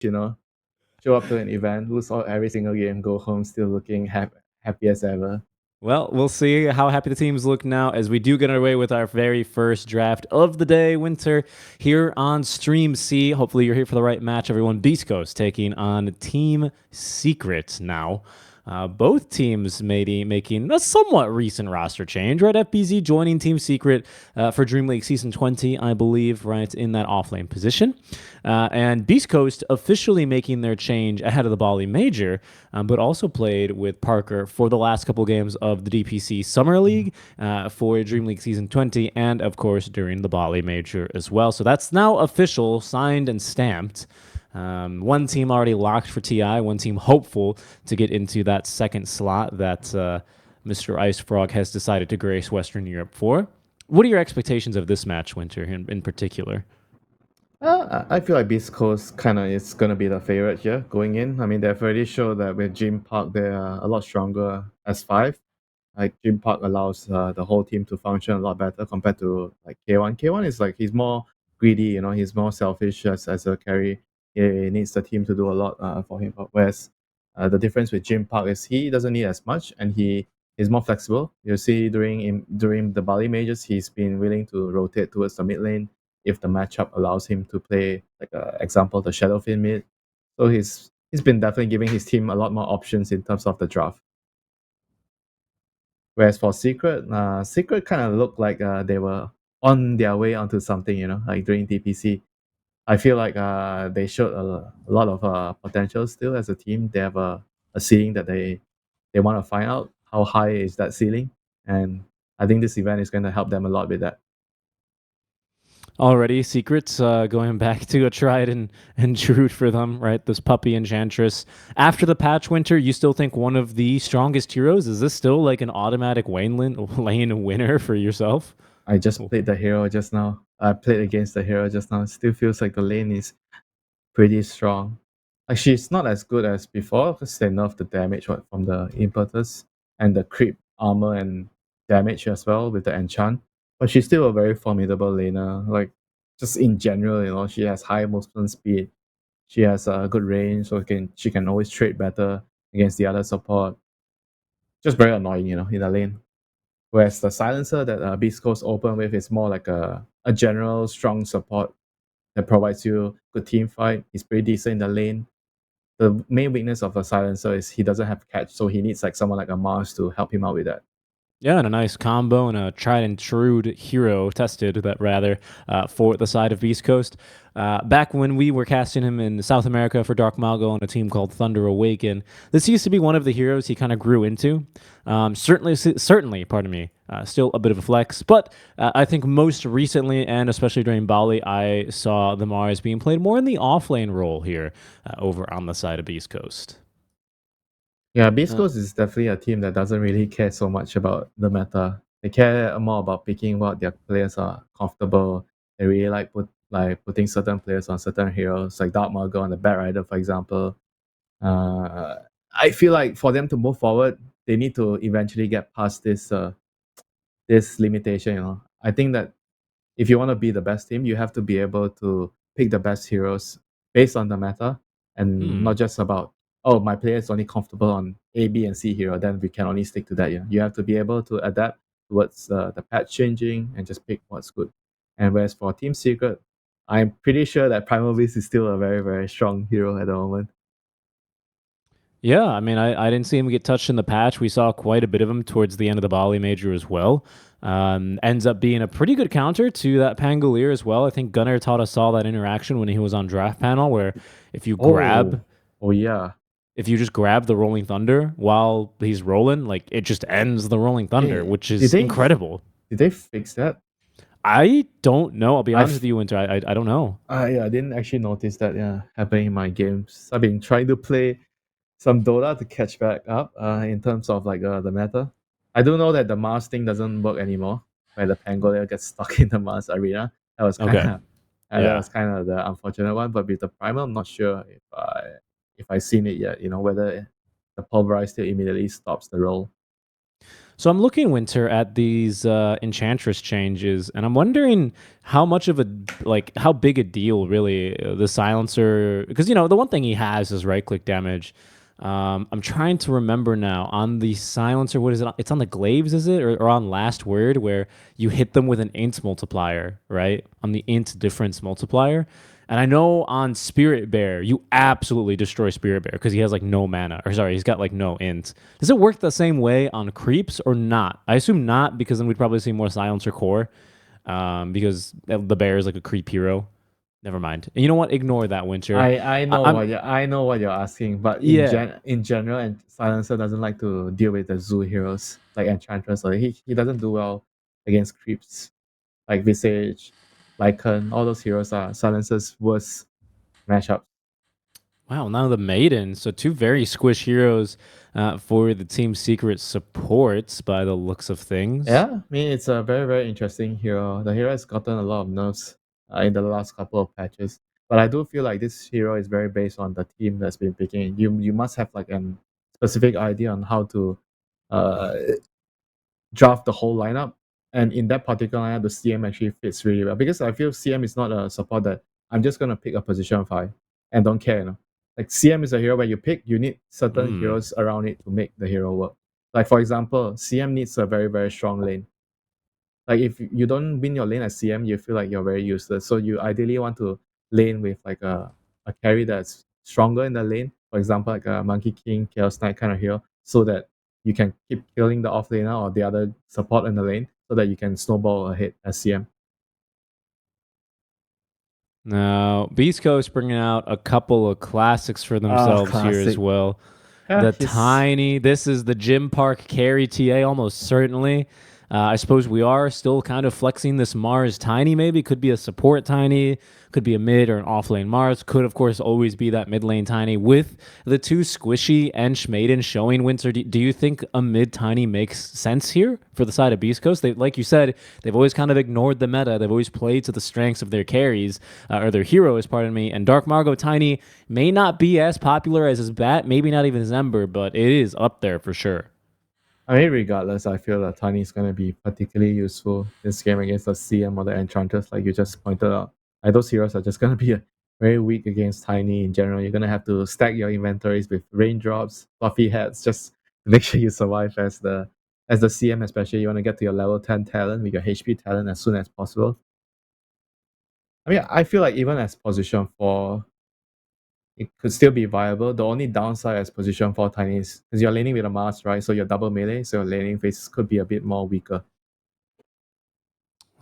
you know, show up to an event, lose all every single game, go home still looking happy as ever. Well, we'll see how happy the teams look now as we do get our way with our very first draft of the day, Winter, here on Stream C. Hopefully, you're here for the right match, everyone. Beast Coast taking on Team Secret now. Both teams making a somewhat recent roster change, right? FBZ joining Team Secret for Dream League Season 20, I believe, right in that offlane position. And Beast Coast officially making their change ahead of the Bali Major, but also played with Parker for the last couple games of the DPC Summer League for Dream League Season 20, and of course during the Bali Major as well. So that's now official, signed and stamped. One team already locked for TI, one team hopeful to get into that second slot that Mr. Ice Frog has decided to grace Western Europe for. What are your expectations of this match, Winter, in particular? I feel like Beast Coast kind of is going to be the favorite here going in. I mean, they've already shown that with Jim Park, they are a lot stronger as five. Like Jim Park allows the whole team to function a lot better compared to like K1. K1 is like he's more greedy, you know, he's more selfish as a carry. He needs the team to do a lot for him. Whereas the difference with Jim Park is he doesn't need as much and he is more flexible. You see during the Bali majors, he's been willing to rotate towards the mid lane if the matchup allows him to play, like example, the Shadowfiend mid. So he's been definitely giving his team a lot more options in terms of the draft. Whereas for Secret, Secret kind of looked like they were on their way onto something, you know, like during DPC. I feel like they showed a lot of potential still as a team. They have a ceiling that they want to find out how high is that ceiling, and I think this event is going to help them a lot with that. Already, Secrets going back to a tried and true for them, right? This puppy enchantress. After the patch, Winter, you still think one of the strongest heroes? Is this still like an automatic lane winner for yourself? I just played the hero just now. I played against the hero just now. It still feels like the lane is pretty strong. Like she's not as good as before because they nerfed the damage from the impetus and the creep armor and damage as well with the enchant. But she's still a very formidable laner. Like just in general, you know, she has high movement speed. She has a good range, so she can always trade better against the other support. Just very annoying, you know, in the lane. Whereas the silencer that Beast Coast open with is more like a general strong support that provides you good team fight. He's pretty decent in the lane. The main weakness of a silencer is he doesn't have catch, so he needs like someone like a Mars to help him out with that. Yeah, and a nice combo and a tried and true hero tested that rather for the side of Beast Coast. Back when we were casting him in South America for Dark Malgo on a team called Thunder Awaken, this used to be one of the heroes he kind of grew into. Certainly, pardon me, still a bit of a flex, but I think most recently and especially during Bali, I saw the Mars being played more in the offlane role here over on the side of Beast Coast. Yeah, Beast Uh, Coast is definitely a team that doesn't really care so much about the meta. They care more about picking what their players are comfortable. They really putting certain players on certain heroes, like Dark Margo on the Bat Rider, for example. Uh, I feel like for them to move forward, they need to eventually get past this limitation. You know, I think that if you want to be the best team, you have to be able to pick the best heroes based on the meta and hmm. not just about, oh, my player is only comfortable on A, B, and C hero, then we can only stick to that. You have to be able to adapt towards the patch changing and just pick what's good. And whereas for Team Secret, I'm pretty sure that Primal Beast is still a very, very strong hero at the moment. Yeah, I mean, I didn't see him get touched in the patch. We saw quite a bit of him towards the end of the Bali Major as well. Ends up being a pretty good counter to that Pangolier as well. I think Gunnar taught us all that interaction when he was on draft panel, where if you grab, Oh, oh yeah. if you just grab the Rolling Thunder while he's rolling, like it just ends the Rolling Thunder, Hey, which is incredible. did they fix that? I don't know. I'll be honest with I've you, Winter. I don't know. yeah, I didn't actually notice that happening in my games. I've been trying to play some Dota to catch back up in terms of like the meta. I do know that the Mars thing doesn't work anymore, where the Pangolier gets stuck in the Mars arena. That was kind Okay. of that Yeah. was kind of the unfortunate one. But with the Primal, I'm not sure if I've seen it yet. You know whether the pulverize still immediately stops the roll. So I'm looking, Winter, at these Enchantress changes, and I'm wondering how much of a how big a deal really the silencer, because the one thing he has is right click damage. I'm trying to remember now on the silencer. What is it? It's on the glaives, is it, or on last word, where you hit them with an int multiplier, right? On the int difference multiplier. And I know on Spirit Bear, you absolutely destroy Spirit Bear because he has like no mana. Or sorry, he's got like no int. Does it work the same way on creeps or not? I assume not, because then we'd probably see more Silencer core. Because the bear is like a creep hero. Never mind. And you know what? Ignore that, Winter. I know I'm I know what you're asking, but Yeah. in general, and Silencer doesn't like to deal with the zoo heroes like Enchantress. Or he doesn't do well against creeps like Visage, Lycan. All those heroes are Silencer's worst matchup. Wow, now the maiden. So two very squish heroes for the Team Secret supports by the looks of things. Yeah, I mean it's a very interesting hero. The hero has gotten a lot of nerfs in the last couple of patches, but I do feel like this hero is very based on the team that's been picking. You must have like a specific idea on how to uh, draft the whole lineup, and in that particular lineup, the CM actually fits really well because I feel CM is not a support that I'm just gonna pick a position 5 and don't care. Like CM is a hero where you pick, you need certain Hmm. heroes around it to make the hero work. Like for example, CM needs a very strong lane. Like if you don't win your lane as CM, you feel like you're very useless. So you ideally want to lane with like a carry that's stronger in the lane. For example, like a Monkey King, Chaos Knight kind of hero, so that you can keep killing the off laner or the other support in the lane, so that you can snowball ahead as CM. Now, Beast Coast bringing out a couple of classics for themselves here as Classic. well. Yeah, The he's. tiny, this is the Gym Park carry TA, almost certainly. I suppose we are still kind of flexing this Mars tiny, maybe. Could be a support tiny, could be a mid or an off lane Mars. Could, of course, always be that mid lane tiny with the two squishy Ench Maiden showing Winter. Do you think a mid tiny makes sense here for the side of Beast Coast? They, like you said, they've always kind of ignored the meta. They've always played to the strengths of their carries, or their heroes, pardon me. And Dark Margot Tiny may not be as popular as his bat, maybe not even his Ember, but it is up there for sure. I mean, regardless, I feel that Tiny is going to be particularly useful this game against the CM or the Enchanters, like you just pointed out. Like those heroes are just going to be very weak against Tiny in general. You're going to have to stack your inventories with raindrops, fluffy hats, just to make sure you survive as the CM. Especially you want to get to your level 10 talent with your HP talent as soon as possible. I mean, I feel like even as position 4, it could still be viable. The only downside as position 4 Tiny is because you're laning with a Mars, right? So you're double melee, so your laning phase could be a bit more weaker.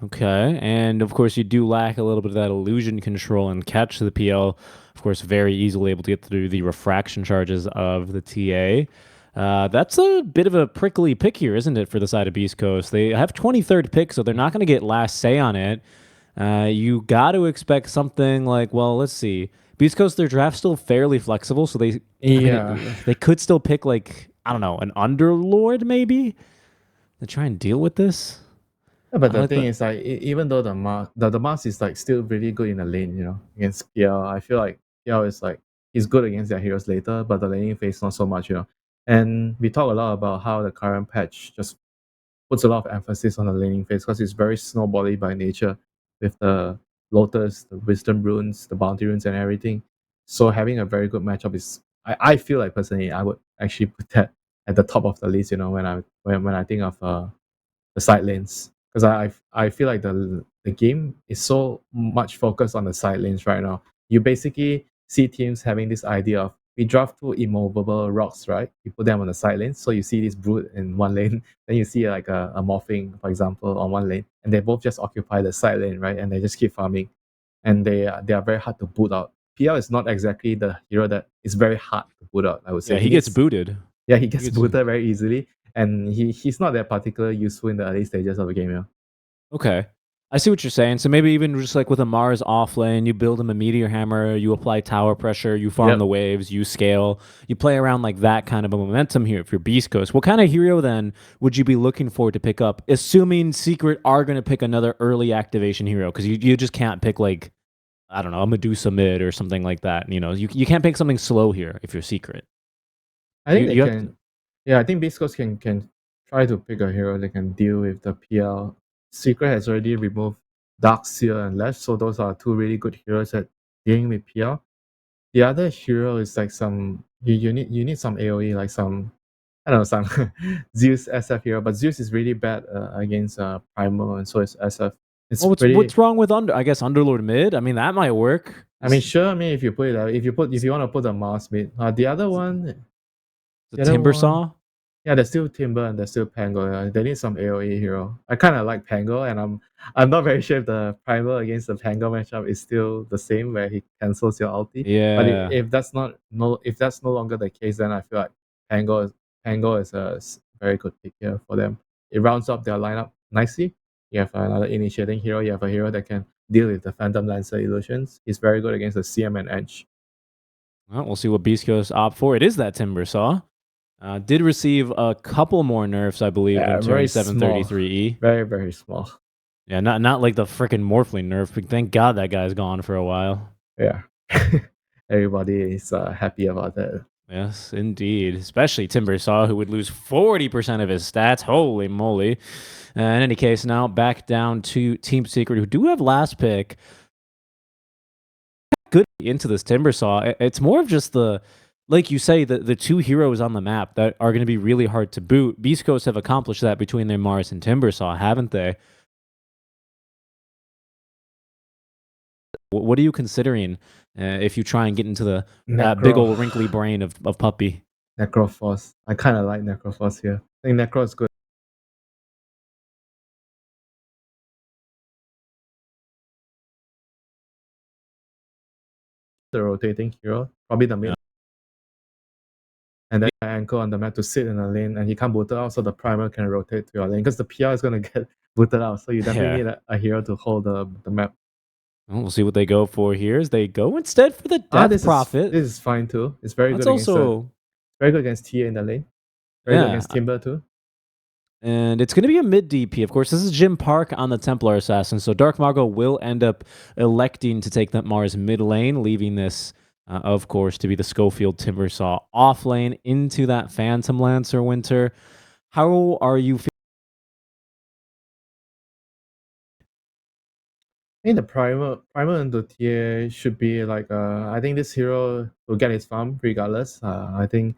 Okay, and of course you do lack a little bit of that illusion control and catch the PL. Of course, very easily able to get through the refraction charges of the TA. That's a bit of a prickly pick here, isn't it, for the side of Beast Coast? They have 23rd pick, so they're not going to get last say on it. You got to expect something like, well, let's see. Beast Coast, their draft's still fairly flexible, so I Yeah. mean, they could still pick like, I don't know, an Underlord maybe to try and deal with this. Yeah, but I the like thing the is, like, even though the Mars is like still really good in the lane, against PL, I feel like PL is like he's good against their heroes later, but the laning phase not so much. And we talk a lot about how the current patch just puts a lot of emphasis on the laning phase because it's very snowbally by nature with the Lotus, the Wisdom runes, the Bounty runes, and everything. So having a very good matchup is, I feel like personally, I would actually put that at the top of the list. When I think of the side lanes, because I feel like the game is so much focused on the side lanes right now. You basically see teams having this idea of we draft two immovable rocks, right? You put them on the side lane, so you see this brute in one lane, then you see like a morphing, for example, on one lane, and they both just occupy the side lane, right? And they just keep farming, and they are very hard to boot out. PL is not exactly the hero that is very hard to boot out. I would say Yeah, he he gets needs, booted. yeah, he He gets gets booted very easily, and he's not that particularly useful in the early stages of the game. Yeah. Okay. I see what you're saying. So maybe even just like with a Mars off lane, you build him a meteor hammer, you apply tower pressure, you farm the Yep. waves, you scale, you play around like that kind of a momentum here if you're Beast Coast. What kind of hero then would you be looking for to pick up, assuming Secret are going to pick another early activation hero? Because you just can't pick like, I don't know, a Medusa mid or something like that. You can't pick something slow here if you're Secret. I You, think they you have to, can. Yeah, I think Beast Coast can try to pick a hero that can deal with the PL. Secret has already removed Darkseer and Lash, so those are two really good heroes at dealing with PL. The other hero is like some you need some AoE, like some I don't know, some Zeus SF hero, but Zeus is really bad against Primal, and so is SF. It's Well, pretty. what's wrong with I guess Underlord mid? I mean, that might work. I mean, sure. I mean, if you put it, if you want to put a Mars mid, The the other Timber one, Saw. yeah, there's still Timber and there's still Pango. Yeah. They need some AoE hero. I kind of like Pango, and I'm not very sure if the Primal against the Pango matchup is still the same where he cancels your ulti. But Yeah. if that's no longer the case, then I feel like Pango is a very good pick here for them. It rounds up their lineup nicely. You have another initiating hero. You have a hero that can deal with the Phantom Lancer illusions. He's very good against the CM and Edge. Well, we'll see what Beast Coast opt for. It is that Timber Saw. Did receive a couple more nerfs, I believe, Yeah, Winter in very small. 733E. Very small. Yeah, not like the freaking Morphling nerf. But thank God that guy's gone for a while. Yeah. Everybody is happy about that. Yes, indeed. Especially Timber Saw, who would lose 40% of his stats. Holy moly. In any case, now back down to Team Secret, who do have last pick. Good into this Timber Saw. It's more of just like you say, the two heroes on the map that are going to be really hard to boot. Beast Coast have accomplished that between their Mars and Timber Saw, haven't they? What are you considering if you try and get into the big old wrinkly brain of Puppy? Necroforce. I kind of like Necroforce here. I think Necro is good. The rotating hero, probably the mid. Yeah. And then ankle on the map to sit in a lane, and he can't boot it out, so the primer can rotate to your lane because the PR is going to get booted out. So you definitely need a hero to hold the map. Well, we'll see what they go for here. As they go instead for the Death Prophet. This is fine too. It's very That's good also very good against TA in the lane. Very good against Timber too. And it's going to be a mid DP. Of course, this is Jim Park on the Templar Assassin. So Dark Margo will end up electing to take that Mars mid lane, leaving this, of course, to be the Schofield Timbersaw off lane into that Phantom Lancer Winter. How are you feeling? I think the primer into TA should be like I think this hero will get his farm regardless. I think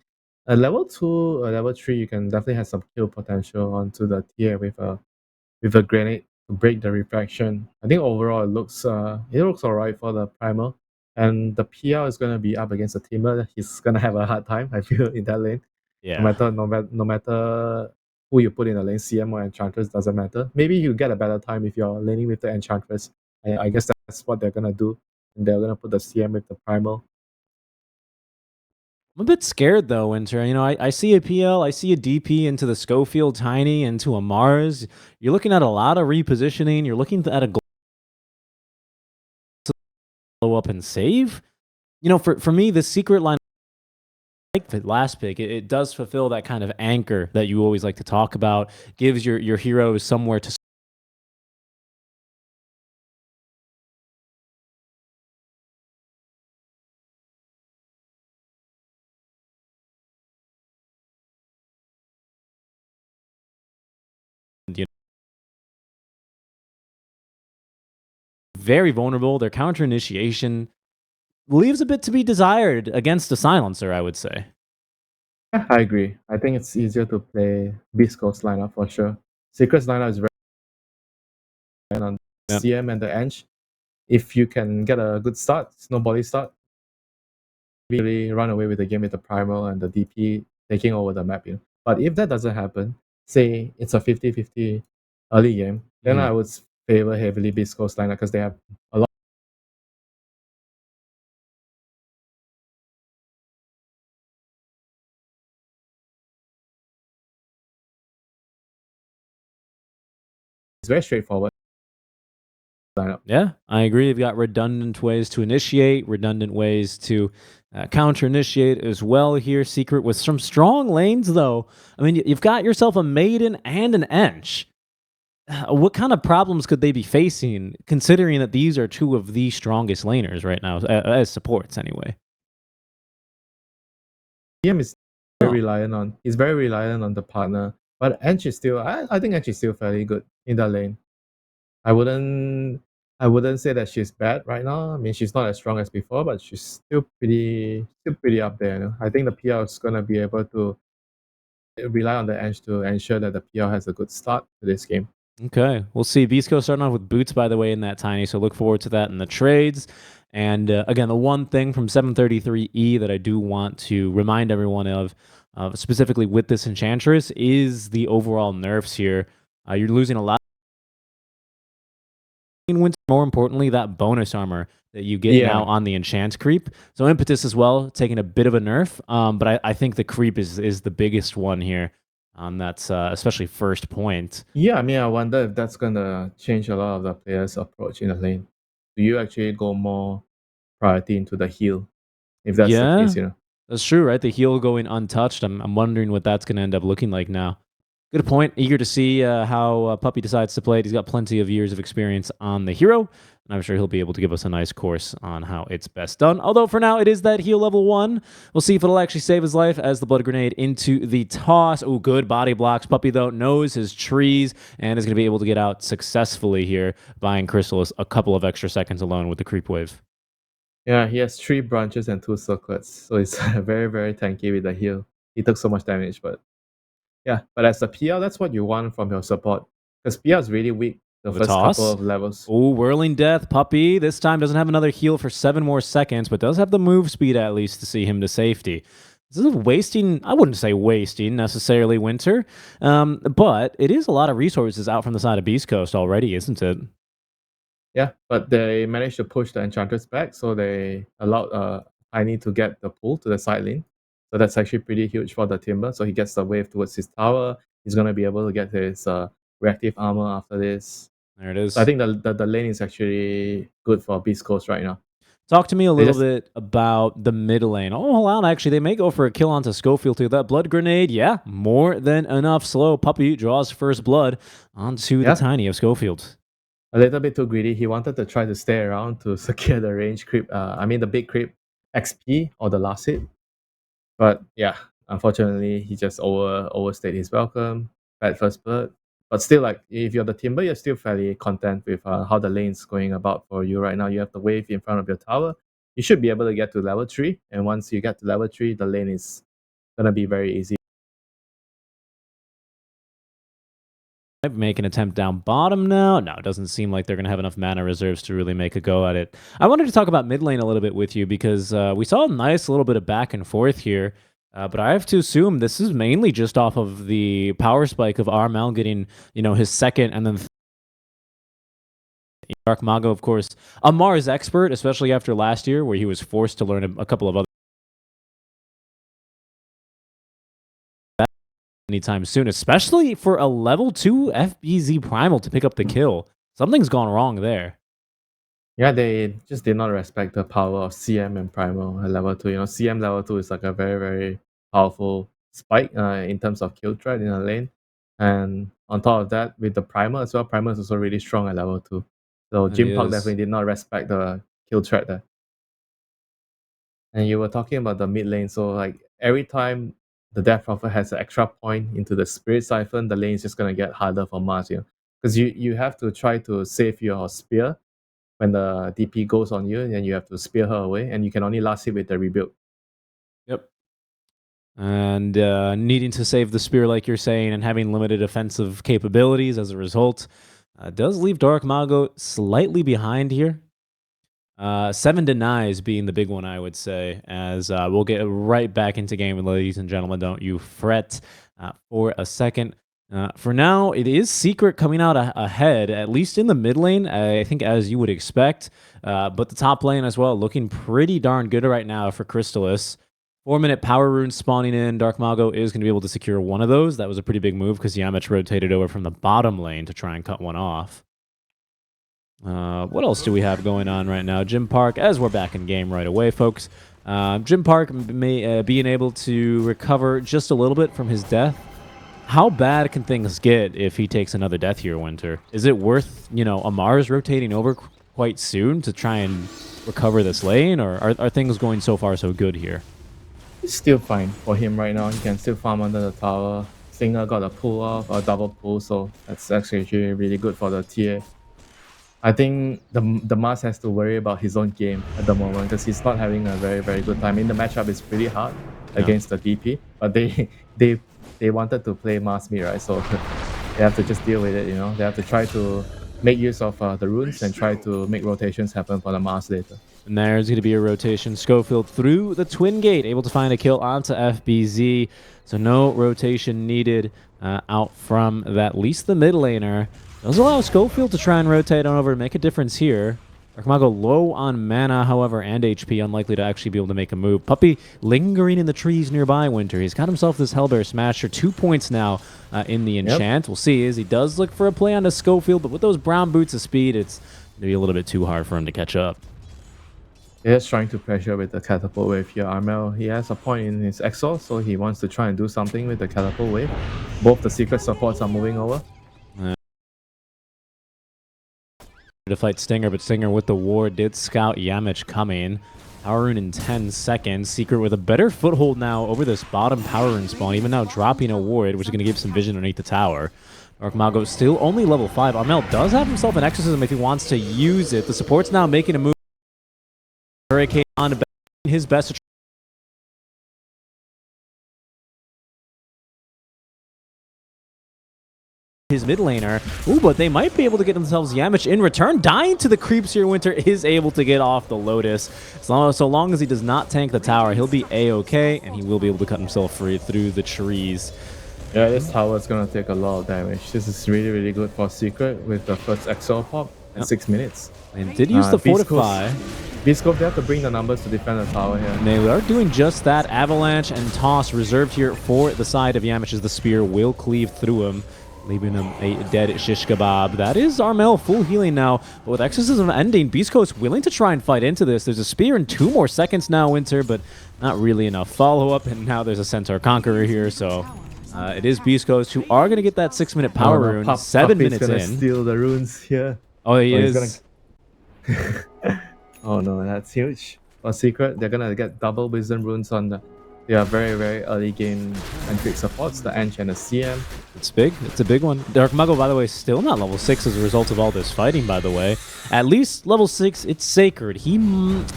a level 2 or level 3 you can definitely have some kill potential onto the TA with a grenade to break the refraction. I think overall it looks alright for the primer. And the PL is gonna be up against the Timber. He's gonna have a hard time, I feel, in that lane. Yeah. No matter who you put in the lane, CM or Enchantress doesn't matter. Maybe you get a better time if you're laning with the Enchantress. I guess that's what they're gonna do. And they're gonna put the CM with the primal. I'm a bit scared though, Winter. You know, I see a PL, I see a DP into the Schofield Tiny, into a Mars. You're looking at a lot of repositioning. You're looking at a blow up and save. You know, for me, the secret line, like the last pick, it does fulfill that kind of anchor that you always like to talk about. Gives your heroes somewhere to. You know, very vulnerable. Their counter initiation leaves a bit to be desired against a silencer, I would say. Yeah, I agree. I think it's easier to play Beast Coast lineup for sure. Secret's lineup is very on CM and the Eng. If you can get a good start, snowbally start, really run away with the game with the primal and the DP taking over the map. But if that doesn't happen, say it's a 50-50 early game, then I would favor heavily Beast Coast lineup because they have a lot. It's very straightforward lineup. Yeah, I agree. You've got redundant ways to initiate, redundant ways to counter initiate as well here. Secret with some strong lanes, though. I mean, you've got yourself a Maiden and an Ench. What kind of problems could they be facing, considering that these are two of the strongest laners right now, as supports anyway? PM is very reliant on. He's very reliant on the partner But Ange is still, I think Ange is still fairly good in that lane. I wouldn't I wouldn't say that she's bad right now. I mean, she's not as strong as before, but she's still pretty up there. You know? I think the PL is gonna be able to rely on the Ange to ensure that the PL has a good start to this game. Okay, we'll see. Beast Coast starting off with boots, by the way, in that tiny. So look forward to that in the trades. And again, the one thing from 733E that I do want to remind everyone of, specifically with this Enchantress, is the overall nerfs here. You're losing a lot. More importantly, that bonus armor that you get now Yeah, on the enchant creep. So impetus as well, taking a bit of a nerf. But I think the creep is the biggest one here. That's especially first point. yeah. I mean, I wonder if that's gonna change a lot of the players' approach in the lane. Do you actually go more priority into the heal if that's the Yeah, case? You know. that's true, right? The heal going untouched. I'm wondering what that's going to end up looking like now. Good point. Eager to see how Puppy decides to play it. He's got plenty of years of experience on the hero, and I'm sure he'll be able to give us a nice course on how it's best done. Although for now, it is that heal level 1. We'll see if it'll actually save his life as the blood grenade into the toss. Oh, good body blocks. Puppy, though, knows his trees and is going to be able to get out successfully here, buying Chrysalis a couple of extra seconds alone with the creep wave. Yeah, he has 3 branches and 2 circlets, so it's very, very tanky with the heal. He took so much damage, but yeah. But as a PL, that's what you want from your support, because PL is really weak the With a first couple toss. of levels. Oh, Whirling Death. Puppy this time doesn't have another heal for 7 more seconds, but does have the move speed at least to see him to safety. This is wasting, I wouldn't say wasting necessarily, Winter, but it is a lot of resources out from the side of Beast Coast already, isn't it? Yeah, but they managed to push the Enchantress back, so they allowed Tiny to get the pull to the side lane. So that's actually pretty huge for the Timber. So he gets the wave towards his tower. He's going to be able to get his reactive armor after this. There it So I is. think the lane is actually good for Beast Coast right now. Talk to me a They little just bit about the mid lane. Oh, hold on. Actually, they may go for a kill onto Schofield too. That blood grenade, yeah, more than enough. Slow Puppy draws first blood onto the yeah, tiny of Schofield. a little bit too greedy. He wanted to try to stay around to secure the range creep. I mean the big creep XP or the last hit. But yeah, unfortunately, he just overstayed his welcome. Bad first blood. But still, like if you're the Timber, you're still fairly content with how the lane's going about for you right now. You have the wave in front of your tower. You should be able to get to level 3, and once you get to level 3, the lane is gonna be very easy. Make an attempt down bottom now. No, it doesn't seem like they're going to have enough mana reserves to really make a go at it. I wanted to talk about mid lane a little bit with you because we saw a nice little bit of back and forth here. But I have to assume this is mainly just off of the power spike of Armel getting, his second and then Dark Mago, of course. Amar is expert, especially after last year where he was forced to learn a couple of other anytime soon, especially for a level 2 FBZ Primal to pick up the kill. Something's gone wrong there. Yeah, they just did not respect the power of CM and Primal at level 2. CM level 2 is like a very, very powerful spike in terms of kill threat in a lane. And on top of that, with the Primal as well, Primal is also really strong at level 2. So It Jim Park is. definitely did not respect the kill threat there. And you were talking about the mid lane, so like every time the Death Prophet has an extra point into the Spirit Siphon, the lane is just gonna get harder for Mars, because you have to try to save your spear when the DP goes on you, and then you have to spear her away, and you can only last hit with the rebuild. Yep. And needing to save the spear, like you're saying, and having limited offensive capabilities as a result, does leave Dark Mago slightly behind here. 7 denies being the big one, I would say, as we'll get right back into game, ladies and gentlemen. Don't you fret for a second. For now, it is Secret coming out ahead, at least in the mid lane, I think, as you would expect. But the top lane as well, looking pretty darn good right now for Crystallis. 4-minute power rune spawning in. Dark Mago is going to be able to secure one of those. That was a pretty big move because Yamich rotated over from the bottom lane to try and cut one off. What else do we have going on right now? Jim Park, as we're back in game right away, folks. Jim Park being able to recover just a little bit from his death. How bad can things get if he takes another death here, Winter? Is it worth, Amar's rotating over quite soon to try and recover this lane, or are things going so far so good here? It's still fine for him right now. He can still farm under the tower, Singer got a pull off, a double pull, so that's actually really good for the TA. I think the Mars has to worry about his own game at the moment because he's not having a very good time. In the matchup, it's pretty hard against the DP, but they wanted to play Mars mid, right? So they have to just deal with it. You know, they have to try to make use of the runes and try to make rotations happen for the Mars later. And there's going to be a rotation. Schofield through the Twin Gate, able to find a kill onto FBZ. So no rotation needed out from that, at least the mid laner. Does allow Schofield to try and rotate on over and make a difference here. Darkmago low on mana, however, and HP, unlikely to actually be able to make a move. Puppey lingering in the trees nearby, Winter. He's got himself this Hellbear Smasher. 2 points now in the enchant. We'll see as he does look for a play onto Schofield, but with those brown boots of speed, it's going to be a little bit too hard for him to catch up. He's trying to pressure with the catapult wave here. Armel, he has a point in his exhaust, so he wants to try and do something with the catapult wave. Both the secret supports are moving over. To fight Stinger, but Stinger with the ward did scout Yamich coming. Power Rune in 10 seconds. Secret with a better foothold now over this bottom Power Rune spawn, even now dropping a ward, which is going to give some vision underneath the tower. Darkmago still only level 5. Armel does have himself an Exorcism if he wants to use it. The support's now making a move. Hurricane on his best to his mid laner. Ooh, but they might be able to get themselves Yamich in return. Dying to the creeps here, Winter is able to get off the Lotus. So long as he does not tank the tower, he'll be A-okay, and he will be able to cut himself free through the trees. Yeah, this tower is going to take a lot of damage. This is really good for Secret with the first Exo pop in 6 minutes. And did use the Fortify. Beastcoast, they have to bring the numbers to defend the tower here. And they are doing just that. Avalanche and Toss reserved here for the side of Yamich as the spear will cleave through him, leaving him a dead shish kebab. That is Armel full healing now, but with Exorcism ending, Beast Coast willing to try and fight into this. There's a spear in 2 more seconds now, Winter, but not really enough follow-up, and now there's a Centaur Conqueror here, so it is Beast Coast who are going to get that 6-minute power rune. 7 minutes in. Steal the runes here. Oh, he is. Oh no, that's huge. For Secret, they're gonna get double wisdom runes on the. They are very early game centric supports, the Ench and the CM. It's big. It's a big one. Darkmago, by the way, still not level 6 as a result of all this fighting, by the way. At least level 6, it's Sacred.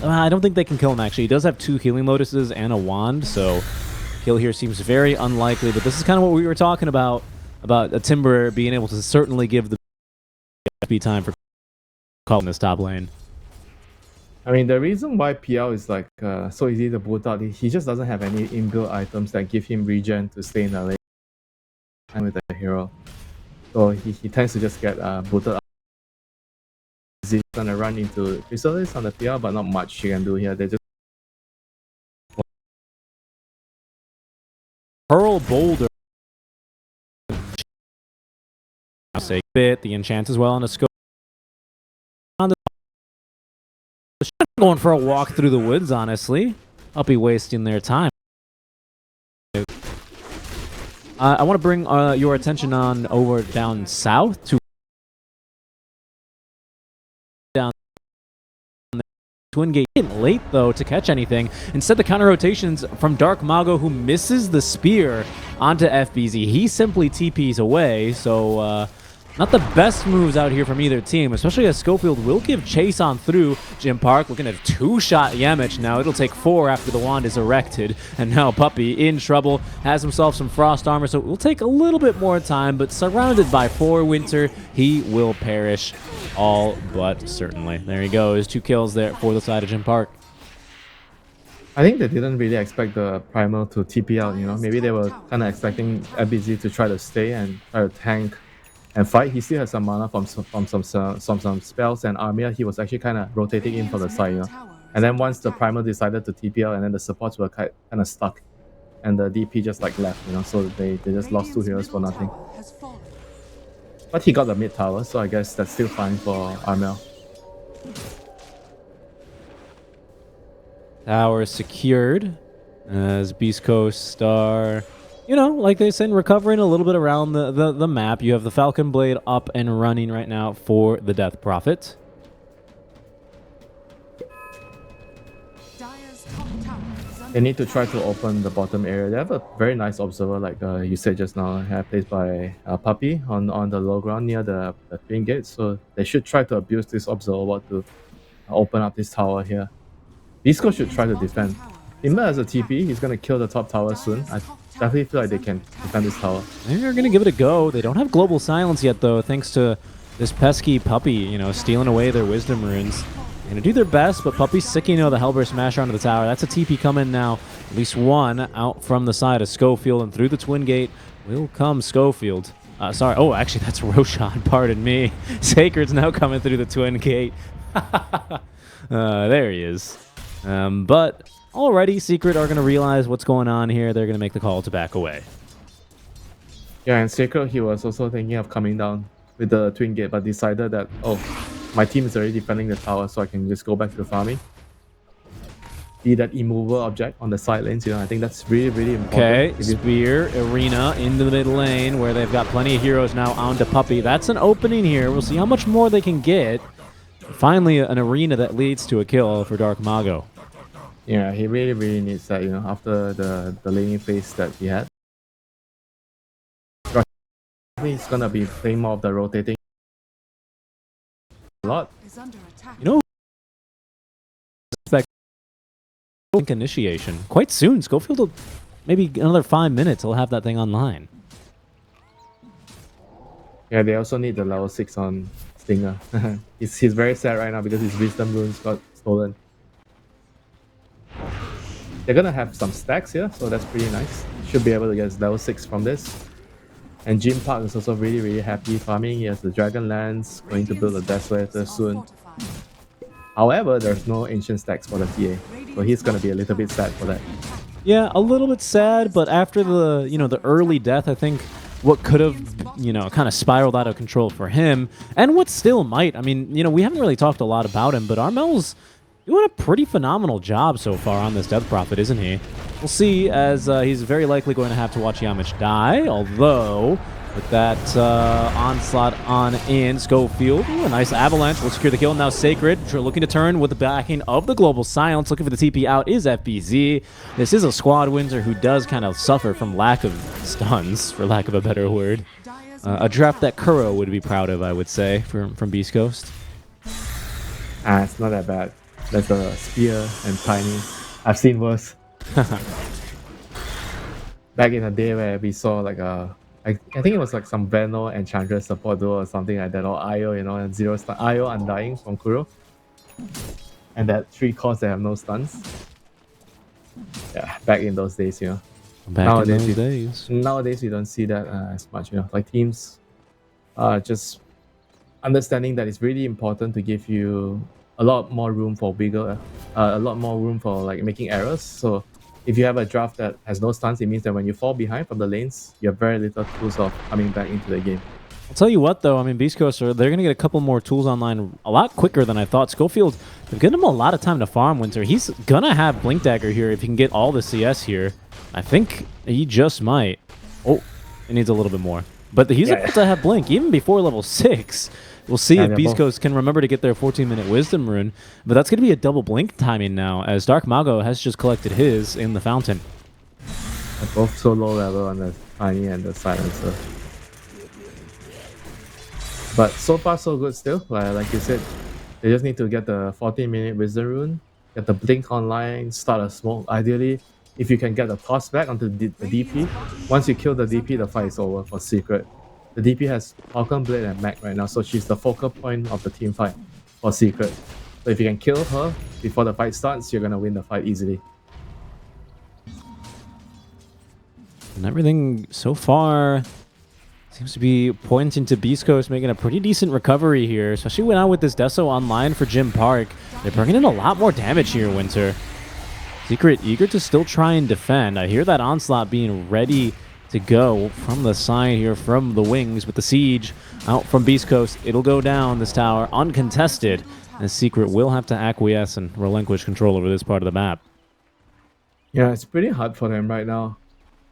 I don't think they can kill him, actually. He does have 2 healing lotuses and a wand, so kill here seems very unlikely. But this is kind of what we were talking about a Timber being able to certainly give the FP time for calling this top lane. I mean, the reason why PL is like so easy to boot out, he just doesn't have any inbuilt items that give him regen to stay in the lane and with the hero. So he tends to just get booted out. He's gonna run into Chrysalis on the PL, but not much he can do here. They just Pearl Boulder. Say bit the enchant as well on a scope. Going for a walk through the woods, honestly. I'll be wasting their time. I want to bring your attention on over down south to down Twin Gate. Late though to catch anything. Instead, the counter rotations from Darkmago, who misses the spear onto FBZ. He simply TPs away, so not the best moves out here from either team, especially as Schofield will give chase on through. Jim Park looking at a 2-shot Yamich now. It'll take 4 after the wand is erected. And now Puppey in trouble, has himself some frost armor, so it will take a little bit more time, but surrounded by 4 Winter, he will perish all but certainly. There he goes, 2 kills there for the side of Jim Park. I think they didn't really expect the Primal to TP out, you know. Maybe they were kind of expecting FBZ to try to stay and try to tank and fight. He still has some mana from some spells and Armia. He was actually kind of rotating in from the side, you know. And then once the Primal decided to TP out, and then the supports were kind of stuck, and the DP just like left, you know. So they just lost 2 heroes for nothing. But he got the mid tower, so I guess that's still fine for Armel. Tower secured as Beast Coast are, you know, like they said, recovering a little bit around the map. You have the Falcon Blade up and running right now for the Death Prophet. They need to try to open the bottom area. They have a very nice observer, like you said just now, placed by Puppy on the low ground near the twin gate. So they should try to abuse this observer to open up this tower here. Beastcoast should try to defend. Timber has a TP. He's gonna kill the top tower soon. I definitely feel like they can defend this tower. They're going to give it a go. They don't have global silence yet, though, thanks to this pesky Puppy, you know, stealing away their wisdom runes. Going to do their best, but Puppy's sicking the Hellbear Smasher onto the tower. That's a TP coming now. At least one out from the side of Schofield, and through the Twin Gate will come Schofield. Sorry. Oh, actually, that's Roshan. Pardon me. Sacred's now coming through the Twin Gate. There he is. But already, Secret are going to realize what's going on here. They're going to make the call to back away. Yeah, and Sacred, he was also thinking of coming down with the Twin Gate, but decided that, oh, my team is already defending the tower, so I can just go back to the farming. Be that immovable object on the side lanes, you know, I think that's really, really important. Okay, Spear, Arena into the mid lane, where they've got plenty of heroes now onto Puppy. That's an opening here. We'll see how much more they can get. Finally, an Arena that leads to a kill for Dark Mago. Yeah, he really, really needs that, you know, after the laning phase that he had. He's gonna be playing more of the rotating a lot. You know, expect initiation quite soon. Schofield will maybe another 5 minutes. He'll have that thing online. Yeah, they also need the level 6 on Stinger. he's very sad right now because his wisdom runes got stolen. They're gonna have some stacks here, so that's pretty nice. Should be able to get level 6 from this. And Jim Park is also really, really happy farming. He has the Dragon Lance, going to build a Desolator soon. However, there's no ancient stacks for the TA, so he's gonna be a little bit sad for that. Yeah, a little bit sad, but after the the early death, I think what could have kind of spiraled out of control for him, and what still might. I mean, we haven't really talked a lot about him, but Armel's doing a pretty phenomenal job so far on this Death Prophet, isn't he? We'll see, as he's very likely going to have to watch Yamich die, although with that onslaught on in, Schofield, ooh, a nice avalanche will secure the kill. Now Sacred looking to turn with the backing of the global silence, looking for the TP out is FBZ. This is a squad Windsor who does kind of suffer from lack of stuns, for lack of a better word. A draft that Kuro would be proud of, I would say, from Beast Coast. It's not that bad. There's a Spear and Tiny. I've seen worse. Back in the day where we saw like I think it was like some Veno Enchantress support duo or something like that, or Io, and 0 stun. Io Undying from Kuro. And that 3 cores that have no stuns. Yeah, back in those days, Nowadays we don't see that as much, Like teams just understanding that it's really important to give you a lot more room for like making errors. So if you have a draft that has no stuns, it means that when you fall behind from the lanes, you have very little tools of coming back into the game. I'll tell you what, though, I mean, Beast Coast, they're going to get a couple more tools online a lot quicker than I thought. Schofield, they've given him a lot of time to farm Winter. He's going to have Blink Dagger here if he can get all the CS here. I think he just might. Oh, he needs a little bit more. But he's able to have Blink even before level 6. We'll see if Beast Coast can remember to get their 14-minute Wisdom Rune. But that's going to be a double Blink timing now, as Dark Mago has just collected his in the Fountain. They're both so low level on the Tiny and the Silencer. But so far so good still. Like you said, they just need to get the 14-minute Wisdom Rune, get the Blink online, start a smoke. Ideally, if you can get the toss back onto the DP, once you kill the DP, the fight is over for Secret. The DP has Falcon Blade and Mac right now, so she's the focal point of the team fight for Secret. So if you can kill her before the fight starts, you're gonna win the fight easily. And everything so far seems to be pointing to Beast Coast making a pretty decent recovery here, especially when out with this Deso online for Jim Park. They're bringing in a lot more damage here, Winter. Secret eager to still try and defend. I hear that onslaught being ready to go from the side here, from the wings, with the siege out from Beast Coast. It'll go down this tower uncontested, and Secret will have to acquiesce and relinquish control over this part of the map. Yeah, it's pretty hard for them right now.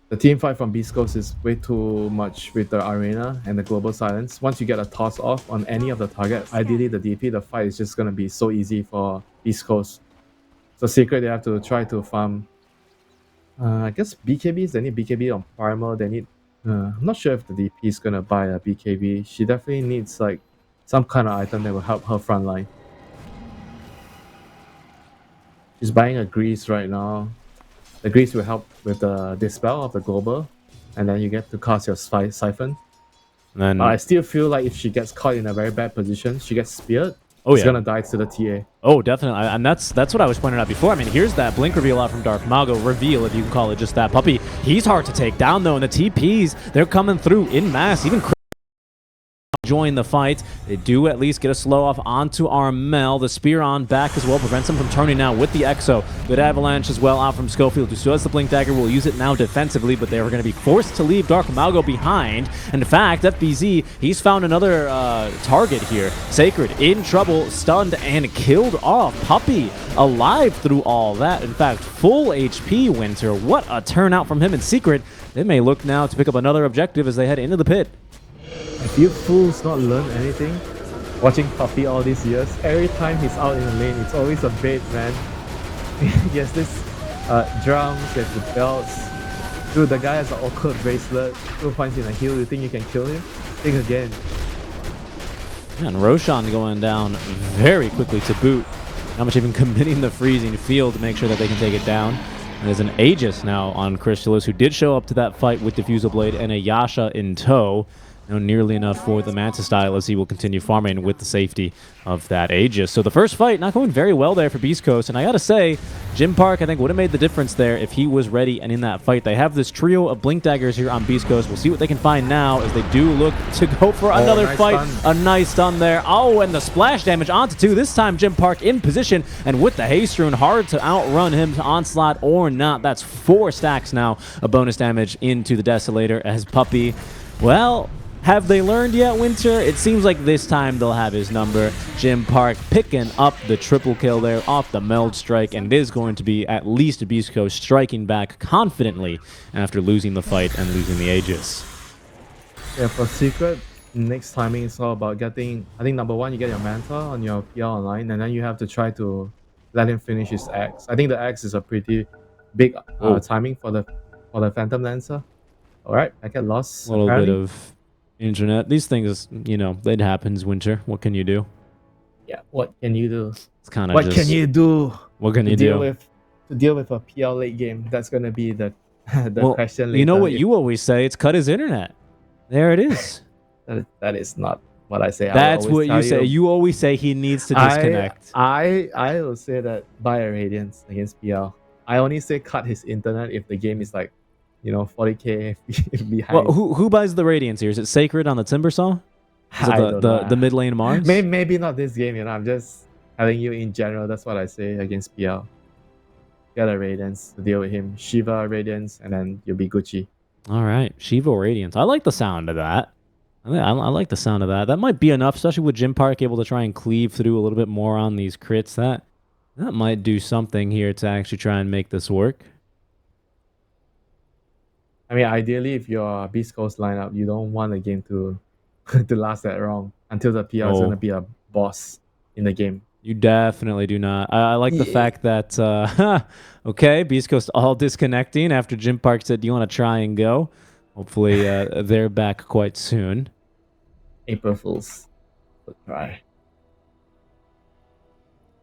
The team fight from Beast Coast is way too much with the Arena and the Global Silence. Once you get a toss off on any of the target, ideally the DP, the fight is just going to be so easy for Beast Coast. So Secret, they have to try to farm I guess BKBs, they need BKB on Primal, they need... I'm not sure if the DP is gonna buy a BKB. She definitely needs like some kind of item that will help her front line. She's buying a Grease right now. The Grease will help with the Dispel of the Global, and then you get to cast your Siphon. And then, I still feel like if she gets caught in a very bad position, she gets speared, oh she's yeah. gonna die to the TA. Oh, definitely. And that's what I was pointing out before. I mean, here's that blink reveal out from Dark Mago. Reveal, if you can call it just that. Puppey, he's hard to take down, though, and the TPs, they're coming through in mass. Even join the fight. They do at least get a slow off onto Armel. The spear on back as well prevents him from turning now with the Exo. Good avalanche as well out from Schofield, who still has the Blink Dagger, will use it now defensively, but they are going to be forced to leave Dark Mago behind. And in fact, FBZ, he's found another target here. Sacred in trouble, stunned and killed off. Puppey alive through all that. In fact, full HP Winter. What a turnout from him in Secret. They may look now to pick up another objective as they head into the pit. If you fools not learned anything, watching Puppey all these years, every time he's out in the lane, it's always a bait, man. He has this drums, he has the belts. Dude, the guy has an awkward bracelet. Who finds in a heal? You think you can kill him? Think again. And Roshan going down very quickly to boot. Not much even committing the freezing field to make sure that they can take it down. And there's an Aegis now on Crystallis, who did show up to that fight with Diffusal Blade and a Yasha in tow. Nearly enough for the Manta style as he will continue farming with the safety of that Aegis. So the first fight not going very well there for Beast Coast, and I gotta say, Jim Park I think would have made the difference there if he was ready and in that fight. They have this trio of Blink Daggers here on Beast Coast. We'll see what they can find now as they do look to go for another nice fight. stun. A nice stun there. Oh, and the splash damage onto two. This time Jim Park in position, and with the haste rune, hard to outrun him to onslaught or not. That's 4 stacks now of bonus damage into the Desolator as Puppey, well, have they learned yet, Winter? It seems like this time they'll have his number. Jim Park picking up the triple kill there off the meld strike, and it is going to be at least a Beast Coast striking back confidently after losing the fight and losing the Aegis. Yeah, for Secret, next timing is all about getting... I think number 1, you get your Manta on your PR online, and then you have to try to let him finish his Axe. I think the Axe is a pretty big timing for the Phantom Lancer. Alright, I get lost. A little bit of internet. These things, you know, it happens, Winter. What can you do? Yeah, what can you do? It's kind of What can you do? What can you do? To deal with a PL late game? That's gonna be the question later. You know what you always say? It's cut his internet. There it is. that is not what I say. That's what you say. You always say he needs to disconnect. I will say that buy a Radiance against PL. I only say cut his internet if the game is like, you know, 40k behind. Well, who buys the Radiance here? Is it Sacred on the Timbersaw? Is it the mid lane Mars? Maybe not this game, you know. I'm just telling you in general. That's what I say against PL. Get a Radiance to deal with him. Shiva Radiance, and then you'll be Gucci. All right, Shiva Radiance. I like the sound of that. I like the sound of that. That might be enough, especially with Jim Park able to try and cleave through a little bit more on these crits. That might do something here to actually try and make this work. I mean, ideally, if you're a Beast Coast lineup, you don't want the game to to last that long until the PL is going to be a boss in the game. You definitely do not. I like the fact that, okay, Beast Coast all disconnecting after Jim Park said, do you want to try and go? Hopefully, they're back quite soon. April Fools. Try.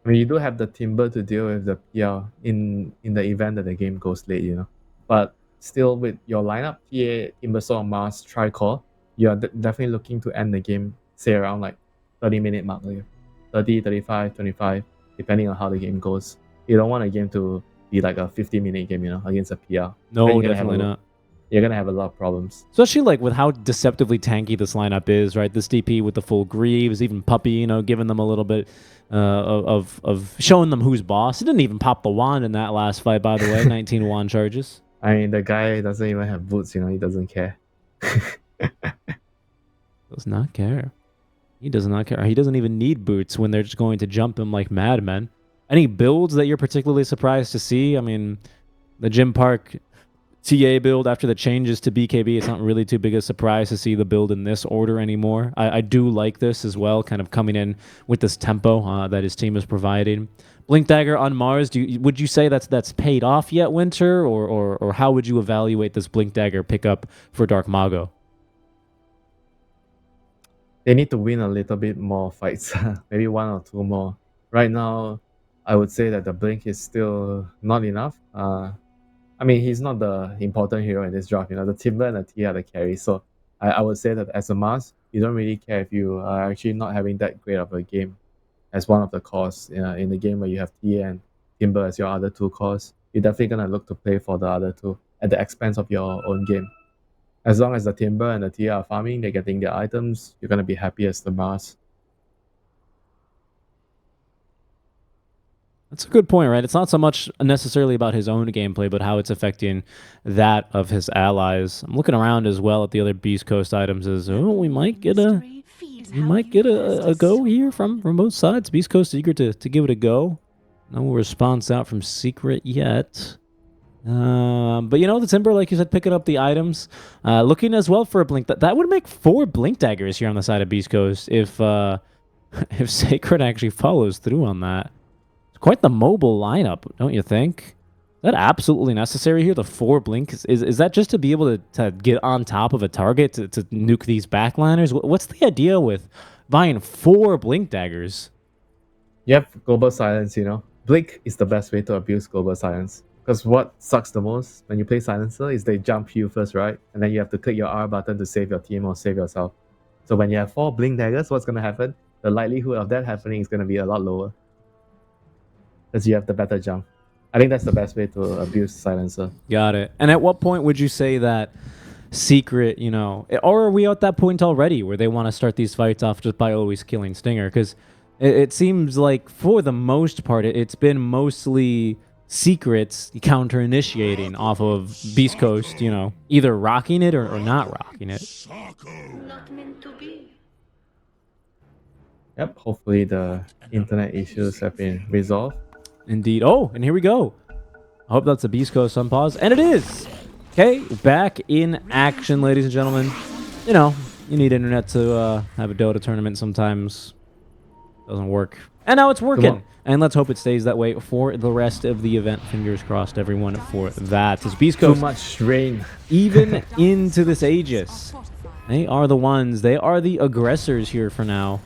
I mean, you do have the Timber to deal with the PL in the event that the game goes late, you know. But still, with your lineup, TA, Timbersaw, Mars, Tricore, you're definitely looking to end the game, say around like 30-minute mark, like 30, 35, 25, depending on how the game goes. You don't want a game to be like a 50-minute game, you know, against a PR. No, definitely not. You're going to have a lot of problems. Especially like with how deceptively tanky this lineup is, right? This DP with the full Greaves, even Puppey, you know, giving them a little bit of showing them who's boss. He didn't even pop the wand in that last fight, by the way. 19 wand charges. I mean, the guy doesn't even have boots, you know, he doesn't care. Does not care. He does not care. He doesn't even need boots when they're just going to jump him like madmen. Any builds that you're particularly surprised to see? I mean, the Jim Park TA build after the changes to BKB. It's not really too big a surprise to see the build in this order anymore. I do like this as well, kind of coming in with this tempo that his team is providing. Blink Dagger on Mars, would you say that's paid off yet, Winter? Or how would you evaluate this Blink Dagger pickup for Dark Mago? They need to win a little bit more fights, maybe 1 or 2 more. Right now, I would say that the Blink is still not enough. I mean, he's not the important hero in this draft. The Timber and the T are the carry. So I would say that as a Mars, you don't really care if you are actually not having that great of a game as one of the cores in the game where you have T and Timber as your other 2 cores. You're definitely going to look to play for the other 2 at the expense of your own game. As long as the Timber and the T are farming, they're getting their items, you're going to be happy as the Mars. That's a good point, right? It's not so much necessarily about his own gameplay, but how it's affecting that of his allies. I'm looking around as well at the other Beast Coast items. We might get a go here from both sides. Beast Coast eager to give it a go. No response out from Secret yet. But the Timber, like you said, picking up the items, looking as well for a Blink. That would make 4 Blink Daggers here on the side of Beast Coast if if Sacred actually follows through on that. Quite the mobile lineup, don't you think? Is that absolutely necessary here? The 4 Blink? Is that just to be able to get on top of a target to nuke these backliners? What's the idea with buying 4 Blink Daggers? Yep, Global Silence, Blink is the best way to abuse Global Silence. Because what sucks the most when you play Silencer is they jump you first, right? And then you have to click your R button to save your team or save yourself. So when you have 4 Blink Daggers, what's going to happen? The likelihood of that happening is going to be a lot lower. Because you have the better jump. I think that's the best way to abuse Silencer. Got it. And at what point would you say that Secret, or are we at that point already where they want to start these fights off just by always killing Stinger? Because it seems like for the most part, it's been mostly Secrets counter-initiating off of Beast Coast, either rocking it or not rocking it. Not meant to be. Yep, hopefully the internet issues have been resolved. Indeed. Oh, and here we go. I hope that's a Beast Coast unpause. And it is. Okay, back in action, ladies and gentlemen. You need internet to have a Dota tournament sometimes. Doesn't work. And now it's working. And let's hope it stays that way for the rest of the event. Fingers crossed, everyone, for that. It's Beast Coast. Too much strain. Even into this Aegis. They are the ones. They are the aggressors here for now.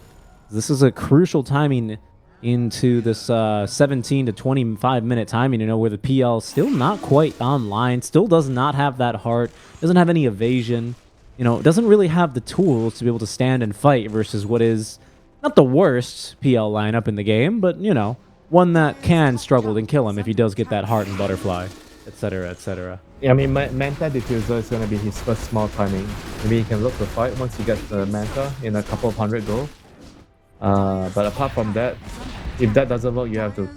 This is a crucial timing into this 17 to 25 minute timing, where the PL still not quite online, still does not have that heart, doesn't have any evasion, doesn't really have the tools to be able to stand and fight versus what is not the worst PL lineup in the game, but, one that can struggle and kill him if he does get that heart and butterfly, etc., etc. Yeah, I mean, Manta Diffuser is going to be his first small timing. Maybe he can look to fight once he gets the Manta in a couple of 100 gold. But apart from that, if that doesn't work, you have to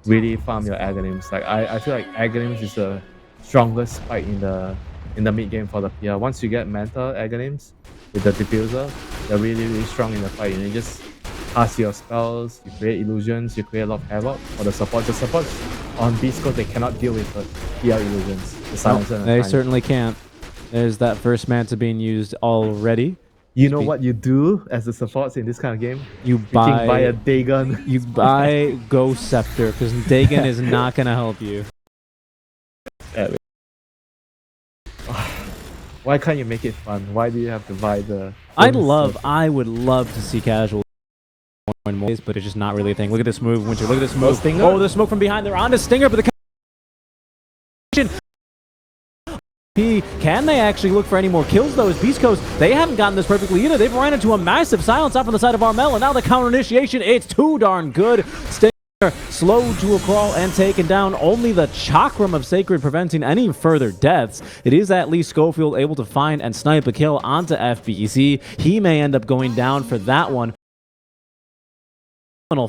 really farm your Aghanims. Like I feel like Aghanims is the strongest fight in the mid game for the PR. Once you get Manta Aghanims with the Diffuser, they're really, really strong in the fight. You just cast your spells, you create illusions, you create a lot of havoc for the support. The supports on Beast Coast, they cannot deal with the PR illusions. The silencer. They certainly can't. There's that first Manta being used already. You know what you do as the supports in this kind of game? You buy a Dagon. You buy Ghost Scepter, because Dagon is not going to help you. Why can't you make it fun? Why do you have to buy the... I would love to see casual more and more, but it's just not really a thing. Look at this move, Winter. Look at this move. Oh, the smoke from behind. They're on to Stinger, but the... Can they actually look for any more kills, though? As Beast Coast, they haven't gotten this perfectly either. They've ran into a massive silence off on the side of Armel, and now the counter initiation, it's too darn good. Stinger slow to a crawl and taken down. Only the Chakram of Sacred preventing any further deaths. It is at least Schofield able to find and snipe a kill onto FBC. He may end up going down for that one.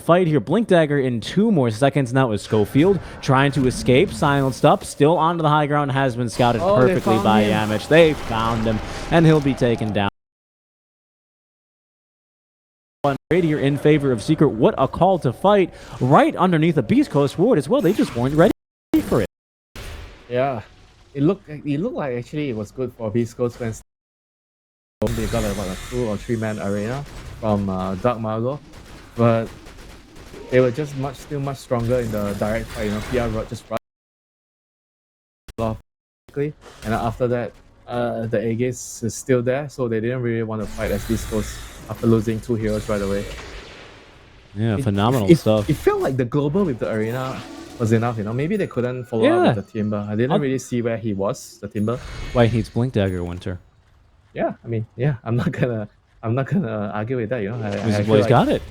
Fight here. Blink Dagger in 2 more seconds now is Schofield trying to escape, silenced up, still onto the high ground, has been scouted perfectly by Yamich. They found him, and he'll be taken down. Right here in favor of Secret. What a call to fight right underneath the Beast Coast ward as well. They just weren't ready for it. Yeah. it looked like actually it was good for Beast Coast when they got a 2 or 3 man arena from Dark Mago, but they were just still much stronger in the direct fight. You know, PR just rushed off quickly, and after that, the Aegis is still there, so they didn't really want to fight as Beast Coast after losing 2 heroes right away. Yeah, phenomenal It stuff. felt like the global with the arena was enough, you know. Maybe they couldn't follow up with the Timber. I didn't really see where he was, the Timber. Why he needs Blink Dagger, Winter. Yeah, I mean, yeah, I'm not gonna argue with that, you know. I Well, feel he's like got it.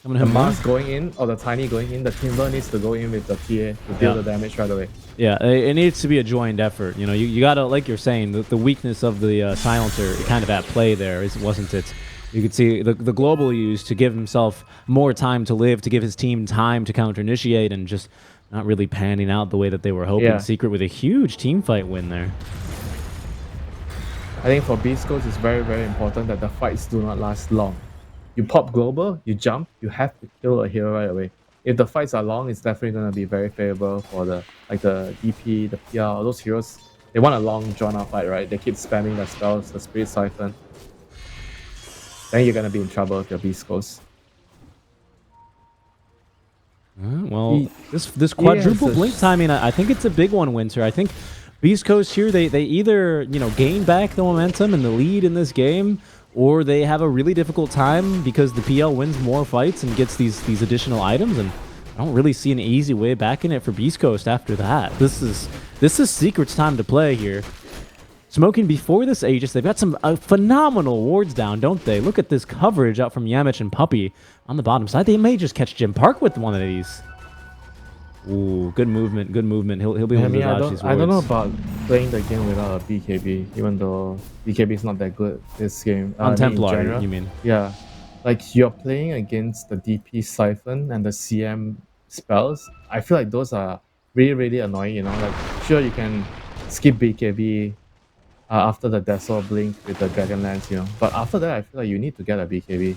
the Mars going in or the Tiny going in, the Timber needs to go in with the TA to deal the damage right away. Yeah, it needs to be a joined effort. You know, you gotta, like you're saying, the weakness of the silencer kind of at play there, wasn't it? You could see the global used to give himself more time to live, to give his team time to counter initiate, and just not really panning out the way that they were hoping. Yeah. Secret with a huge team fight win there. I think for Beast Coast, it's very, very important that the fights do not last long. You pop global, you jump, you have to kill a hero right away. If the fights are long, it's definitely going to be very favorable for the DP, the PR, all those heroes. They want a long drawn-out fight, right? They keep spamming their spells, the Spirit Siphon. Then you're going to be in trouble if your Beast Coast. Well, this quadruple blink timing, I think it's a big one, Winter. I think Beast Coast here, they either, you know, gain back the momentum and the lead in this game, or they have a really difficult time because the PL wins more fights and gets these additional items, and I don't really see an easy way back in it for Beast Coast after that. This is Secret's time to play here. Smoking before this Aegis, they've got some phenomenal wards down, don't they? Look at this coverage out from Yamich and Puppy on the bottom side. They may just catch Jim Park with one of these. Ooh, good movement, good movement. He'll be able to dodge these wards. I don't know about playing the game without a BKB, even though BKB is not that good this game. On Templar, you mean? Yeah. Like, you're playing against the DP Siphon and the CM spells. I feel like those are really, really annoying, you know? Like, sure, you can skip BKB after the Dazzle Blink with the Dragonlance, you know? But after that, I feel like you need to get a BKB.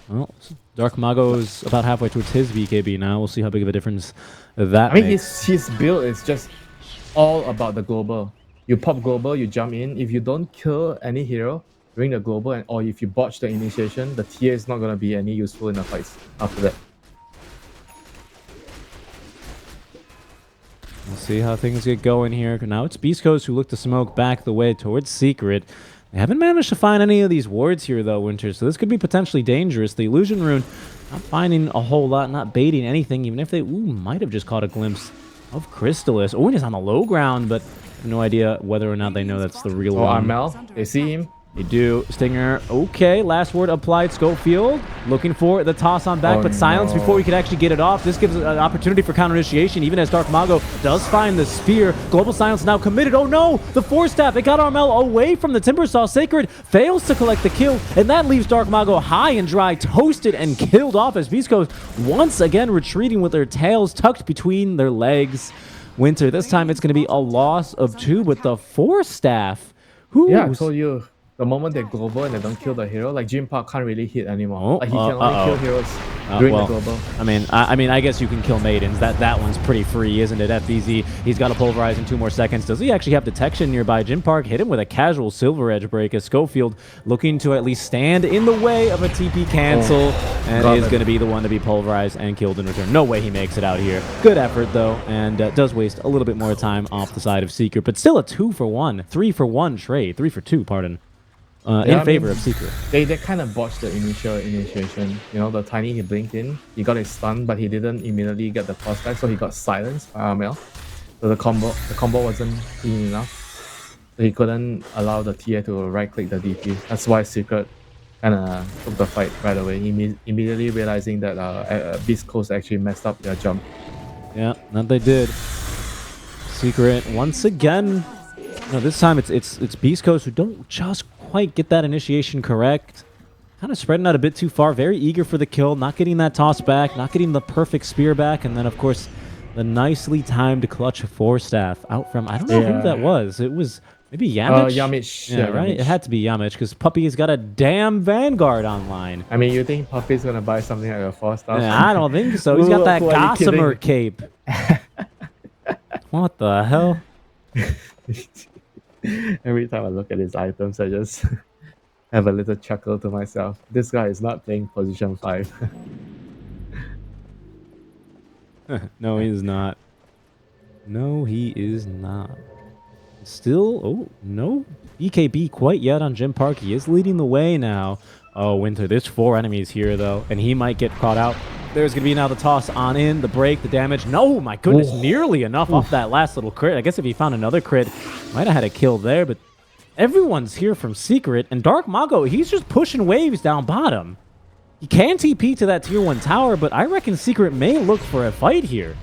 Well, Dark Mago's about halfway towards his BKB now. We'll see how big of a difference that I mean, makes. his build is just all about the global. You pop global, you jump in. If you don't kill any hero during the global, or if you botch the initiation, the TA is not going to be any useful in the fights after that. We'll see how things get going here. Now it's Beast Coast who look to smoke back the way towards Secret. They haven't managed to find any of these wards here, though, Winter, so this could be potentially dangerous. The Illusion Rune not finding a whole lot, not baiting anything, even if they might have just caught a glimpse of Crystallis. Oh, and he's on the low ground, but I have no idea whether or not they know that's the real one. Armel, they see him. They do. Stinger, okay. Last word applied. Schofield looking for the toss on back, but silence before he could actually get it off. This gives an opportunity for counter initiation, even as Dark Mago does find the spear. Global Silence now committed. Oh no! The Force Staff, it got Armel away from the Timbersaw. Sacred fails to collect the kill, and that leaves Dark Mago high and dry, toasted and killed off as Beast Coast once again retreating with their tails tucked between their legs. Winter, this time it's going to be a loss of 2 with the Force Staff. Yeah, I told you. The moment they global and they don't kill the hero, like Jim Park can't really hit anymore. Like he can only kill heroes during the global. I mean, I guess you can kill maidens. That one's pretty free, isn't it? FBZ, he's got to pulverize in 2 more seconds. Does he actually have detection nearby? Jim Park hit him with a casual silver edge break as Schofield looking to at least stand in the way of a TP cancel, and is going to be the one to be pulverized and killed in return. No way he makes it out here. Good effort though, and does waste a little bit more time off the side of Secret, but still a 2-for-1, 3-for-1 trade, 3-for-2, pardon. In favor of Secret. They kind of botched the initial initiation. You know, the Tiny, he blinked in, he got his stun, but he didn't immediately get the cross back, so he got silenced by Armel. So the combo wasn't clean enough. So he couldn't allow the TA to right-click the DP. That's why Secret kind of took the fight right away, immediately realizing that Beast Coast actually messed up their jump. Yeah, that they did. Secret once again. No, this time it's Beast Coast who don't just quite get that initiation correct. Kind of spreading out a bit too far. Very eager for the kill. Not getting that toss back. Not getting the perfect spear back. And then, of course, the nicely timed clutch Force Staff out from... I don't know who that was. It was maybe Yamich? Yamich. Yeah, right? It had to be Yamich because Puppy's got a damn Vanguard online. I mean, you think Puppy's going to buy something like a Force Staff? Yeah, I don't think so. He's got that Gossamer cape. What the hell? Every time I look at his items, I just have a little chuckle to myself. This guy is not playing position 5. No, he is not. No, he is not. Still, oh, no BKB quite yet on Jim Park. He is leading the way now. Oh, Winter, there's 4 enemies here, though, and he might get caught out. There's going to be now the toss on in, the break, the damage. No, my goodness, nearly enough off that last little crit. I guess if he found another crit, might have had a kill there, but everyone's here from Secret, and Dark Mago, he's just pushing waves down bottom. He can TP to that tier 1 tower, but I reckon Secret may look for a fight here.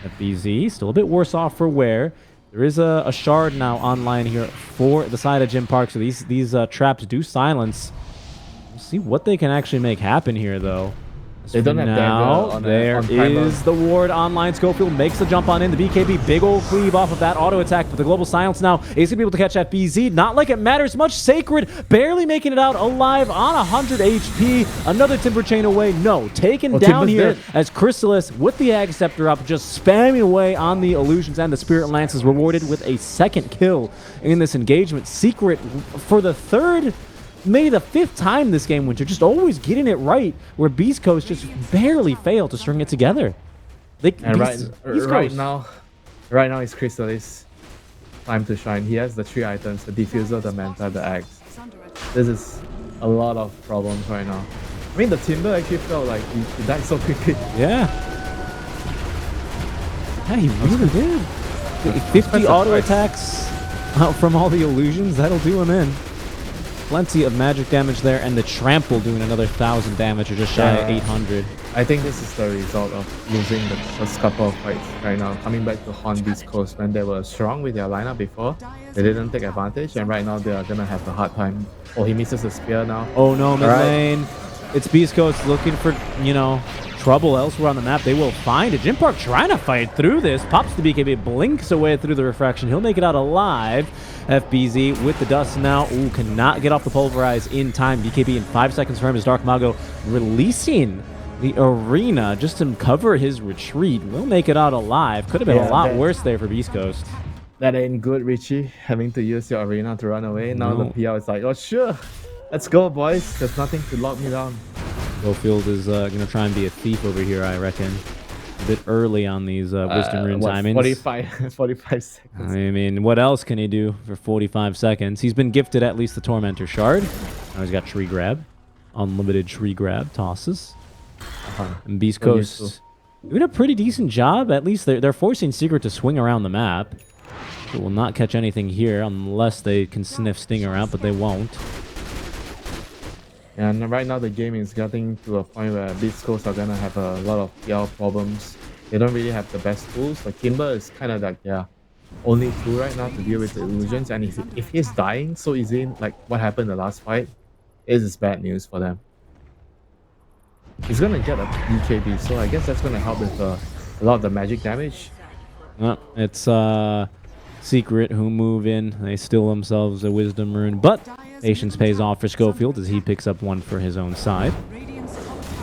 FBZ, still a bit worse off for Where. There is a shard now online here for the side of Jim Park, so these traps do silence. We'll see what they can actually make happen here, though. They don't have now, there is the ward online. Schofield makes the jump on in. The BKB, big old cleave off of that auto attack, but the global silence now is going to be able to catch FBZ. Not like it matters much. Sacred barely making it out alive on 100 HP. Another Timber Chain away. No, taken down here as Chrysalis with the Ag Scepter up, just spamming away on the illusions, and the Spirit Lance is rewarded with a 2nd kill in this engagement. Secret for the 3rd, maybe the 5th time this game, Winter, just always getting it right, where Beast Coast just barely failed to string it together. Right now it's Chrysalis. Time to shine. He has the 3 items, the Diffuser, the Manta, the Axe. This is a lot of problems right now. I mean, the Timber actually felt like he died so quickly. Yeah. Yeah, he really did. 50 auto attacks from all the illusions, that'll do him in. Plenty of magic damage there, and the trample doing another 1,000 damage, or just shy of 800. I think this is the result of losing the first couple of fights right now. Coming back to Haunt Beast Coast when they were strong with their lineup before, they didn't take advantage, and right now they are gonna have a hard time. Oh, he misses the spear now. Oh no, mid lane. It's Beast Coast looking for, trouble elsewhere on the map. They will find it. Jim Park trying to fight through this. Pops the BKB, blinks away through the refraction. He'll make it out alive. FBZ with the dust now. Ooh, cannot get off the pulverize in time. BKB in 5 seconds for him as Dark Mago releasing the arena just to cover his retreat. Will make it out alive. Could have been a lot worse there for Beast Coast. That ain't good, Richie. Having to use your arena to run away. Now the PL is like, oh sure, let's go, boys. There's nothing to lock me down. Schofield is going to try and be a thief over here, I reckon. A bit early on these Wisdom Rune timings. 45 seconds. I mean, what else can he do for 45 seconds? He's been gifted at least the Tormentor Shard. Now he's got Tree Grab. Unlimited Tree Grab tosses. And Beast Coast doing a pretty decent job. At least they're forcing Secret to swing around the map. It will not catch anything here unless they can sniff Stinger out, but they won't. And right now the game is getting to a point where Beast Coast are gonna have a lot of PL problems. They don't really have the best tools. Like Kimber is kind of like their only tool right now to deal with the illusions. And if he's dying so easy, like what happened in the last fight, it is bad news for them. He's gonna get a BKB, so I guess that's gonna help with a lot of the magic damage. Well, it's Secret who move in. They steal themselves a Wisdom Rune, but patience pays off for Schofield as he picks up one for his own side.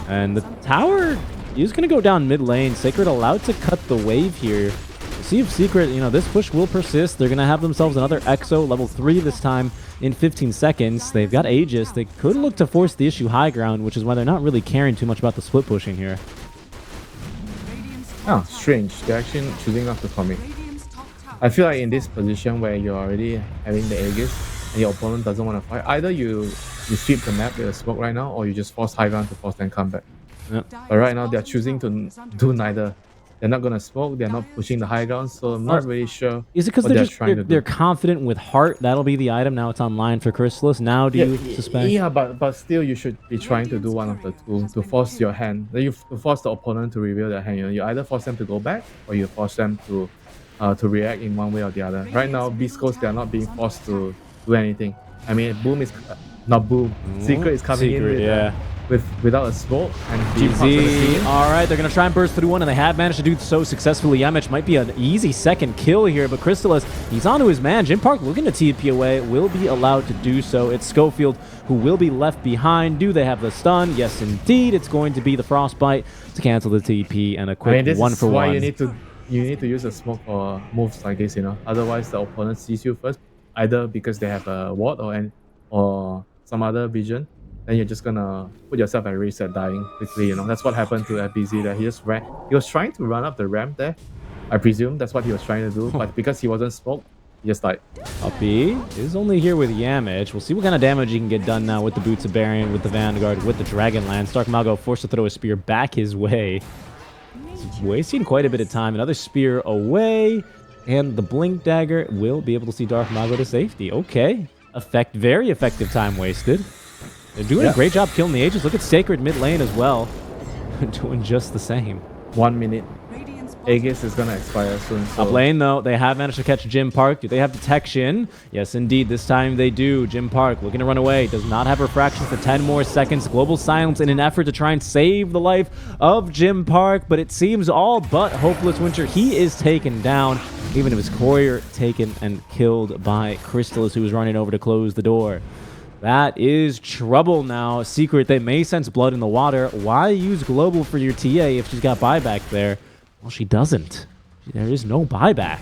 And the tower is going to go down mid lane. Sacred allowed to cut the wave here. We'll see if Secret, this push will persist. They're going to have themselves another Exo, level 3 this time in 15 seconds. They've got Aegis. They could look to force the issue high ground, which is why they're not really caring too much about the split pushing here. Oh, strange. They're actually choosing not to commit. I feel like in this position where you're already having the Aegis and your opponent doesn't want to fight, either you sweep the map with a smoke right now, or you just force high ground to force them come back. Yep. But right now they're choosing to do neither. They're not gonna smoke, they're not pushing the high ground, so I'm not really sure. Is it because they're confident with Heart? That'll be the item. Now it's online for Chrysalis. Now do you suspect? Yeah, but still you should be trying to do one of the two to force your hand. To force the opponent to reveal their hand. You either force them to go back, or you force them to react in one way or the other. Right now, Beast Coast, they are not being forced to do anything. I mean, Boom is not Boom. Secret is coming in without a smoke, and GG. All right, they're gonna try and burst through one, and they have managed to do so successfully. Yamich might be an easy 2nd kill here, but Chrysalis, he's onto his man. Jim Park looking to TP away, will be allowed to do so. It's Schofield who will be left behind. Do they have the stun? Yes, indeed. It's going to be the Frostbite to cancel the TP and a quick 1-for-1. you need to use a smoke for moves like this, you know. Otherwise, the opponent sees you first, either because they have a ward or some other vision. Then you're just gonna put yourself at risk at dying quickly, you know. That's what happened to FBZ. That he just ran. He was trying to run up the ramp there. I presume that's what he was trying to do, but because he wasn't smoked, he just died. Puppy is only here with Yamich. We'll see what kind of damage he can get done now with the Boots of Baron, with the Vanguard, with the Dragonlance. Dark Mago forced to throw a spear back his way. He's wasting quite a bit of time. Another spear away, and the Blink Dagger will be able to see Dark Mago to safety. Okay. Very effective time wasted. They're doing a great job killing the Aegis. Look at Sacred mid lane as well. Doing just the same. 1 minute. Aegis is gonna expire soon. So. Up lane, though, they have managed to catch Jim Park. Do they have detection? Yes, indeed. This time they do. Jim Park looking to run away. Does not have refraction for 10 more seconds. Global silence in an effort to try and save the life of Jim Park, but it seems all but hopeless. Winter, he is taken down. Even if his courier taken and killed by Crystallis, who was running over to close the door. That is trouble now. Secret, they may sense blood in the water. Why use Global for your TA if she's got buyback there? Well, she doesn't. There is no buyback.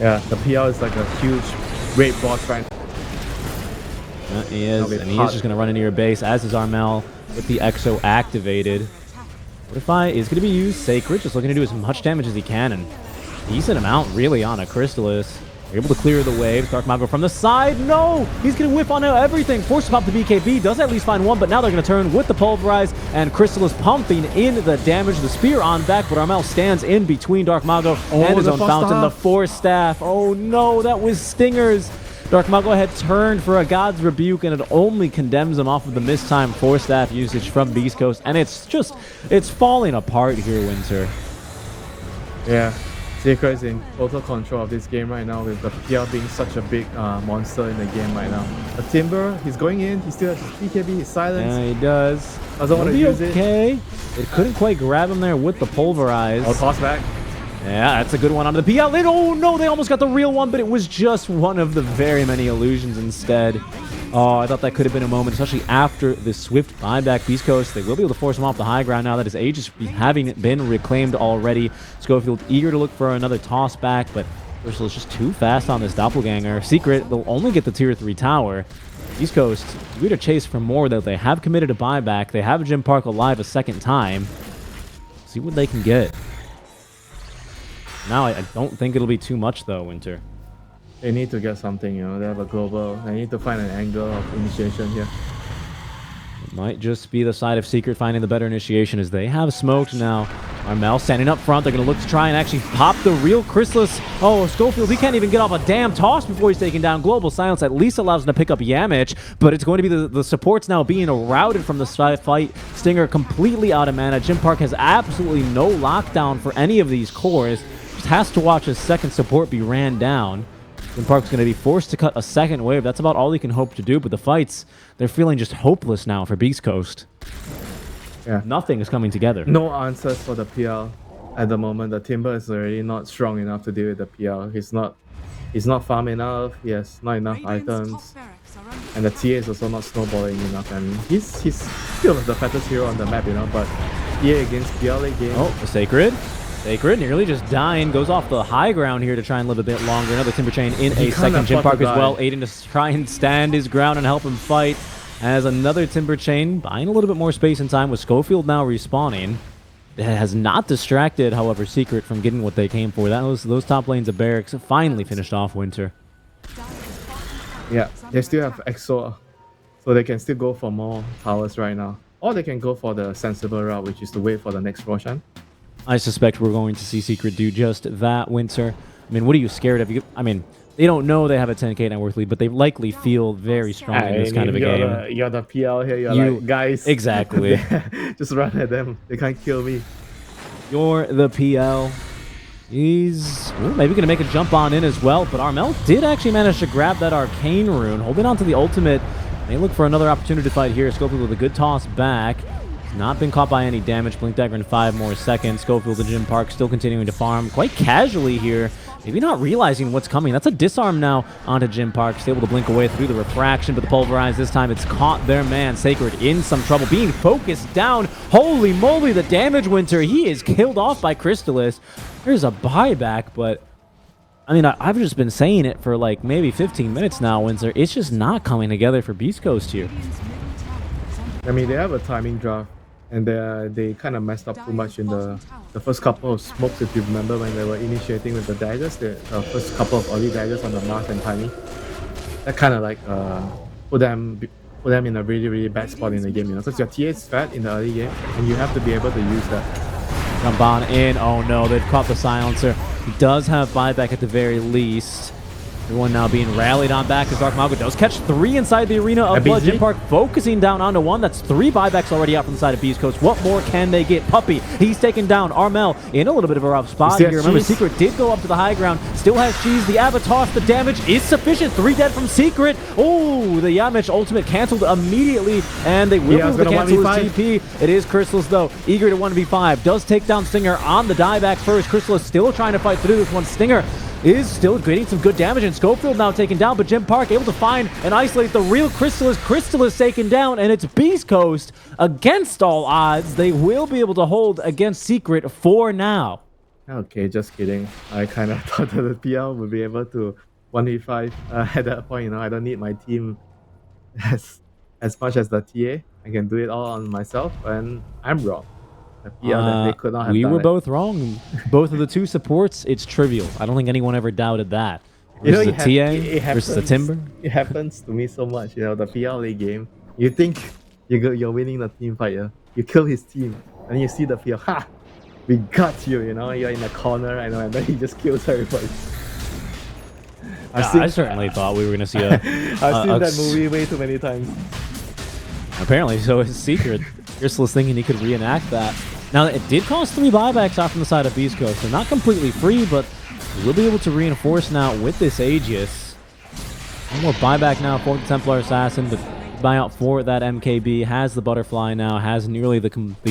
Yeah, the PL is like a huge raid boss right now. He is, and he is just going to run into your base, as is Armel with the Exo activated. Fortify is going to be used. Sacred just looking to do as much damage as he can, and decent amount really on a Crystallis. They're able to clear the waves. Dark Mago from the side. No! He's going to whiff on everything. Forced to pop the BKB. Does at least find one, but now they're going to turn with the Pulverize. And Crystallis pumping in the damage. The spear on back, but Armel stands in between Dark Mago and his own fountain. The Force Staff. Oh no, that was Stingers. Dark Mago had turned for a God's Rebuke, and it only condemns him off of the mistimed Force Staff usage from Beast Coast. And it's falling apart here, Winter. Yeah. Secret is in total control of this game right now, with the PL being such a big monster in the game right now. The Timber, he's going in, he still has his BKB, his silence. Yeah, he does. Doesn't want to use it. It couldn't quite grab him there with the Pulverize. Oh, toss back. Yeah, that's a good one onto the PL. Oh no, they almost got the real one, but it was just one of the very many illusions instead. Oh, I thought that could have been a moment, especially after the swift buyback. Beast Coast, they will be able to force him off the high ground now that his Aegis having been reclaimed already. Schofield eager to look for another toss back, but Bristol is just too fast on this Doppelganger. Secret, they'll only get the tier 3 tower. East Coast, eager to chase for more, though. They have committed a buyback. They have Jim Park alive a second time. See what they can get. Now, I don't think it'll be too much, though, Winter. They need to get something, you know. They have a global. They need to find an angle of initiation here. It might just be the side of Secret finding the better initiation, as they have smoked now. Armel standing up front. They're going to look to try and actually pop the real Crystallis. Oh, Schofield, he can't even get off a damn toss before he's taken down. Global silence at least allows him to pick up Yamich, but it's going to be the supports now being routed from the fight. Stinger completely out of mana. Jim Park has absolutely no lockdown for any of these cores. Just has to watch his second support be ran down. Jim Park's going to be forced to cut a second wave. That's about all he can hope to do, but the fights, they're feeling just hopeless now for Beast Coast. Yeah. Nothing is coming together. No answers for the PL at the moment. The Timber is already not strong enough to deal with the PL. He's not farm enough. He has not enough items. And the TA is also not snowballing enough. And he's still the fattest hero on the map, you know, but TA against PL late game. Oh, the Sacred nearly just dying. Goes off the high ground here to try and live a bit longer. Another Timber Chain in a second. Jim Park as well, aiding to try and stand his ground and help him fight. As another Timber Chain buying a little bit more space and time, with Schofield now respawning. It has not distracted, however, Secret from getting what they came for. Those top lanes of barracks finally finished off Winter. Yeah, they still have EXO, so they can still go for more towers right now. Or they can go for the sensible route, which is to wait for the next Roshan. I suspect we're going to see Secret do just that, Winter. I mean, what are you scared of? I mean, they don't know they have a 10k net worth lead, but they likely feel very strong in this kind of a game. You're the PL here, you're like, guys. Exactly. Just run at them. They can't kill me. You're the PL. He's maybe going to make a jump on in as well, but Armel did actually manage to grab that Arcane Rune, holding on to the ultimate. They look for another opportunity to fight here. Schofield with a good toss back. He's not been caught by any damage. Blink Dagger in 5 more seconds. Schofield and Jim Park still continuing to farm quite casually here. Maybe not realizing what's coming. That's a disarm now onto Jim Park. He's able to blink away through the refraction, but the pulverize this time, it's caught their man. Sacred in some trouble, being focused down. Holy moly, the damage, Winter. He is killed off by Crystallis. There's a buyback, but I mean, I've just been saying it for like maybe 15 minutes now, Winter. It's just not coming together for Beast Coast here. I mean, they have a timing draft, and they kind of messed up too much in the first couple of smokes, if you remember when they were initiating with the daggers, the first couple of early daggers on the Mars and Tiny. That kind of like put them in a really, really bad spot in the game, you know, because your TA is fat in the early game, and you have to be able to use that. Jump on in. Oh no, they've caught the silencer. He does have buyback at the very least. Everyone now being rallied on back as Dark Mago does catch 3 inside the arena of Blood. Jim Park focusing down onto 1. That's 3 buybacks already out from the side of Beast Coast. What more can they get? Puppy, he's taken down. Armel in a little bit of a rough spot here. Remember, Secret did go up to the high ground. Still has Cheese. The Avatar. The damage is sufficient. 3 dead from Secret. Oh, the Yamich ultimate canceled immediately, and they will be able to cancel his TP. It is Crystals, though. Eager to 1v5. Does take down Stinger on the dieback first. Crystal is still trying to fight through this one. Stinger is still getting some good damage, and Schofield now taken down, but Jim Park able to find and isolate the real Crystallis. Crystallis taken down, and it's Beast Coast. Against all odds, they will be able to hold against Secret for now. Okay, just kidding. I kind of thought that the PL would be able to 1v5 at that point, you know. I don't need my team as much as the TA. I can do it all on myself, and I'm wrong. They could not have we done were it. both wrong. Both of the 2 supports, it's trivial. I don't think anyone ever doubted that. Versus the TA versus the Timber. It happens to me so much, you know, the PLA game. You think you're winning the team fight, yeah? You kill his team, and you see the PL, ha! We got you, you know, you're in the corner, and then he just kills everybody. I certainly thought we were going to see a... I've seen that movie way too many times. Apparently, so his Secret. Crystallis thinking he could reenact that. Now, it did cost 3 buybacks off from the side of Beast Coast. They're not completely free, but we'll be able to reinforce now with this Aegis. One more buyback now for the Templar Assassin, but buyout for that MKB. Has the Butterfly now, has nearly the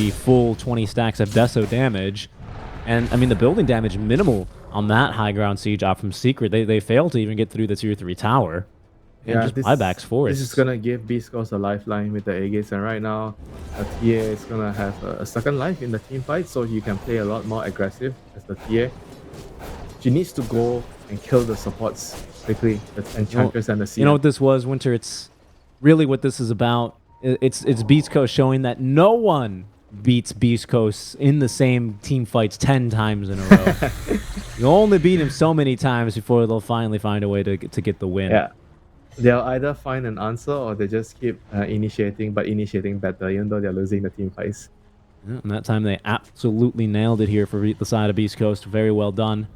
full 20 stacks of Deso damage. And, I mean, the building damage minimal on that high ground siege off from Secret. They failed to even get through the tier 3 tower. Yeah, just buybacks for it. This is gonna give Beast Coast a lifeline with the Aegis, and right now, TA is gonna have a second life in the team fight, so you can play a lot more aggressive as the TA. She needs to go and kill the supports quickly, the Enchantress and the CM. You know what this was, Winter? It's really what this is about. It's Beast Coast showing that no one beats Beast Coast in the same team fights 10 times in a row. You only beat him so many times before they'll finally find a way to get the win. Yeah. They'll either find an answer or they just keep initiating better, even though they're losing the team fights. Yeah, and that time they absolutely nailed it here for the side of Beast Coast. Very well done.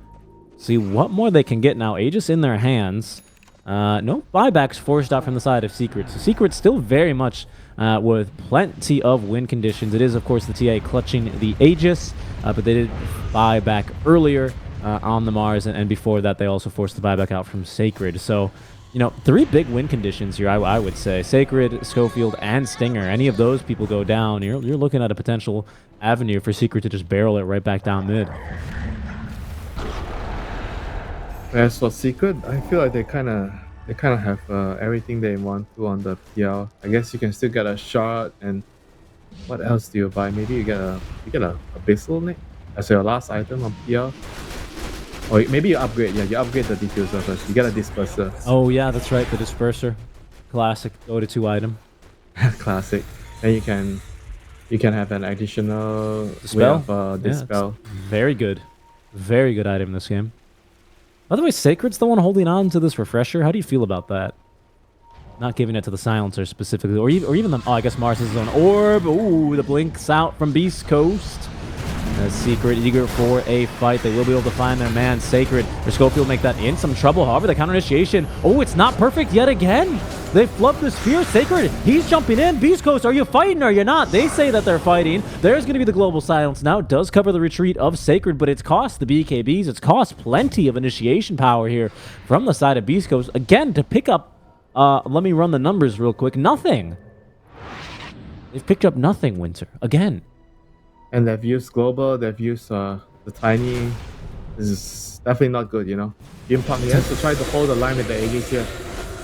See what more they can get now. Aegis in their hands. No buybacks forced out from the side of Secret. So Secret still very much with plenty of win conditions. It is, of course, the TA clutching the Aegis, but they did buy back earlier on the Mars, and before that they also forced the buyback out from Sacred. So, you know, 3 big win conditions here, I would say. Sacred, Schofield, and Stinger. Any of those people go down, you're looking at a potential avenue for Secret to just barrel it right back down mid. As for Secret, I feel like they kind of have everything they want to on the PL. I guess you can still get a shard, and what else do you buy? Maybe you get a Abyssal Nick as your last item on PL. Or maybe you upgrade. Yeah, you upgrade the diffuser first. You get a disperser. Oh yeah, that's right, the disperser. Classic Dota 2 item. Classic. Then you can have an additional Dispel. Way of, dispel. Yeah, very good item in this game. By the way, Sacred's the one holding on to this refresher. How do you feel about that? Not giving it to the silencer specifically, or even the... Oh, I guess Mars has his own orb. Ooh, the blinks out from Beast Coast. Secret eager for a fight. They will be able to find their man, Sacred. Or Schofield make that in some trouble. However, the counter initiation. Oh, it's not perfect yet again. They flubbed the spear. Sacred, he's jumping in. Beast Coast, are you fighting or you're not? They say that they're fighting. There's going to be the global silence now. It does cover the retreat of Sacred, but it's cost the BKBs. It's cost plenty of initiation power here from the side of Beast Coast. Again, to pick up, let me run the numbers real quick. Nothing. They've picked up nothing, Winter. Again. And they've used global, they've used the tiny. This is definitely not good, you know. Jim Park, he has to try to hold the line with the Aegis here.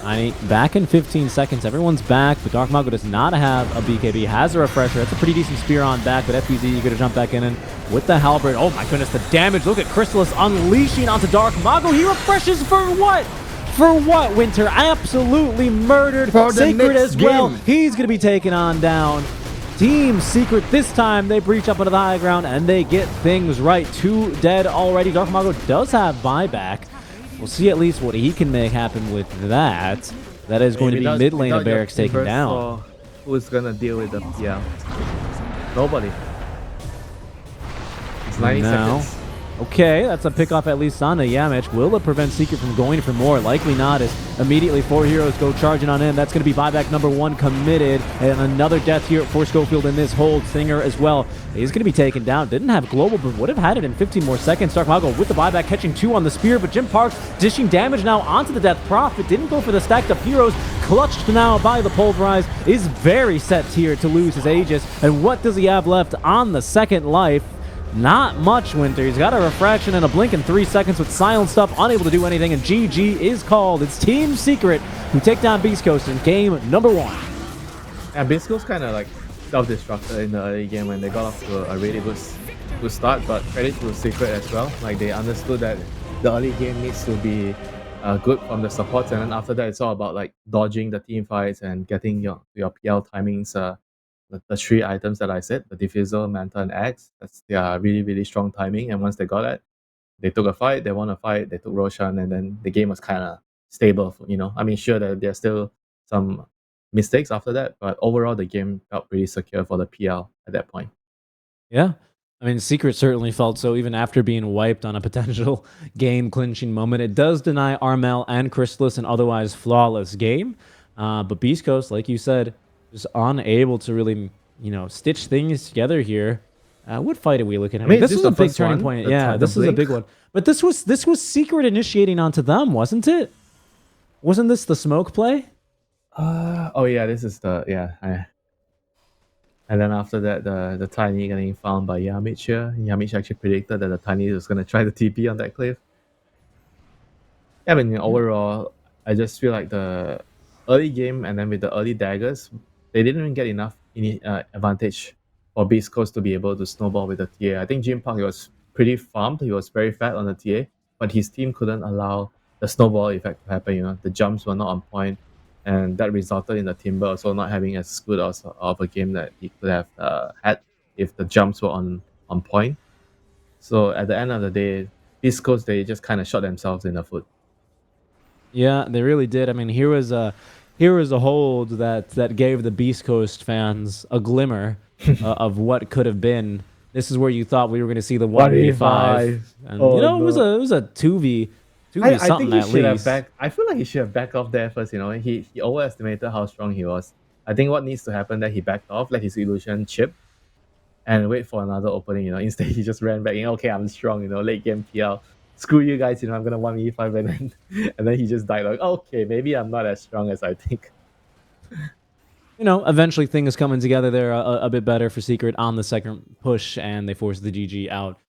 Tiny back in 15 seconds. Everyone's back, but Dark Mago does not have a BKB. Has a refresher. That's a pretty decent spear on back, but FBZ, you gotta jump back in and with the halberd. Oh my goodness, the damage. Look at Chrysalis unleashing onto Dark Mago. He refreshes for what? For what, Winter? Absolutely murdered. For the Sacred next as well. game. He's going to be taken on down. Team Secret this time. They breach up onto the high ground and they get things right. 2 dead already. Dark Mago does have buyback. We'll see at least what he can make happen with that. That is going to be mid lane of Barracks taken down. Who's gonna deal with the PL? Nobody. It's 90 seconds. Okay, that's a pick off at least on the Yamich. Will it prevent Secret from going for more? Likely not, as immediately 4 heroes go charging on in. That's going to be buyback number 1 committed. And another death here for Schofield in this hold. Singer as well. He's going to be taken down. Didn't have global, but would have had it in 15 more seconds. Dark Mago with the buyback, catching 2 on the spear. But Jim Parks dishing damage now onto the Death Prophet. Didn't go for the stacked up heroes. Clutched now by the Pulverize. Is very set here to lose his Aegis. And what does he have left on the second life? Not much, Winter. He's got a refraction and a blink in 3 seconds with silent stuff, unable to do anything, and GG is called. It's Team Secret who take down Beast Coast in game number 1. Yeah, Beast Coast kind of like self-destructed in the early game when they got off to a really good start, but credit to Secret as well. Like, they understood that the early game needs to be good from the supports, and then after that it's all about like dodging the team fights and getting your PL timings. The 3 items that I said, the Diffusal, Manta, and Axe, that's their really, really strong timing. And once they got it, they took a fight, they won a fight, they took Roshan, and then the game was kind of stable, you know. I mean, sure, there's still some mistakes after that, but overall, the game felt pretty secure for the PL at that point. Yeah. I mean, Secret certainly felt so even after being wiped on a potential game clinching moment. It does deny Armel and Chrysalis an otherwise flawless game. But Beast Coast, like you said, just unable to really, you know, stitch things together here. What fight are we looking at? I mean, this is is this a the big first turning one? point. The Yeah, this is a blink? big one. But this was Secret initiating onto them, wasn't it? Wasn't this the smoke play? Oh yeah, this is the and then after that, the Tiny getting found by Yamich here. Yamich actually predicted that the Tiny was gonna try the TP on that cliff. Yeah, I mean, overall, I just feel like the early game and then with the early daggers, they didn't even get enough advantage for Beast Coast to be able to snowball with the TA. I think Jim Park, he was pretty farmed. He was very fat on the TA, but his team couldn't allow the snowball effect to happen. You know, the jumps were not on point, and that resulted in the Timber also not having as good of a game that he could have had if the jumps were on point. So at the end of the day, Beast Coast, they just kind of shot themselves in the foot. Yeah, they really did. I mean, here was a hold that gave the Beast Coast fans a glimmer of what could have been. This is where you thought we were going to see the 1v5. And Oh, you know, no. it was a 2v I something think he at should least. have I feel like he should have backed off there first. You know, he overestimated how strong he was. I think what needs to happen that he backed off, let his illusion chip, and wait for another opening. You know, instead he just ran back. Okay, I'm strong. You know, late game PL. Screw you guys. You know, I'm gonna 1v5 and then he just died. Like, okay, maybe I'm not as strong as I think. You know, eventually things coming together there a bit better for Secret on the second push, and they force the GG out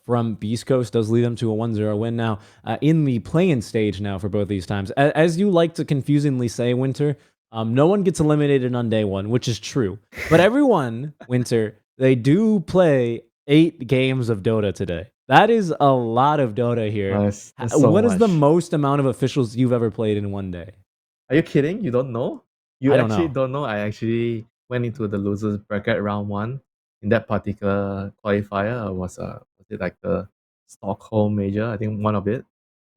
from Beast Coast. Does lead them to a 1-0 win now in the play-in stage now for both these times. As you like to confusingly say, Winter, no one gets eliminated on day 1, which is true. But everyone, Winter, they do play 8 games of Dota today. That is a lot of Dota here. That's so What is the much. most amount of officials you've ever played in one day? Are you kidding? You don't know? You I don't actually know. don't know. I actually went into the losers bracket round 1 in that particular qualifier. Was it like the Stockholm major? I think one of it.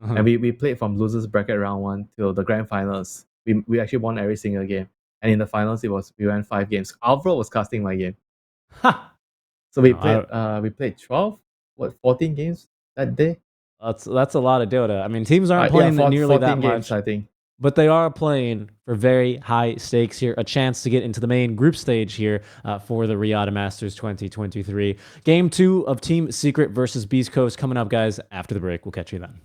Uh-huh. And we played from losers bracket round 1 till the grand finals. We actually won every single game. And in the finals, we went 5 games. Alvaro was casting my game. Ha! So we No, I played 12, 14 games that day. That's a lot of Dota. I mean, teams aren't Yeah, playing nearly 14 that games, much, I think. but they are playing for very high stakes here. A chance to get into the main group stage here for the Riyadh Masters 2023. Game 2 of Team Secret versus Beast Coast coming up, guys. After the break, we'll catch you then.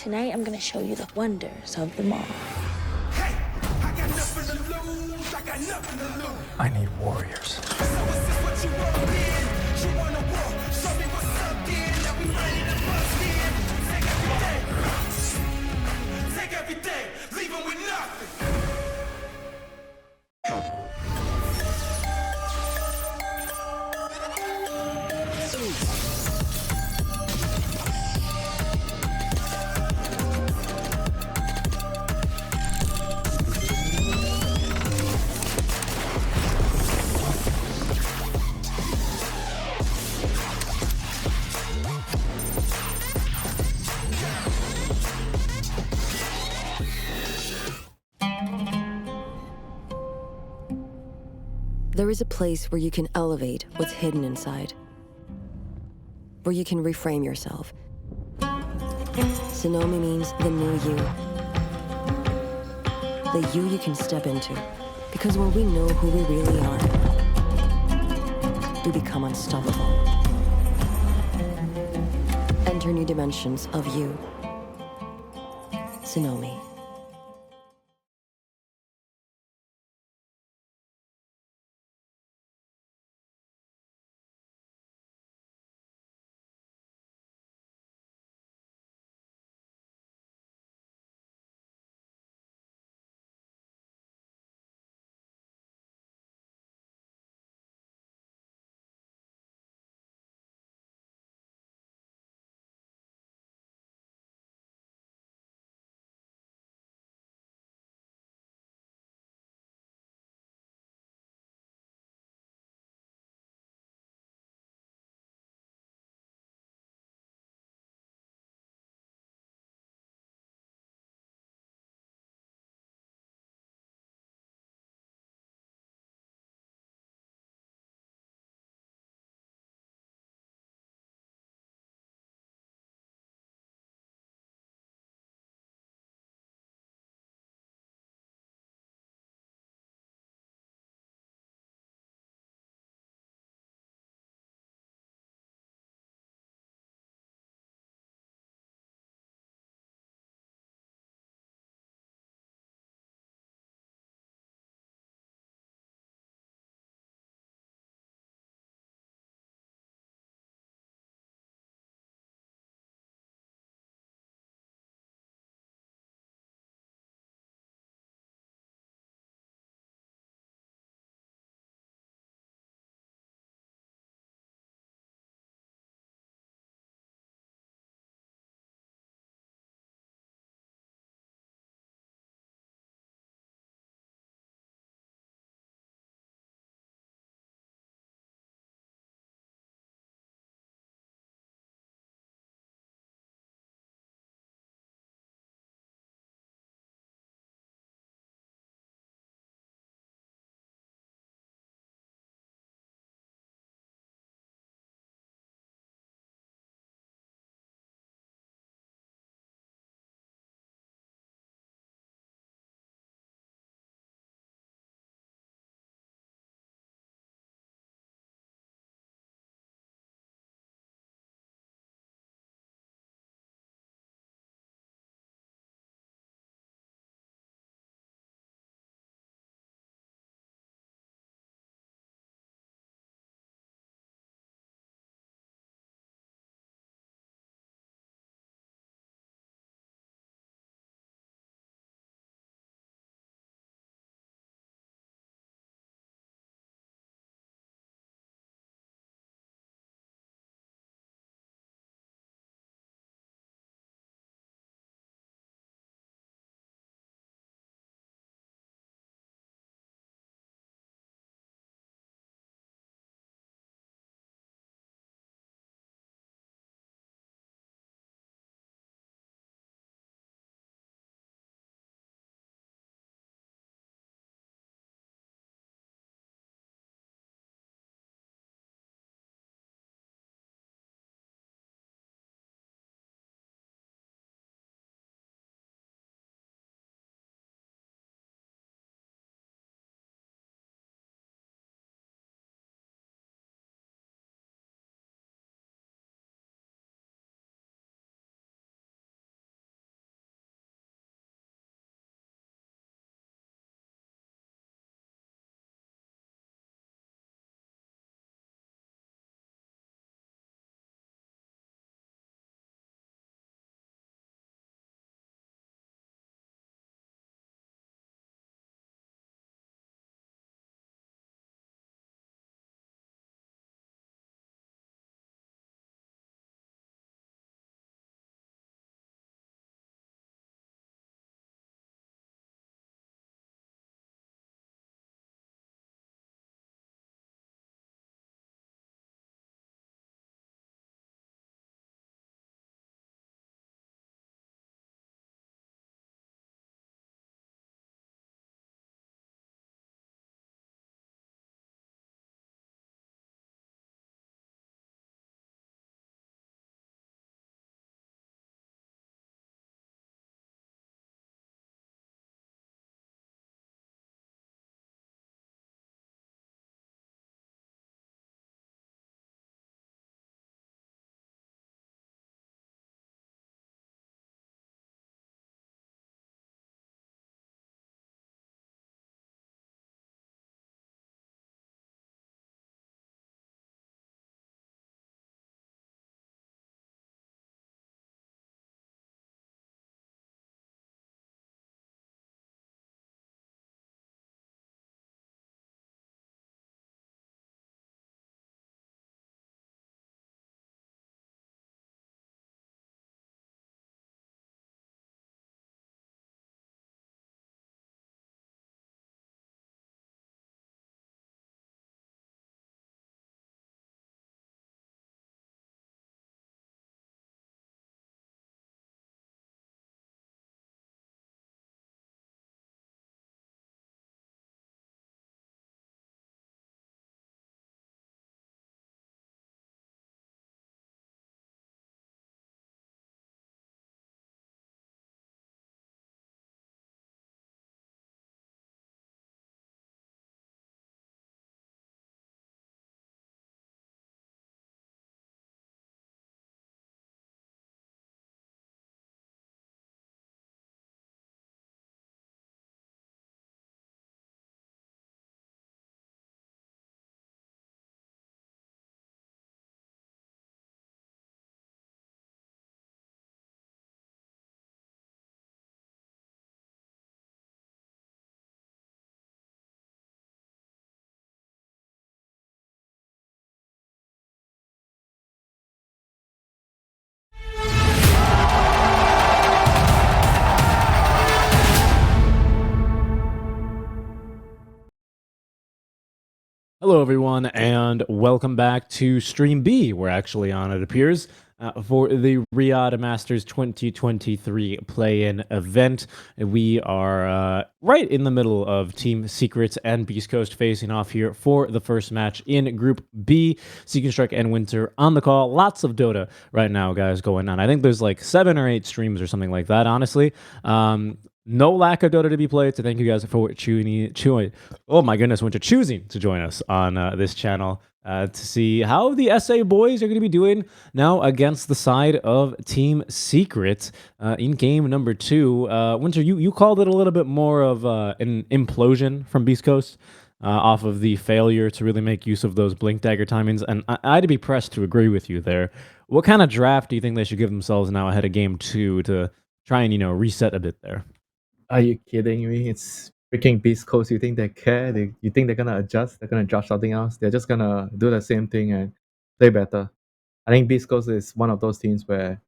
Tonight, I'm gonna show you the wonders of them all. I need warriors. There is a place where you can elevate what's hidden inside, where you can reframe yourself. Sonomi means the new you. The you can step into. Because when we know who we really are, we become unstoppable. Enter new dimensions of you. Sonomi. Hello, everyone, and welcome back to Stream B. We're actually on, it appears, for the Riyadh Masters 2023 play-in event. We are right in the middle of Team Secrets and Beast Coast facing off here for the first match in Group B. Seeking Strike and Winter on the call. Lots of Dota right now, guys, going on. I think there's like 7 or 8 streams or something like that, honestly. No lack of Dota to be played, so thank you guys for choosing. Oh my goodness, Winter choosing to join us on this channel to see how the SA boys are going to be doing now against the side of Team Secret in game number 2. Winter, you called it a little bit more of an implosion from Beast Coast off of the failure to really make use of those Blink Dagger timings, and I'd be pressed to agree with you there. What kind of draft do you think they should give themselves now ahead of game 2 to try and reset a bit there? Are you kidding me? It's freaking Beast Coast. You think they care? You think they're gonna adjust? They're gonna draft something else? They're just gonna do the same thing and play better. I think Beast Coast is one of those teams where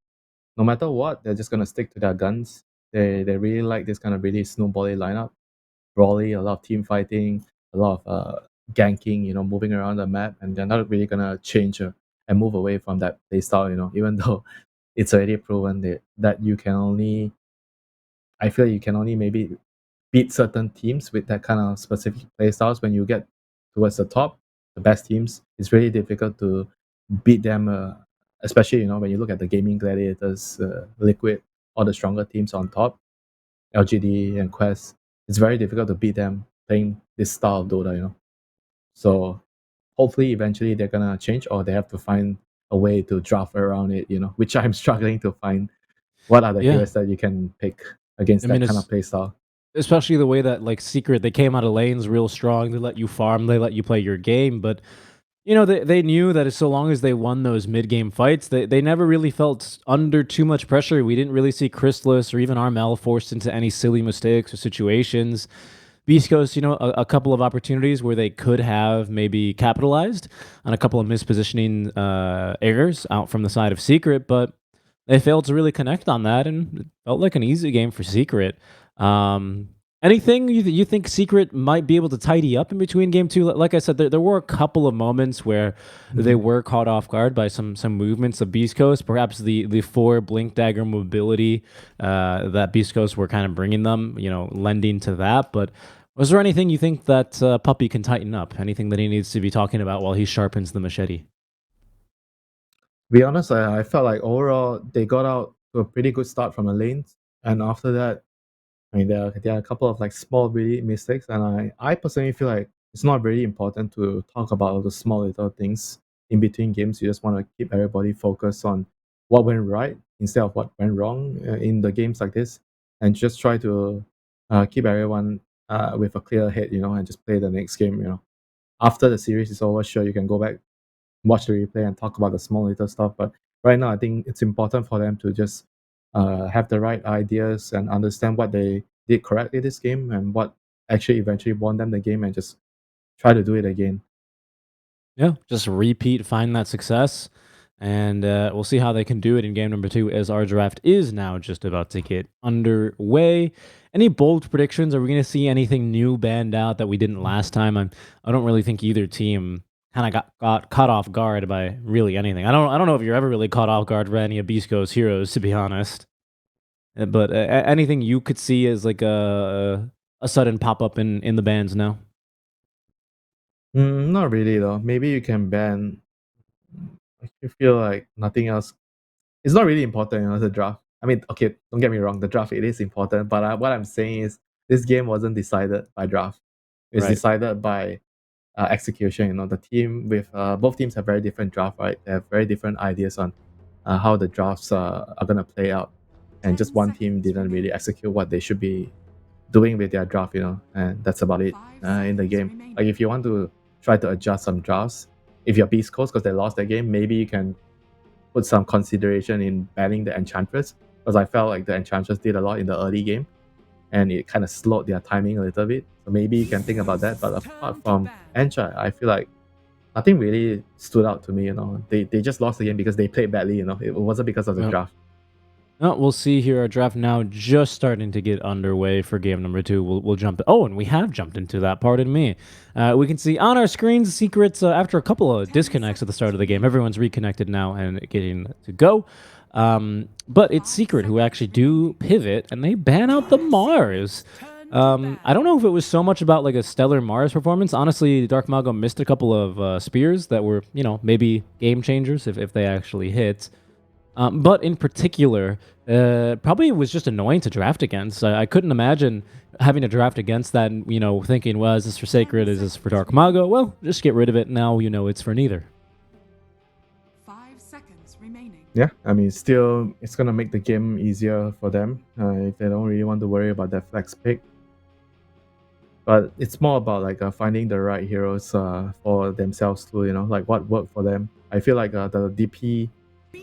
no matter what, they're just gonna stick to their guns. They really like this kind of really snowbally lineup. Brawly, a lot of team fighting, a lot of ganking, moving around the map, and they're not really gonna change and move away from that playstyle, even though it's already proven that you can only I feel you can only maybe beat certain teams with that kind of specific playstyles. When you get towards the top, the best teams, it's really difficult to beat them. Especially when you look at the gaming gladiators, Liquid, all the stronger teams on top, LGD and Quest. It's very difficult to beat them playing this style of Dota. So hopefully, eventually they're gonna change, or they have to find a way to draft around it. Which I'm struggling to find. What are the Yeah. heroes that you can pick against I mean, that kind of playstyle? especially the way that like Secret, they came out of lanes real strong. They let you farm, they let you play your game, but they knew that so long as they won those mid-game fights, they never really felt under too much pressure. We didn't really see Chrysalis or even Armel forced into any silly mistakes or situations. Beast Coast, a couple of opportunities where they could have maybe capitalized on a couple of mispositioning errors out from the side of Secret, but they failed to really connect on that, and it felt like an easy game for Secret. Um, anything you think Secret might be able to tidy up in between game 2? Like I said, there were a couple of moments where they were caught off guard by some movements of Beast Coast. Perhaps the 4 Blink Dagger mobility that Beast Coast were kind of bringing them, lending to that. But was there anything you think that Puppy can tighten up? Anything that he needs to be talking about while he sharpens the machete? To be honest, I felt like overall they got out to a pretty good start from the lanes, and after that, I mean there are a couple of like small really mistakes, and I personally feel like it's not very important to talk about all the small little things in between games. You just want to keep everybody focused on what went right instead of what went wrong in the games like this, and just try to keep everyone with a clear head, and just play the next game. After the series is over, sure you can go back, watch the replay, and talk about the small little stuff. But right now, I think it's important for them to just have the right ideas and understand what they did correctly this game and what actually eventually won them the game, and just try to do it again. Yeah, just repeat, find that success, and we'll see how they can do it in game number 2 as our draft is now just about to get underway. Any bold predictions? Are we going to see anything new banned out that we didn't last time? I don't really think either team kind of got caught off guard by really anything. I don't know if you're ever really caught off guard by any of Beast Coast heroes, to be honest. But anything you could see as like a sudden pop up in the bans now? Not really though. Maybe you can ban. I feel like nothing else. It's not really important, the draft. I mean, okay, don't get me wrong, the draft it is important, but what I'm saying is this game wasn't decided by draft. It's Right. decided by execution. The team with both teams have very different draft, right? They have very different ideas on how the drafts are gonna play out, and just one team didn't really execute what they should be doing with their draft, and that's about it in the game. Like if you want to try to adjust some drafts, if you're Beast Coast because they lost their game, maybe you can put some consideration in banning the Enchantress, because I felt like the Enchantress did a lot in the early game and it kind of slowed their timing a little bit. So maybe you can think about that. But apart from Encha, I feel like nothing really stood out to me. They just lost the game because they played badly. It wasn't because of the Yep. draft. We'll see here. Our draft now just starting to get underway for game number 2. We'll jump. Oh, and we have jumped into that. Pardon me. We can see on our screens secrets after a couple of disconnects at the start of the game. Everyone's reconnected now and getting to go. But it's Secret who actually do pivot, and they ban out the Mars. I don't know if it was so much about like a stellar Mars performance. Honestly, Dark Mago missed a couple of spears that were, maybe game changers if they actually hit. But in particular, probably it was just annoying to draft against. I couldn't imagine having to draft against that and, thinking, well, is this for Sacred? Is this for Dark Mago? Well, just get rid of it. Now it's for neither. 5 seconds remaining. Yeah, I mean, still, it's going to make the game easier for them if they don't really want to worry about that flex pick. But it's more about like finding the right heroes for themselves too, like what worked for them. I feel like the DP,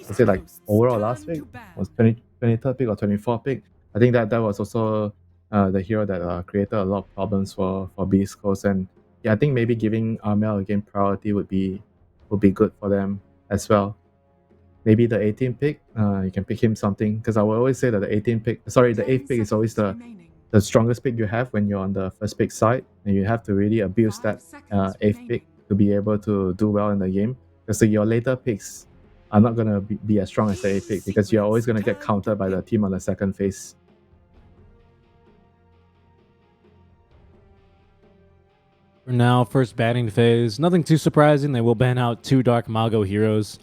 was it like overall last pick? Was 23rd pick or 24th pick? I think that was also the hero that created a lot of problems for Beast Coast. And yeah, I think maybe giving Armel again priority would be good for them as well. Maybe the 18th pick, you can pick him something, because I will always say that the 8th pick is always the strongest pick you have when you're on the first pick side, and you have to really abuse that 8th pick to be able to do well in the game, because your later picks are not going to be as strong as the 8th pick, because you're always going to get countered by the team on the second phase. For now, first banning phase, nothing too surprising. They will ban out 2 Dark Mago heroes,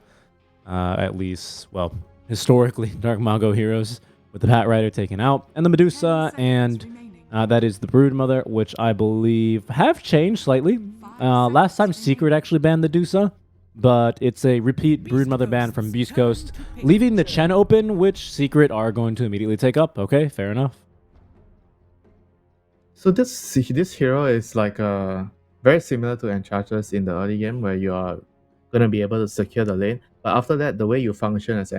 at least, well, historically Dark Mago heroes, with the Pat Rider taken out, and the Medusa, and that is the Broodmother, which I believe have changed slightly. Last time Secret actually banned the Medusa, but it's a repeat Broodmother ban from Beast Coast, leaving the Chen open, which Secret are going to immediately take up. Okay, fair enough. So this hero is like very similar to Enchantress in the early game, where you are going to be able to secure the lane. But after that, the way you function as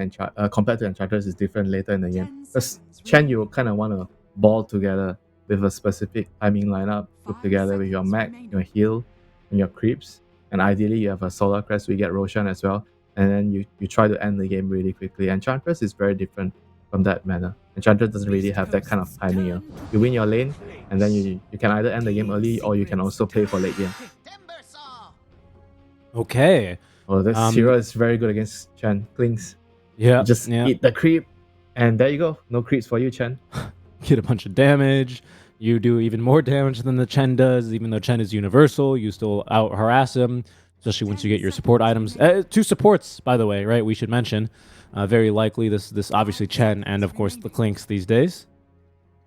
compared to Enchantress is different later in the game. Because Chen, you kind of want to ball together with a specific timing lineup, put together with your mech, your heal, and your creeps. And ideally, you have a Solar Crest, we get Roshan as well. And then you try to end the game really quickly. Enchantress is very different from that manner. Enchantress doesn't really have that kind of timing. You win your lane, and then you can either end the game early, or you can also play for late game. Okay. Oh, this hero is very good against Chen. Clings. Yeah. You just eat the creep, and there you go. No creeps for you, Chen. Get a bunch of damage. You do even more damage than the Chen does. Even though Chen is universal, you still out harass him, especially once you get your support items. 2 supports, by the way, right? We should mention. Very likely this obviously Chen and of course the Clinks these days.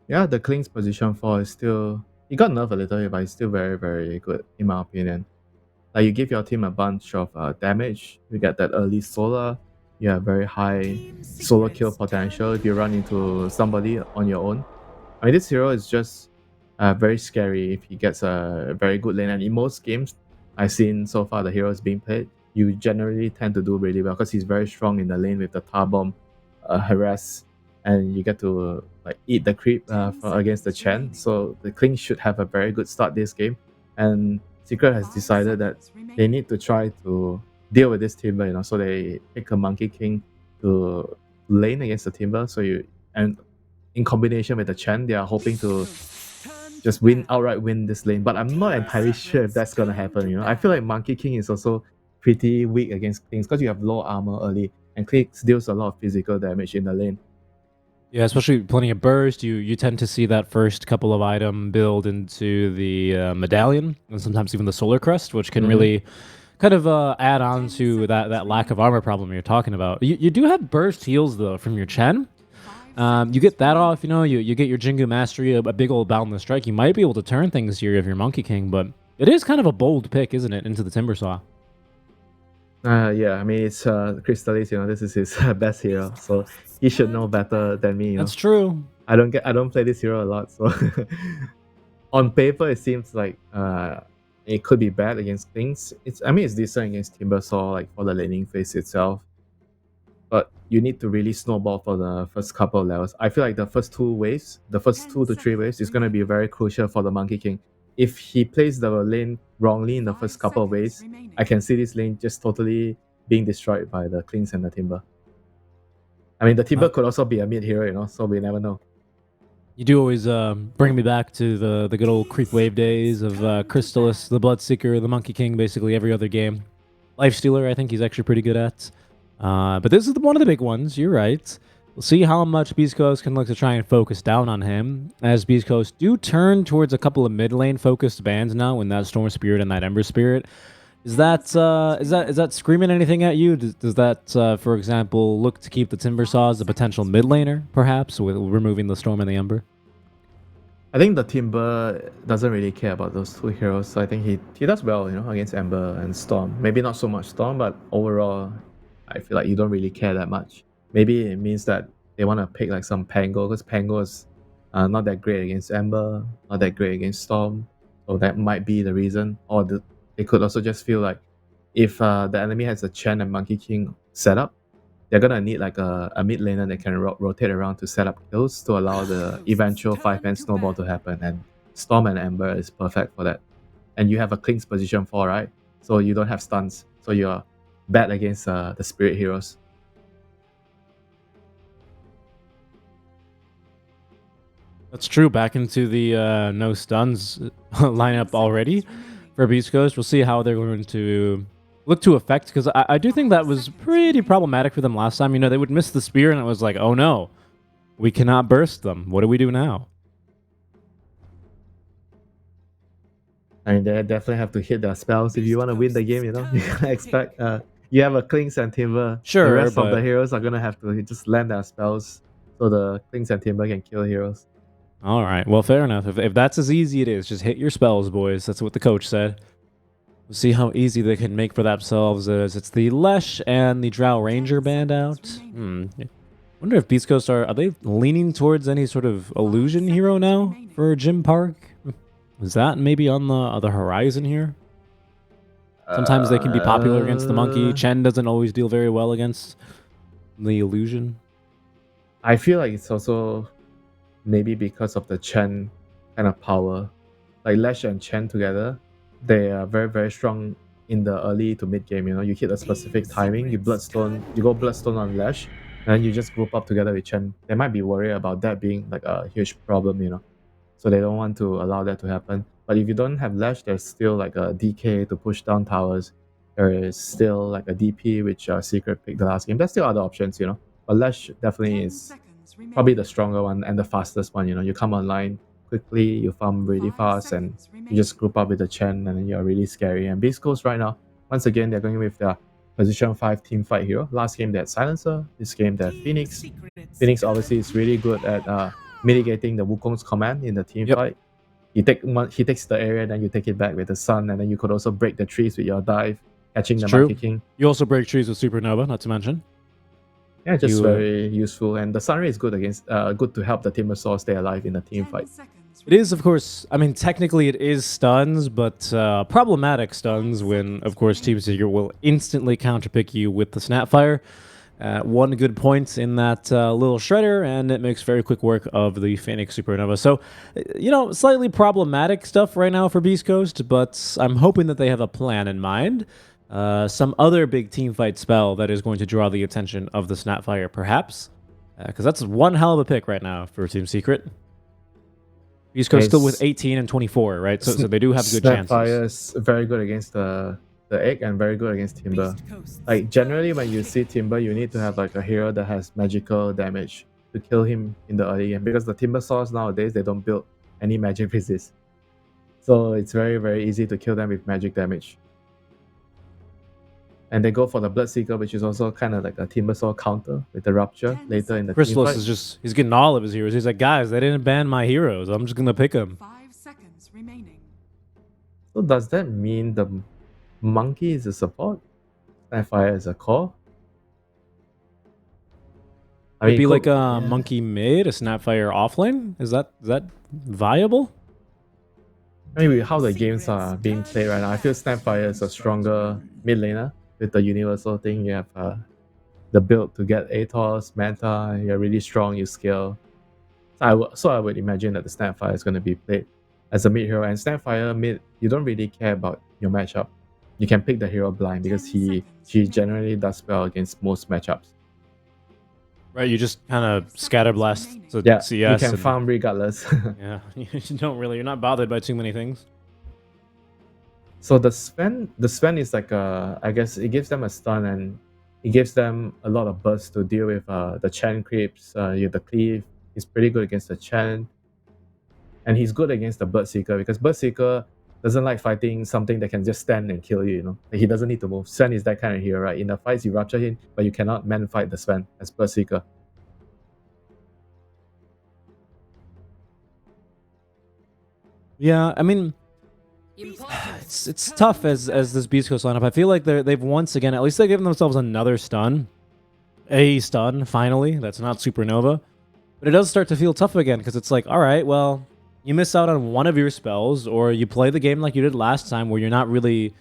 Yeah, the Clink's position 4 is still, he got nerfed a little bit, but it's still very, very good in my opinion. Like, you give your team a bunch of damage, you get that early solar, you have very high solo kill potential if you run into somebody on your own. I mean, this hero is just very scary if he gets a very good lane. And in most games I've seen so far the heroes being played, you generally tend to do really well because he's very strong in the lane with the tar bomb, harass, and you get to like eat the creep against the Chen. So the Kling should have a very good start this game, and Secret has decided that they need to try to deal with this Timber, so they pick a Monkey King to lane against the Timber. And in combination with the Chen, they are hoping to just outright win this lane. But I'm not entirely sure if that's gonna happen. I feel like Monkey King is also pretty weak against Klings because you have low armor early, and Klings deals a lot of physical damage in the lane. Yeah, especially plenty of burst. You tend to see that first couple of item build into the medallion, and sometimes even the Solar Crest, which can really kind of add on to that lack of armor problem you're talking about. You do have burst heals though from your Chen. You get that off, you get your Jingu Mastery, a big old Boundless Strike. You might be able to turn things here if you're Monkey King, but it is kind of a bold pick, isn't it, into the Timbersaw? Yeah, I mean, it's Crystalis, this is his best hero, so he should know better than me. That's true. I don't play this hero a lot, so on paper it seems like it could be bad against things. It's decent against Timbersaw, like for the laning phase itself. But you need to really snowball for the first couple of levels. I feel like the first 2 to 3 waves is going to be very crucial for the Monkey King. If he plays the lane wrongly in the first couple of waves, I can see this lane just totally being destroyed by the Klings and the Timber. I mean, the Timber could also be a mid hero, so we never know. You do always bring me back to the good old Creep Wave days of Crystallis, the Bloodseeker, the Monkey King, basically every other game. Lifestealer, I think he's actually pretty good at. But this is one of the big ones, you're right. We'll see how much Beast Coast can look to try and focus down on him, as Beast Coast do turn towards a couple of mid lane focused bans now, in that Storm Spirit and that Ember Spirit. Is that screaming anything at you? Does that, for example, look to keep the Timber Saw as a potential mid laner, perhaps, with removing the Storm and the Ember? I think the Timber doesn't really care about those two heroes, so I think he does well, against Ember and Storm. Maybe not so much Storm, but overall, I feel like you don't really care that much. Maybe it means that they want to pick like some Pango, because Pango is not that great against Ember, not that great against Storm, so that might be the reason. Or they could also just feel like if the enemy has a Chen and Monkey King setup, they're gonna need like a mid laner that can rotate around to set up kills to allow the eventual 5-man snowball to happen. And Storm and Ember is perfect for that. And you have a Clink's position 4, right? So you don't have stuns, so you're bad against the Spirit heroes. That's true. Back into the no stuns lineup already for Beast Coast. We'll see how they're going to look to affect, because I do think that was pretty problematic for them last time. They would miss the spear, and it was like, oh no, we cannot burst them. What do we do now? I mean, they definitely have to hit their spells if you want to win the game. You can expect you have a Clinks and Timber. Sure, the rest but of the heroes are gonna have to just land their spells so the Clinks and Timber can kill heroes. All right. Well, fair enough. If that's as easy it is, just hit your spells, boys. That's what the coach said. We'll see how easy they can make for themselves as it's the Lesh and the Drow Ranger band out. Wonder if Beast Coast are they leaning towards any sort of illusion hero now for Jim Park? Is that maybe on the horizon here? Sometimes they can be popular against the monkey. Chen doesn't always deal very well against the illusion. I feel like it's also maybe because of the Chen kind of power. Like Lesh and Chen together, they are very, very strong in the early to mid game. You hit a specific timing, you go Bloodstone on Lesh, and then you just group up together with Chen. They might be worried about that being like a huge problem, so they don't want to allow that to happen. But if you don't have Lesh, there's still like a DK to push down towers. There is still like a DP, which Secret picked the last game. There's still other options, but Lesh definitely is probably the stronger one and the fastest one. You come online quickly, you farm really fast, and you just group up with the Chen, and then you're really scary. And Beast Coast right now, once again, they're going with their position 5 team fight hero. Last game they had Silencer, this game they have Phoenix. Phoenix obviously is really good at mitigating the Wukong's command in the team fight. He takes the area, then you take it back with the Sun, and then you could also break the trees with your dive, catching the Monkey King. You also break trees with Supernova, not to mention. Yeah, just very useful. And the Sunray is good good to help the Timber Saw stay alive in the team fight. It is, of course, I mean, technically it is stuns, but problematic stuns when, of course, Team Secret will instantly counterpick you with the Snapfire. One good point in that little shredder, and it makes very quick work of the Phoenix Supernova. So, slightly problematic stuff right now for Beast Coast, but I'm hoping that they have a plan in mind. Some other big team fight spell that is going to draw the attention of the Snapfire, perhaps. Because that's one hell of a pick right now for Team Secret. Beast Coast still with 18 and 24, right? So they do have good chances. Snapfire is very good against the egg and very good against Timber. Like generally when you see Timber, you need to have like a hero that has magical damage to kill him in the early game, because the Timber Saws nowadays, they don't build any magic resist. So it's very, very easy to kill them with magic damage. And they go for the Bloodseeker, which is also kind of like a Timber Saw counter with the Rupture later in the team Crystallis fight. is just, he's getting all of his heroes. He's like, guys, they didn't ban my heroes. I'm just going to pick them. 5 seconds remaining. So does that mean the Monkey is a support? Snapfire is a core? It'd be like a Monkey mid, a Snapfire offlane? Is that viable? Maybe how the games are being played right now, I feel Snapfire is a stronger mid laner with the universal thing. You have the build to get Atos, Manta, you're really strong, you scale. So I would imagine that the Snapfire is going to be played as a mid hero. And Snapfire mid, you don't really care about your matchup. You can pick the hero blind because he generally does well against most matchups. Right, you just kind of scatter blast to Yeah, CS. you can and- farm regardless. Yeah, you don't really. You're not bothered by too many things. So the Sven is like I guess it gives them a stun and it gives them a lot of burst to deal with the Chen creeps. You have the cleave. He's pretty good against the Chen, and he's good against the Birdseeker because Birdseeker doesn't like fighting something that can just stand and kill you. You know, like, he doesn't need to move. Sven is that kind of hero, right? In the fights, you rupture him, but you cannot man fight the Sven as Birdseeker. Yeah, I mean, it's tough as this Beast Coast lineup. I feel like they've once again, at least they've given themselves another stun, a stun finally. That's not Supernova, but it does start to feel tough again because it's like, all right, well, you miss out on one of your spells, or you play the game like you did last time, where you're not really,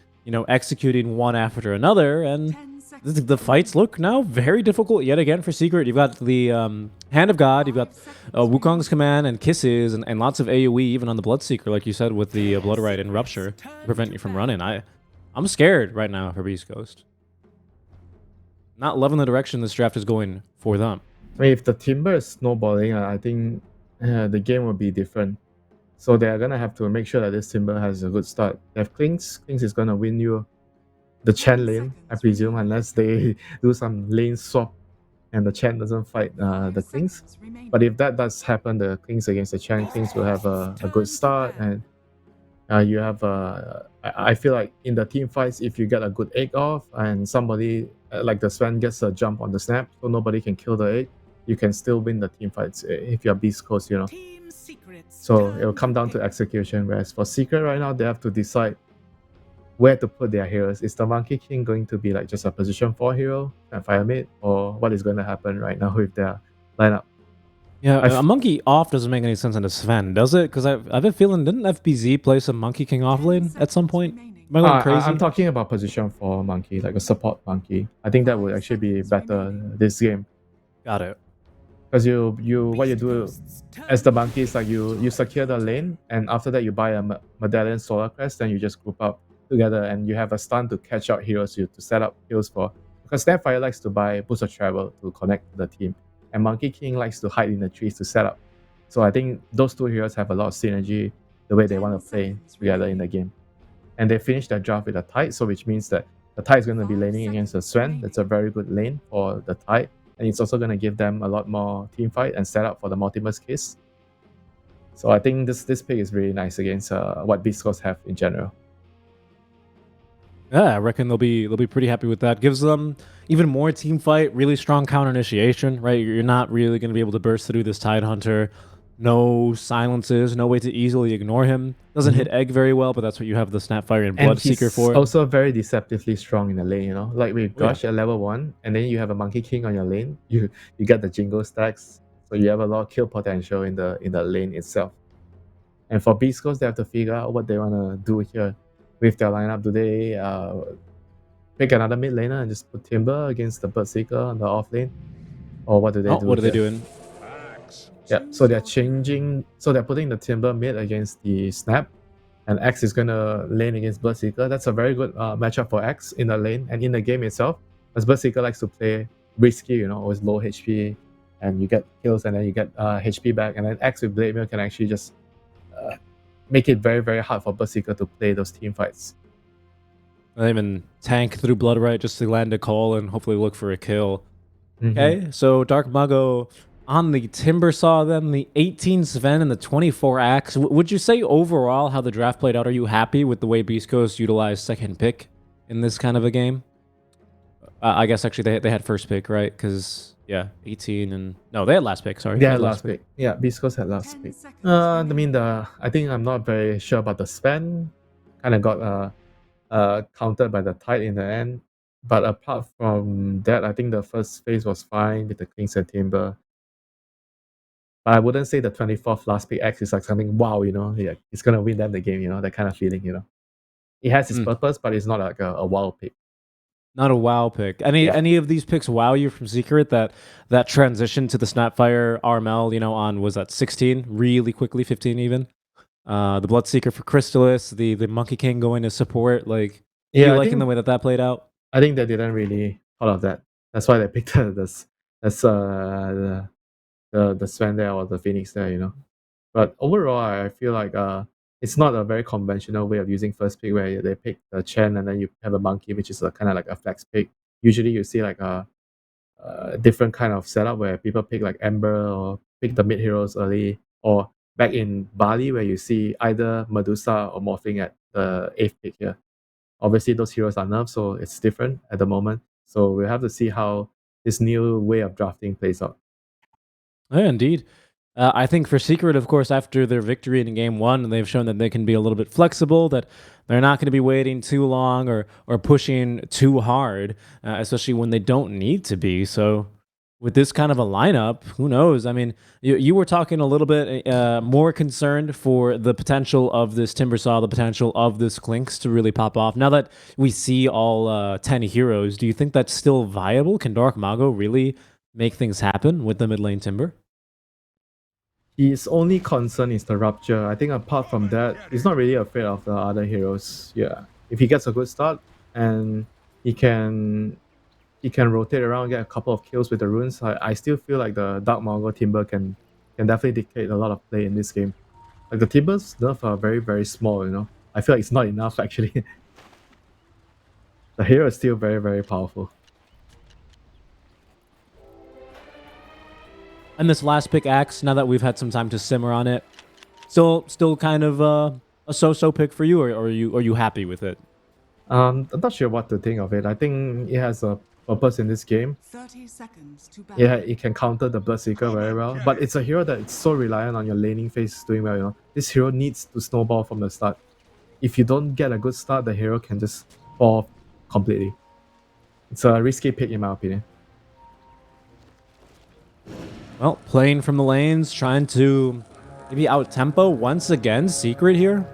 executing one after another, and 10 seconds. the fights look now very difficult yet again for Secret. You've got the Hand of God, you've got Wukong's Command and Kisses, and lots of AoE even on the Bloodseeker, like you said, with the Bloodrite and Rupture to prevent you from running. I'm scared right now for Beast Coast. Not loving the direction this draft is going for them. I mean, if the Timber is snowballing, I think the game will be different. So they're gonna have to make sure that this Timber has a good start. They have Klings. Klings is gonna win you the Chen lane, I presume, unless they do some lane swap and the Chen doesn't fight the Klings. But if that does happen, the Klings against the Chen, Klings will have a good start, and you have I feel like in the team fights, if you get a good egg off and somebody like the Sven gets a jump on the snap, so nobody can kill the egg, you can still win the team fights if you're Beast Coast, you know. So it'll come down to execution. Whereas for Secret right now, they have to decide where to put their heroes. Is the Monkey King going to be like just a position 4 hero and fire mid, or what is going to happen right now with their lineup? Yeah, a Monkey off doesn't make any sense in the Sven, does it? Because I've been feeling, didn't FBZ play some Monkey King off lane at some point? Am I going crazy? I'm talking about position 4 Monkey, like a support Monkey. I think that would actually be better this game. Got it. Because what you do as the Monkey is like you secure the lane, and after that you buy a Medallion Solar Crest, then you just group up together and you have a stun to catch out heroes to set up heals for. Because Snapfire likes to buy Boost of Travel to connect to the team, and Monkey King likes to hide in the trees to set up. So I think those two heroes have a lot of synergy the way they want to play together in the game. And they finished their draft with a Tide, so which means that the Tide is going to be laning against the Sven. That's a very good lane for the Tide. And it's also going to give them a lot more team fight and set up for the Multimus Kiss. So I think this pick is really nice against what Beast Coast have in general. Yeah, I reckon they'll be pretty happy with that. Gives them even more team fight, really strong counter initiation, right? You're not really going to be able to burst through this Tide Hunter. No silences, no way to easily ignore him. Doesn't hit egg very well, but that's what you have the Snapfire and Bloodseeker for. Also very deceptively strong in the lane, you know. Like with Gush at level 1, and then you have a Monkey King on your lane. You get the Jingle stacks, so you have a lot of kill potential in the lane itself. And for Beast Coast, they have to figure out what they want to do here with their lineup. Do they pick another mid laner and just put Timber against the Birdseeker on the off lane, or what do they do? What are they doing? Yeah, so they're changing. So they're putting the Timber mid against the Snap, and X is gonna lane against Bloodseeker. That's a very good matchup for X in the lane and in the game itself, as Bloodseeker likes to play risky, you know, always low HP, and you get kills and then you get HP back, and then X with Blade Mail can actually just make it very, very hard for Bloodseeker to play those team fights. They even tank through Bloodrite just to land a call and hopefully look for a kill. Okay, so Dark Mago on the Timber Saw, then the 18 Sven and the 24 Axe. Would you say overall how the draft played out? Are you happy with the way Beast Coast utilized second pick in this kind of a game? I guess actually they had first pick, right? Because 18 and no, they had last pick. Sorry, they had last pick. Yeah, Beast Coast had last pick. I mean, I think I'm not very sure about the Sven. Kind of got countered by the Tide in the end. But apart from that, I think the first phase was fine with the Kings and Timber. But I wouldn't say the 24th last pick X is like something wow, you know, yeah, it's gonna win them the game, you know, that kind of feeling, you know. It has its purpose, but it's not like a wow pick. Not a wow pick. Any of these picks wow you from Secret? That transition to the Snapfire RML, you know, on was that 16 really quickly, 15 even. The Bloodseeker for Crystallis, the Monkey King going to support. Like, you liking the way that played out? I think they didn't really thought of that. That's why they picked the That's the Sven there or the Phoenix there, you know. But overall, I feel like it's not a very conventional way of using first pick where they pick the Chen and then you have a monkey, which is a kind of like a flex pick. Usually, you see like a different kind of setup where people pick like Ember or pick the mid heroes early, or back in Bali where you see either Medusa or Morphing at the 8th pick here. Obviously, those heroes are nerfed, so it's different at the moment. So we'll have to see how this new way of drafting plays out. Yeah, indeed. I think for Secret, of course, after their victory in game one, they've shown that they can be a little bit flexible, that they're not going to be waiting too long or pushing too hard, especially when they don't need to be. So with this kind of a lineup, who knows? I mean, you were talking a little bit more concerned for the potential of this Timbersaw, the potential of this Clinks to really pop off. Now that we see all 10 heroes, do you think that's still viable? Can Dark Mago really make things happen with the mid lane Timber? His only concern is the rupture. I think apart from that, he's not really afraid of the other heroes. Yeah, if he gets a good start and he can rotate around, get a couple of kills with the runes, I still feel like the Dark Mago Timber can definitely dictate a lot of play in this game. Like the Timbers nerf are very, very small, you know. I feel like it's not enough actually. The hero is still very, very powerful. And this last pick, Axe, now that we've had some time to simmer on it, still kind of a so-so pick for you, or are you happy with it? I'm not sure what to think of it. I think it has a purpose in this game. 30 seconds to battle. Yeah, it can counter the Bloodseeker very well, but it's a hero that is so reliant on your laning phase doing well, you know. This hero needs to snowball from the start. If you don't get a good start, the hero can just fall off completely. It's a risky pick in my opinion. Well, playing from the lanes, trying to maybe out-tempo once again Secret here.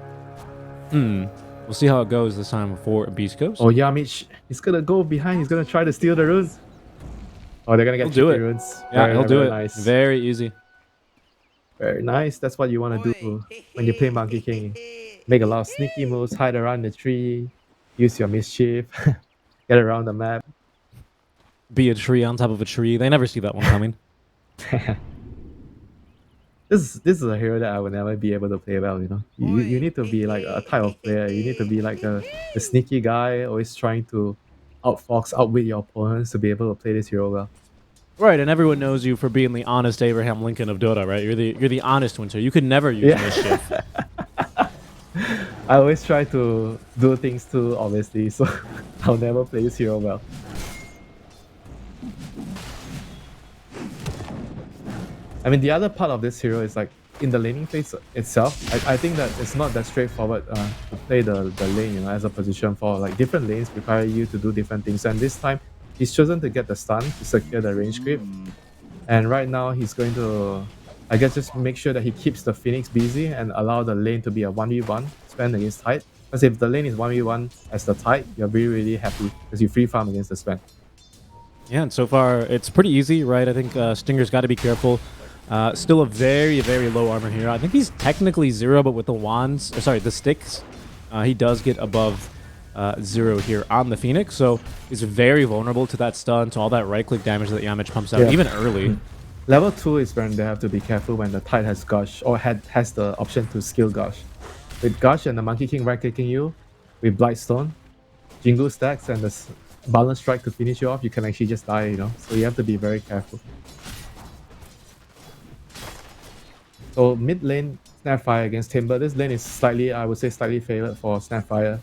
We'll see how it goes this time for Beast Coast. Oh, Yamich, he's gonna go behind, he's gonna try to steal the runes. Oh, they're gonna get He'll do it. runes. Yeah, he'll do it. Nice. Very easy. Very nice. That's what you want to do when you play Monkey King. Make a lot of sneaky moves, hide around the tree, use your mischief, get around the map. Be a tree on top of a tree. They never see that one coming. This is a hero that I would never be able to play well, you know. You need to be like a type of player. You need to be like the sneaky guy, always trying to outfox, outwit your opponents to be able to play this hero well. Right, and everyone knows you for being the honest Abraham Lincoln of Dota, right? You're the honest Winter. You could never use mischief. I always try to do things too, obviously, so I'll never play this hero well. I mean, the other part of this hero is like in the laning phase itself. I think that it's not that straightforward to play the lane, you know, as a position for like different lanes require you to do different things. And this time, he's chosen to get the stun to secure the range creep. And right now, he's going to, I guess, just make sure that he keeps the Phoenix busy and allow the lane to be a 1v1 Sven against Tide. Because if the lane is 1v1 as the Tide, you're really, really happy because you free farm against the Sven. Yeah, and so far, it's pretty easy, right? I think Stinger's got to be careful. Still a very, very low armor here. I think he's technically 0, but with the wands, or sorry, the sticks, he does get above 0 here on the Phoenix. So he's very vulnerable to that stun, to all that right-click damage that Yamich pumps out, even early. Level 2 is when they have to be careful when the Tide has Gush, or has the option to skill Gush. With Gush and the Monkey King right-clicking you, with Blightstone, Jingle stacks, and the Balance Strike to finish you off, you can actually just die, you know. So you have to be very careful. So mid lane, Snapfire against Timber. This lane is slightly, I would say, slightly favored for Snapfire,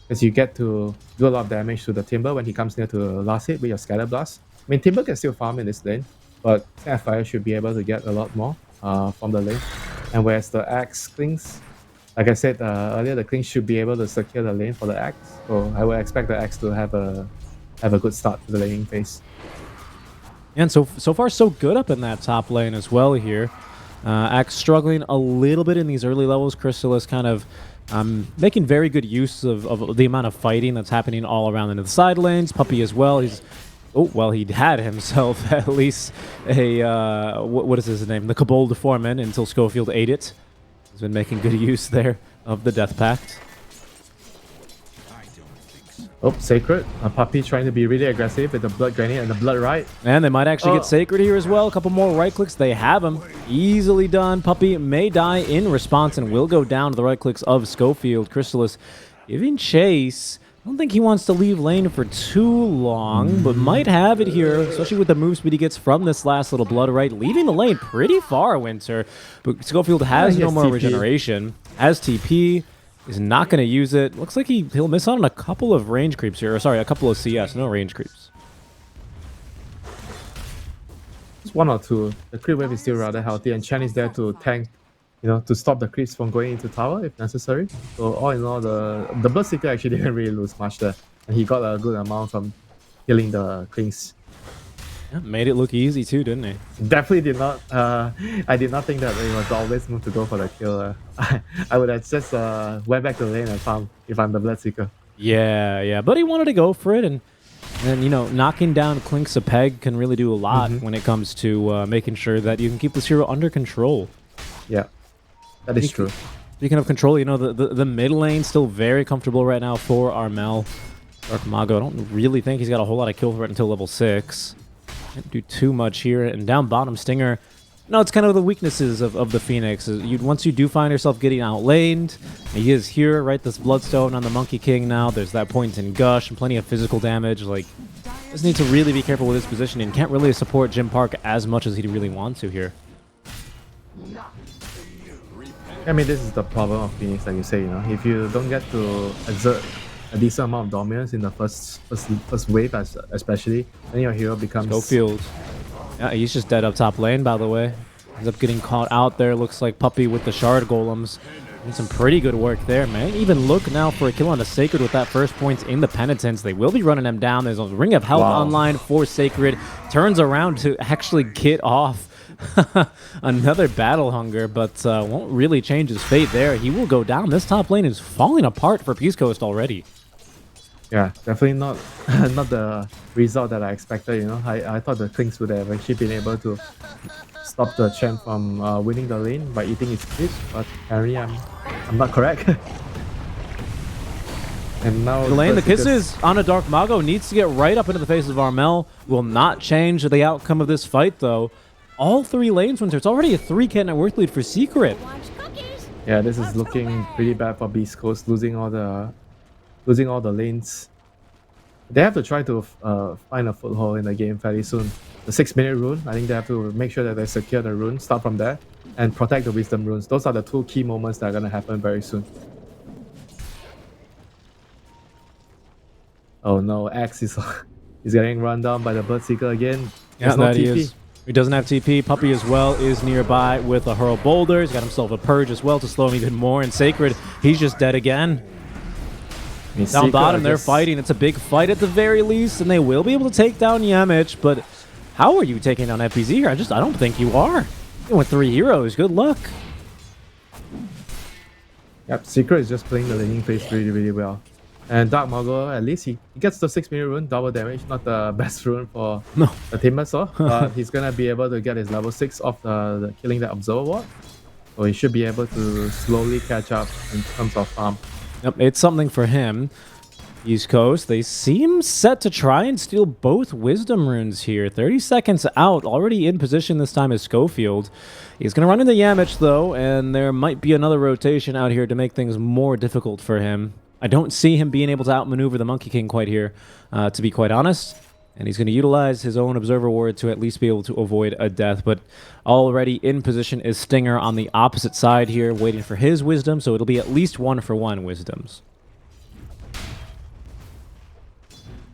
because you get to do a lot of damage to the Timber when he comes near to the last hit with your Scatter Blast. I mean, Timber can still farm in this lane, but Snapfire should be able to get a lot more from the lane. And whereas the Axe Clings, like I said earlier, the Clings should be able to secure the lane for the Axe. So I would expect the Axe to have a good start to the laning phase. And so far, so good up in that top lane as well here. Axe struggling a little bit in these early levels. Crystal is kind of making very good use of the amount of fighting that's happening all around into the side lanes. Puppy as well. He's he had himself at least a what is his name? The Kobold Foreman until Schofield ate it. He's been making good use there of the Death Pact. Oh, Sacred. A puppy trying to be really aggressive with the blood granite and the blood right. And they might actually Oh. get Sacred here as well. A couple more right clicks. They have him. Easily done. Puppy may die in response and will go down to the right clicks of Schofield. Crystallis giving chase. I don't think he wants to leave lane for too long, but might have it here, especially with the move speed he gets from this last little blood right, leaving the lane pretty far, Winter. But Schofield has he no has more TP. regeneration. Has TP. Is not going to use it. Looks like he'll miss out on a couple of range creeps here. Or sorry, a couple of CS. No range creeps. It's 1 or 2. The creep wave is still rather healthy, and Chen is there to tank, to stop the creeps from going into tower if necessary. So all in all, the Bloodseeker actually didn't really lose much there, and he got a good amount from killing the Klings. Yeah, made it look easy too, didn't he? Definitely did not. I did not think that it was always move to go for the kill. I would have just went back to the lane and farm if I'm the Bloodseeker. Yeah, but he wanted to go for it, and knocking down Clinks a peg can really do a lot when it comes to making sure that you can keep this hero under control. Yeah, that is true. Speaking of control, the mid lane still very comfortable right now for Armel. Dark Mago, I don't really think he's got a whole lot of kill threat until level 6. Can't do too much here. And down bottom, Stinger. No, it's kind of the weaknesses of the Phoenix. Once you do find yourself getting outlaned, he is here, right? This Bloodstone on the Monkey King now. There's that point in Gush and plenty of physical damage. Like, just need to really be careful with his positioning. Can't really support Jim Park as much as he'd really want to here. I mean, this is the problem of Phoenix, like you say. If you don't get to exert a decent amount of dominance in the first wave, especially, then your hero becomes Schofield. Yeah, he's just dead up top lane, by the way. Ends up getting caught out there. Looks like Puppy with the shard golems. Doing some pretty good work there, man. Even look now for a kill on the Sacred with that first point in the Penitence. They will be running them down. There's a Ring of Health online for Sacred. Turns around to actually get off another Battle Hunger, but won't really change his fate there. He will go down. This top lane is falling apart for Peace Coast already. Yeah, definitely not not the result that I expected. I thought the Klings would have actually been able to stop the Chen from winning the lane by eating his creep, but apparently I'm not correct. And now The lane, the kisses on a Dark Mago needs to get right up into the face of Armel. Will not change the outcome of this fight, though. All 3 lanes, Winter. It's already a 3K net worth lead for Secret. Yeah, this is looking pretty bad for Beast Coast, losing all the lanes. They have to try to find a foothold in the game fairly soon. The 6-minute rune, I think they have to make sure that they secure the rune, start from there, and protect the wisdom runes. Those are the 2 key moments that are going to happen very soon. Oh no, Axe is getting run down by the Bloodseeker again. Yeah, There's no that he TP. is. He doesn't have TP. Puppy as well is nearby with a Hurl Boulder. He's got himself a Purge as well to slow him even more. And Sacred, he's just dead again. Down bottom, they're fighting. It's a big fight at the very least, and they will be able to take down Yamich. But how are you taking down FPZ here? I don't think you are. You went 3 heroes. Good luck. Yep, Secret is just playing the laning phase really, really well. And Dark Mago, at least he gets the 6-minute rune, double damage. Not the best rune for the Timbersaw, but he's gonna be able to get his level 6 off the killing the Observer Ward. So he should be able to slowly catch up in terms of farm. Yep, it's something for him. East Coast, they seem set to try and steal both Wisdom runes here. 30 seconds out, already in position this time is Schofield. He's going to run into Yamich, though, and there might be another rotation out here to make things more difficult for him. I don't see him being able to outmaneuver the Monkey King quite here, to be quite honest. And he's going to utilize his own Observer Ward to at least be able to avoid a death. But already in position is Stinger on the opposite side here, waiting for his Wisdom. So it'll be at least 1-for-1 Wisdoms.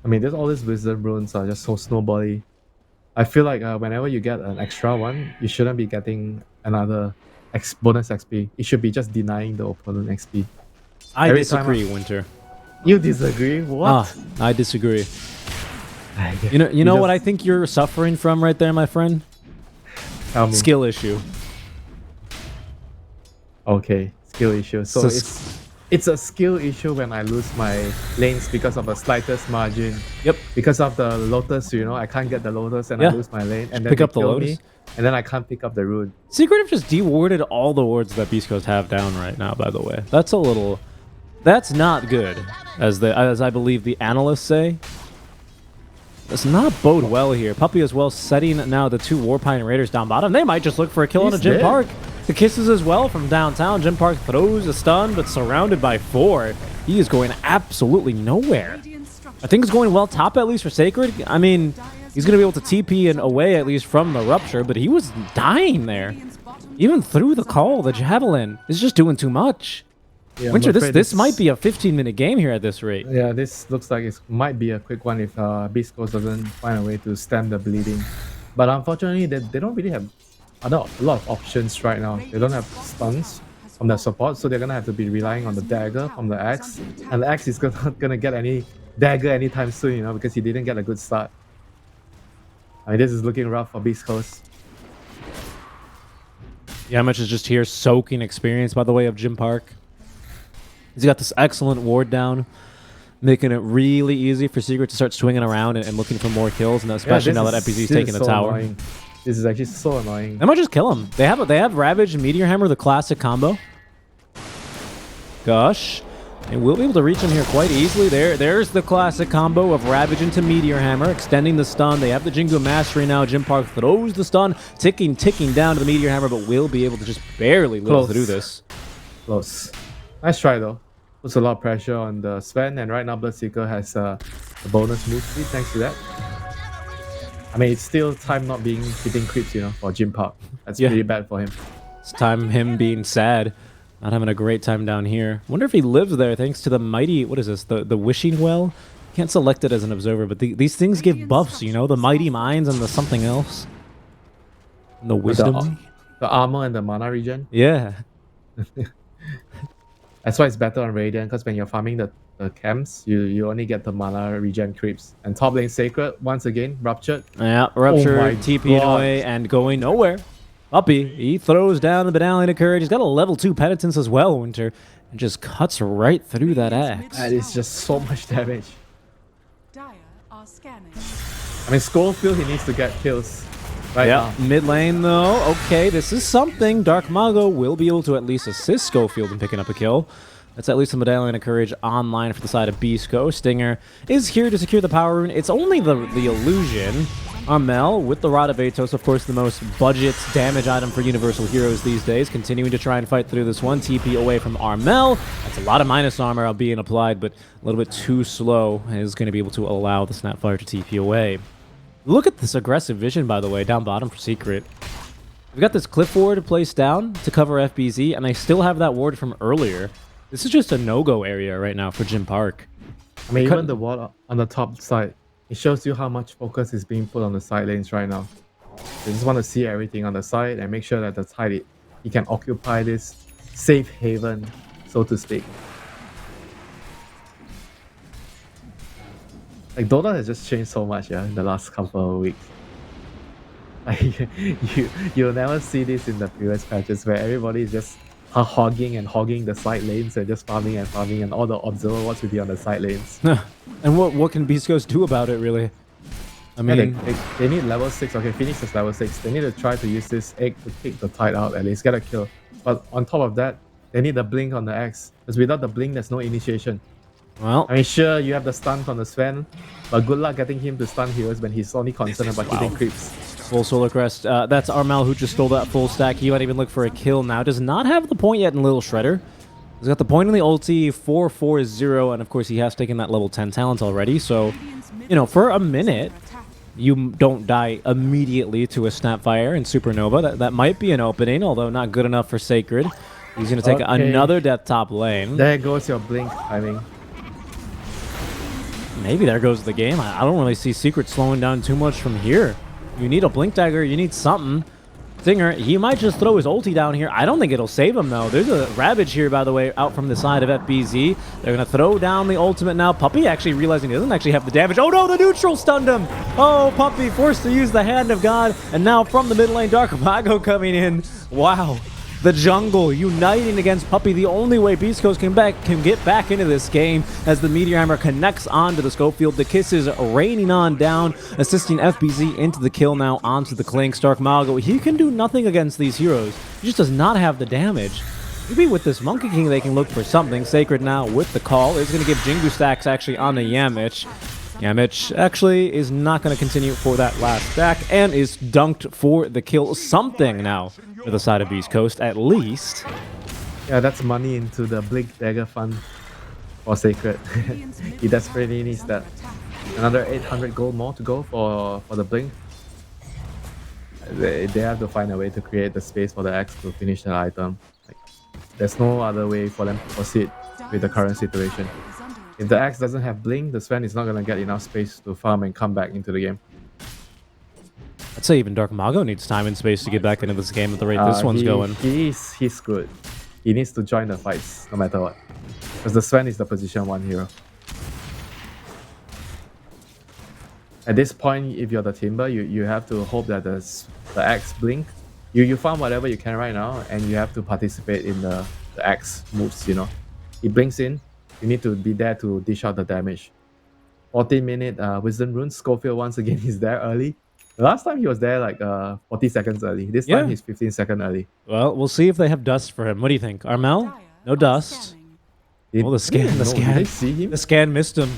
I mean, all these Wisdom runes are just so snowbally. I feel like whenever you get an extra one, you shouldn't be getting another bonus XP. It should be just denying the opponent XP. I disagree, Winter. You disagree? What? I disagree. You know what I think you're suffering from right there, my friend? Tell me. Skill issue. Okay, skill issue. So it's a skill issue when I lose my lanes because of the slightest margin. Yep. Because of the Lotus, I can't get the Lotus and I lose my lane. And then pick they up the kill Lotus. me, and then I can't pick up the rune. Secret have just dewarded all the wards that Beast Coast have down right now, by the way. That's a little That's not good, as I believe the analysts say. Does not bode well here. Puppey as well setting now the 2 Warpine Raiders down bottom. They might just look for a kill on a Jim dead. Park. The kisses as well from downtown. Jim Park throws a stun, but surrounded by 4. He is going absolutely nowhere. I think it's going well top at least for Sacred. I mean, he's going to be able to TP and away at least from the Rupture, but he was dying there. Even through the call, the Javelin is just doing too much. Yeah, Winter, I'm afraid this might be a 15-minute game here at this rate. Yeah, this looks like it might be a quick one if Beast Coast doesn't find a way to stem the bleeding. But unfortunately, they don't really have a lot of options right now. They don't have stuns from their support, so they're gonna have to be relying on the dagger from the axe. And the axe is not gonna get any dagger anytime soon, you know, because he didn't get a good start. I mean, this is looking rough for Beast Coast. Yamich is just here soaking experience by the way of Jim Park. He's got this excellent ward down, making it really easy for Secret to start swinging around and looking for more kills, and especially now that FBZ's taking the tower. Annoying. This is actually so annoying. They might just kill him. They have Ravage and Meteor Hammer, the classic combo. Gosh. And we'll be able to reach him here quite easily. There's the classic combo of Ravage into Meteor Hammer, extending the stun. They have the Jingu Mastery now. Jim Park throws the stun, ticking down to the Meteor Hammer, but will be able to just barely live through this. Close. Nice try though. Puts a lot of pressure on the Sven, and right now Bloodseeker has a bonus move speed thanks to that. I mean, it's still time not being hitting creeps, you know, for Jim Park. That's pretty bad for him. It's time him being sad. Not having a great time down here. Wonder if he lives there thanks to the mighty, what is this, the Wishing Well? Can't select it as an observer, but these things give buffs, you know, the Mighty Minds and the something else. And the Wisdom. The armor and the mana regen. Yeah. That's why it's better on Radiant, because when you're farming the camps, you only get the mana regen creeps. And top lane Sacred, once again, Ruptured. Yeah, Rupture, my TPing God. away and going nowhere. Puppey, he throws down the Medallion of Courage. He's got a level 2 Penitence as well, Winter, and just cuts right through that axe. That is just so much damage. Dire are scanning. I mean, Schofield, he needs to get kills right now. Mid lane though. Okay, this is something. Dark Mago will be able to at least assist Schofield in picking up a kill. That's at least a Medallion of Courage online for the side of Beast Coast. Stinger is here to secure the power rune. It's only the illusion. Armel with the Rod of Atos, of course, the most budget damage item for Universal Heroes these days. Continuing to try and fight through this one. TP away from Armel. That's a lot of minus armor being applied, but a little bit too slow. Is going to be able to allow the Snapfire to TP away. Look at this aggressive vision, by the way, down bottom for Secret. We've got this cliff ward placed down to cover FBZ, and they still have that ward from earlier. This is just a no-go area right now for Jim Park. I mean, even the wall on the top side, it shows you how much focus is being put on the side lanes right now. They just want to see everything on the side and make sure that the side he can occupy this safe haven, so to speak. Like, Dota has just changed so much, yeah, in the last couple of weeks. Like, you'll never see this in the previous patches where everybody is just hogging the side lanes and just farming, and all the observer wants to be on the side lanes. And what can Beast Coast do about it, really? I mean, they need level 6. Okay, Phoenix is level 6. They need to try to use this egg to kick the Tide out, at least get a kill. But on top of that, they need the blink on the X, because without the blink, there's no initiation. well, I mean, sure, you have the stun from the Sven, but good luck getting him to stun heroes when he's only concerned about hitting creeps. full Solar Crest. That's Armel who just stole that full stack. He might even look for a kill now. Does not have the point yet in Little Shredder. He's got the point in the ulti, 4-4-0, and of course he has taken that level 10 talent already. So, you know, for a minute, you don't die immediately to a Snapfire and Supernova. That might be an opening, although not good enough for Sacred. He's going to take another death top lane. There goes your blink timing. Maybe there goes the game. I don't really see Secret slowing down too much from here. You need a blink dagger. You need something. Stinger, he might just throw his ulti down here. I don't think it'll save him, though. There's a Ravage here, by the way, out from the side of FBZ. They're going to throw down the ultimate now. Puppey actually realizing he doesn't actually have the damage. Oh, no, the neutral stunned him. Oh, Puppey forced to use the Hand of God. And now from the mid lane, Dark Mago coming in. Wow. The jungle uniting against Puppey. The only way Beast Coast can get back into this game as the Meteor Hammer connects onto the scope field. The kisses raining on down, assisting FBZ into the kill now onto the Clink. Dark Mago, he can do nothing against these heroes. He just does not have the damage. Maybe with this Monkey King, they can look for something. Sacred now with the call is going to give Jingu stacks actually on the Yamich. Yamich actually is not going to continue for that last stack and is dunked for the kill. Something now for the side of Beast Coast, at least. Yeah, that's money into the Blink Dagger fund for Sacred. He desperately needs that. Another 800 gold more to go for the Blink. They have to find a way to create the space for the Axe to finish the item. Like, there's no other way for them to proceed with the current situation. If the Axe doesn't have Blink, the Sven is not going to get enough space to farm and come back into the game. I'd say even Dark Mago needs time and space to get back into this game at the rate this one's going. He's good. He needs to join the fights no matter what. Because the Sven is the position 1 hero. At this point, if you're the Timber, you have to hope that the Axe blink. You farm whatever you can right now, and you have to participate in the Axe moves, you know. He blinks in, you need to be there to dish out the damage. 14-minute Wisdom Rune, Schofield once again is there early. The last time he was there like 40 seconds early. This time he's 15 seconds early. Well, we'll see if they have dust for him. What do you think? Armel? No dust. Oh, the scan. Did they see him? The scan missed him.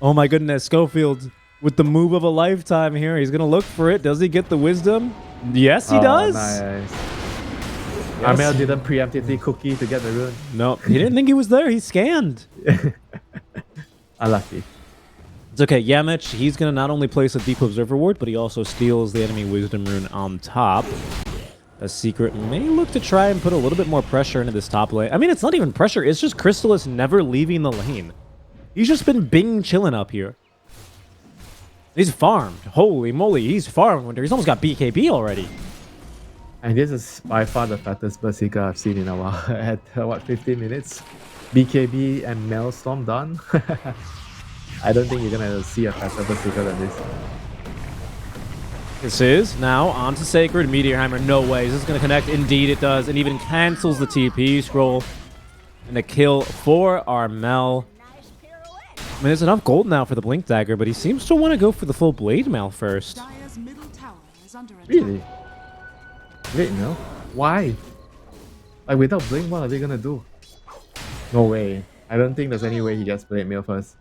Oh my goodness, Schofield with the move of a lifetime here. He's going to look for it. Does he get the wisdom? Yes, he does. Nice. Armel didn't preemptively cookie to get the rune. No, he didn't think he was there. He scanned. Unlucky. It's okay. Yamich, he's going to not only place a Deep Observer Ward, but he also steals the enemy Wisdom Rune on top. A Secret may look to try and put a little bit more pressure into this top lane. I mean, it's not even pressure. It's just Crystallis never leaving the lane. He's just been Bing chilling up here. He's farmed. Holy moly, he's farmed, Winter. He's almost got BKB already. And this is by far the fattest Berserker I've seen in a while. At what, 15 minutes? BKB and Maelstrom done? I don't think you're gonna see a faster Berserker than this. This is now onto Sacred. Meteor Hammer, no way. Is this gonna connect? Indeed it does. And even cancels the TP scroll. And a kill for Armel. I mean, there's enough gold now for the Blink Dagger, but he seems to want to go for the full Blade Mail first. Really? Wait, no? Why? Like, without Blink, what are they gonna do? No way. I don't think there's any way he gets Blade Mail first.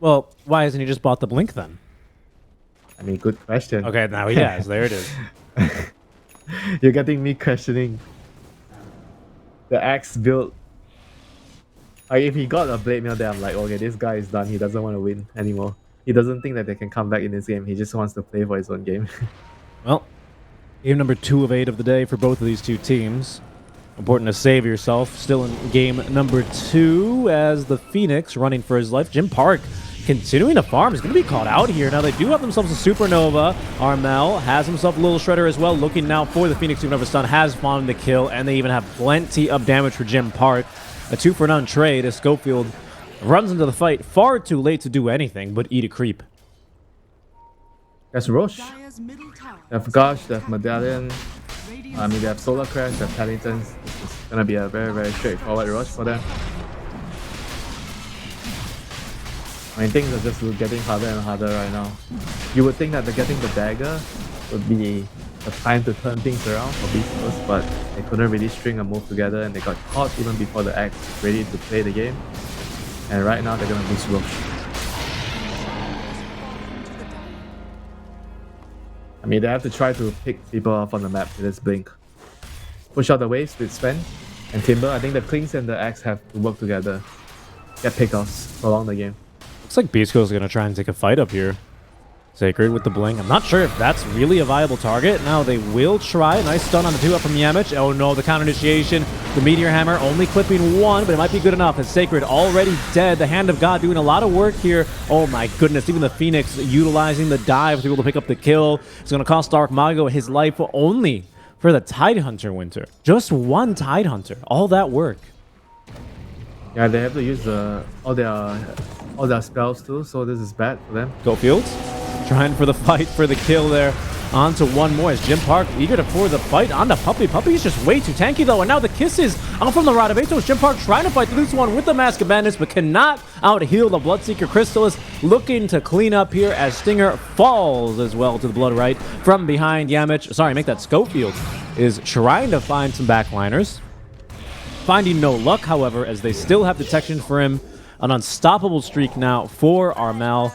Well, why hasn't he just bought the Blink then? I mean, good question. Okay, now he has. There it is. You're getting me questioning the Axe build. Like, if he got a Blade Mail, then I'm like, okay, this guy is done. He doesn't want to win anymore. He doesn't think that they can come back in this game. He just wants to play for his own game. Well, game number 2 of 8 of the day for both of these two teams. Important to save yourself. Still in game number 2 as the Phoenix running for his life. Jim Park continuing to farm is going to be called out here. Now they do have themselves a Supernova. Armel has himself a little Shredder as well. Looking now for the Phoenix Supernova stun. Has found the kill, and they even have plenty of damage for Jim Park. A 2-for-none trade as Schofield runs into the fight far too late to do anything but eat a creep. That's Roche. They have Gush, they have Medallion. I mean, they have Solar Crash, they have Paladins. It's gonna be a very, very straightforward rush for them. I mean, things are just getting harder and harder right now. You would think that getting the dagger would be the time to turn things around for Beast Coast, but they couldn't really string a move together and they got caught even before the Axe was ready to play the game. And right now they're gonna lose Roche. I mean, they have to try to pick people off on the map with this Blink. Push out the waves with Sven and Timber. I think the Klings and the Axe have to work together. Get pickoffs, prolong the game. Looks like Beast Coast is going to try and take a fight up here. Sacred with the Blink. I'm not sure if that's really a viable target. Now they will try. Nice stun on the 2-up from Yamich. Oh no, the counter initiation. The Meteor Hammer only clipping 1, but it might be good enough as Sacred already dead. The Hand of God doing a lot of work here. Oh my goodness, even the Phoenix utilizing the dive to be able to pick up the kill. It's going to cost Dark Mago his life only for the Tidehunter, Winter. Just one Tidehunter. All that work. Yeah, they have to use all their spells too, so this is bad for them. Schofield trying for the fight for the kill there. onto one more as Jim Park eager to pour the fight onto Puppey. Puppey's just way too tanky though, and now the kisses out from the Radavetos. Jim Park trying to fight this one with the Mask of Madness, but cannot out-heal the Bloodseeker. Crystallis looking to clean up here as Stinger falls as well to the blood right from behind. Yamich, sorry, make that Schofield, is trying to find some backliners. Finding no luck, however, as they still have detection for him. An unstoppable streak now for Armel.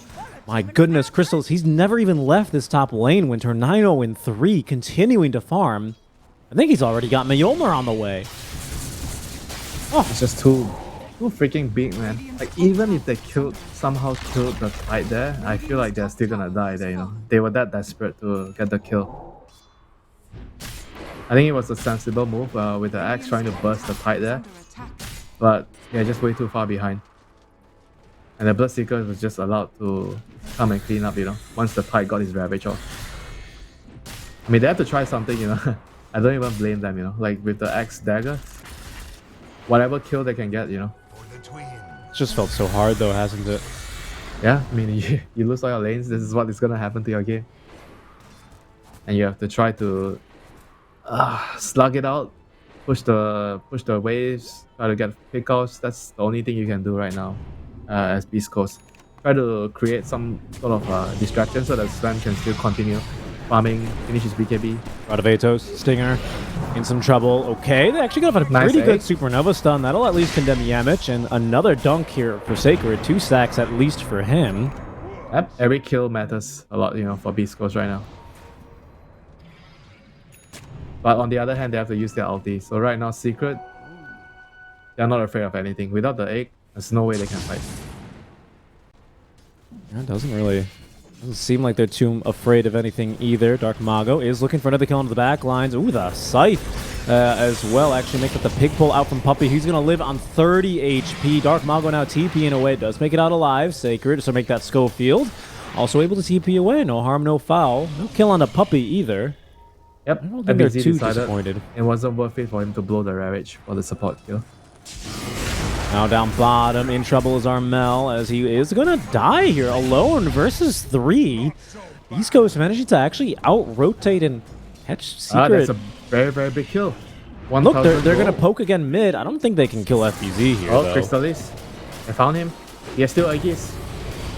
My goodness, Crystals, he's never even left this top lane, Winter. 9-0-3, continuing to farm. I think he's already got Mjolnir on the way. It's just too freaking big, man. Like, even if they somehow killed the fight there, I feel like they're still gonna die there, you know. They were that desperate to get the kill. I think it was a sensible move with the axe trying to burst the tide there. But yeah, just way too far behind. And the Bloodseeker was just allowed to come and clean up, you know, once the tide got his Ravage off. I mean, they have to try something, you know. I don't even blame them, you know. Like with the axe dagger, whatever kill they can get, you know. It's just felt so hard though, hasn't it? Yeah, I mean, you lose all your lanes, this is what is gonna happen to your game. And you have to try to slug it out, push the waves, try to get pickoffs. That's the only thing you can do right now as Beast Coast. Try to create some sort of distraction so that Sven can still continue farming, finish his BKB. Radavetos, Stinger, in some trouble. Okay, they actually got a Nice pretty good egg. Supernova stun. That'll at least condemn Yamich, and another dunk here for Sacred. 2 stacks at least for him. Yep, every kill matters a lot, you know, for Beast Coast right now. But on the other hand, they have to use their ulti. So right now, Secret, they're not afraid of anything. Without the egg, there's no way they can fight. Yeah, it doesn't seem like they're too afraid of anything either. Dark Mago is looking for another kill into the back lines. Ooh, the Scythe as well. Actually make up the pig pull out from Puppey. He's going to live on 30 HP. Dark Mago now TPing away. Does make it out alive. Sacred, so make that Schofield. Also able to TP away. No harm, no foul. No kill on the Puppey either. Yep, I don't think they're MBZ too decided disappointed. it wasn't worth it for him to blow the Ravage for the support kill. Now down bottom, in trouble is Armel, as he is going to die here alone versus 3. East Coast managing to actually out-rotate and catch Secret. That's a very, very big kill. Look, they're going to gold. poke again mid. I don't think they can kill FBZ here, Oh, though. Crystallis. I found him. He has still Aegis.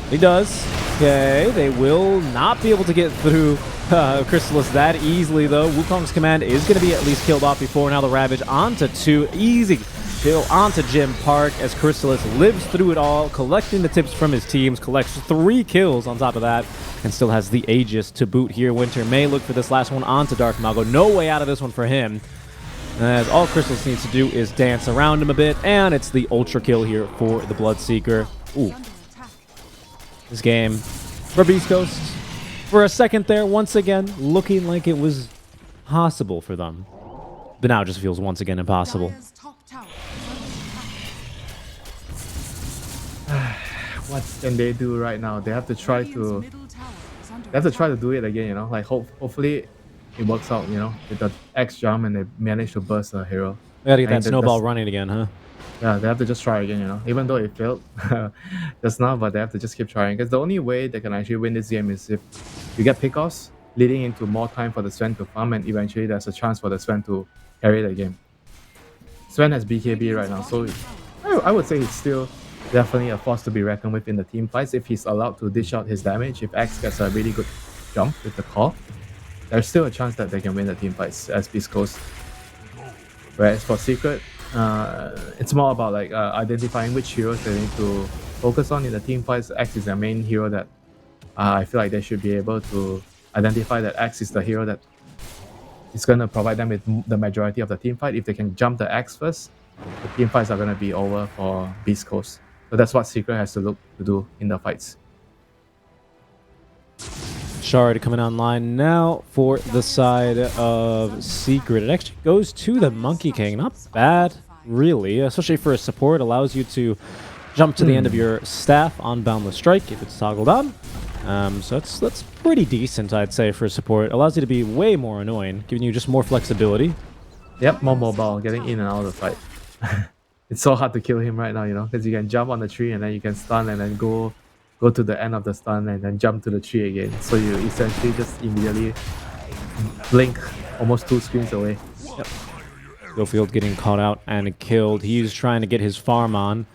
He does. Okay, they will not be able to get through Crystallis that easily, though. Wukong's command is going to be at least killed off before. Now the Ravage onto 2. Easy kill onto Jim Park as Crystallis lives through it all, collecting the tips from his teams, collects 3 kills on top of that, and still has the Aegis to boot here. Winter may look for this last one onto Dark Mago. No way out of this one for him, as all Crystallis needs to do is dance around him a bit, and it's the ultra kill here for the Bloodseeker. Ooh. This game for Beast Coast, for a second there, once again, looking like it was possible for them. But now it just feels once again impossible. Dire's top tower is under attack. What can they do right now? They have to try Radiant's to middle tower is under they have to try to attack. do it again, you know. Like hopefully it works out, you know, with the X jump and they manage to burst a hero. We gotta get And that snowball that's- running again, huh? Yeah, they have to just try again, you know. Even though it failed just now, but they have to just keep trying. Because the only way they can actually win this game is if you get pickoffs, leading into more time for the Sven to farm, and eventually there's a chance for the Sven to carry the game. Sven has BKB right now, so I would say he's still definitely a force to be reckoned with in the team fights if he's allowed to dish out his damage. If X gets a really good jump with the core, there's still a chance that they can win the team fights as Beast Coast. Whereas for Secret, it's more about like identifying which heroes they need to focus on in the team fights. X is their main hero that I feel like they should be able to identify that X is the hero that is going to provide them with the majority of the team fight. If they can jump the X first, the team fights are going to be over for Beast Coast. So that's what Secret has to look to do in the fights. Shard coming online now for the side of Secret. It actually goes to the Monkey King. Not bad, really, especially for a support. Allows you to jump to the end of your staff on Boundless Strike if it's toggled on. So that's pretty decent, I'd say, for support. Allows you to be way more annoying, giving you just more flexibility. Yep, more mobile, getting in and out of the fight. It's so hard to kill him right now, you know, because you can jump on the tree and then you can stun and then go to the end of the stun and then jump to the tree again. So you essentially just immediately blink almost 2 screens away. Schofield getting caught out and killed. He's trying to get his farm on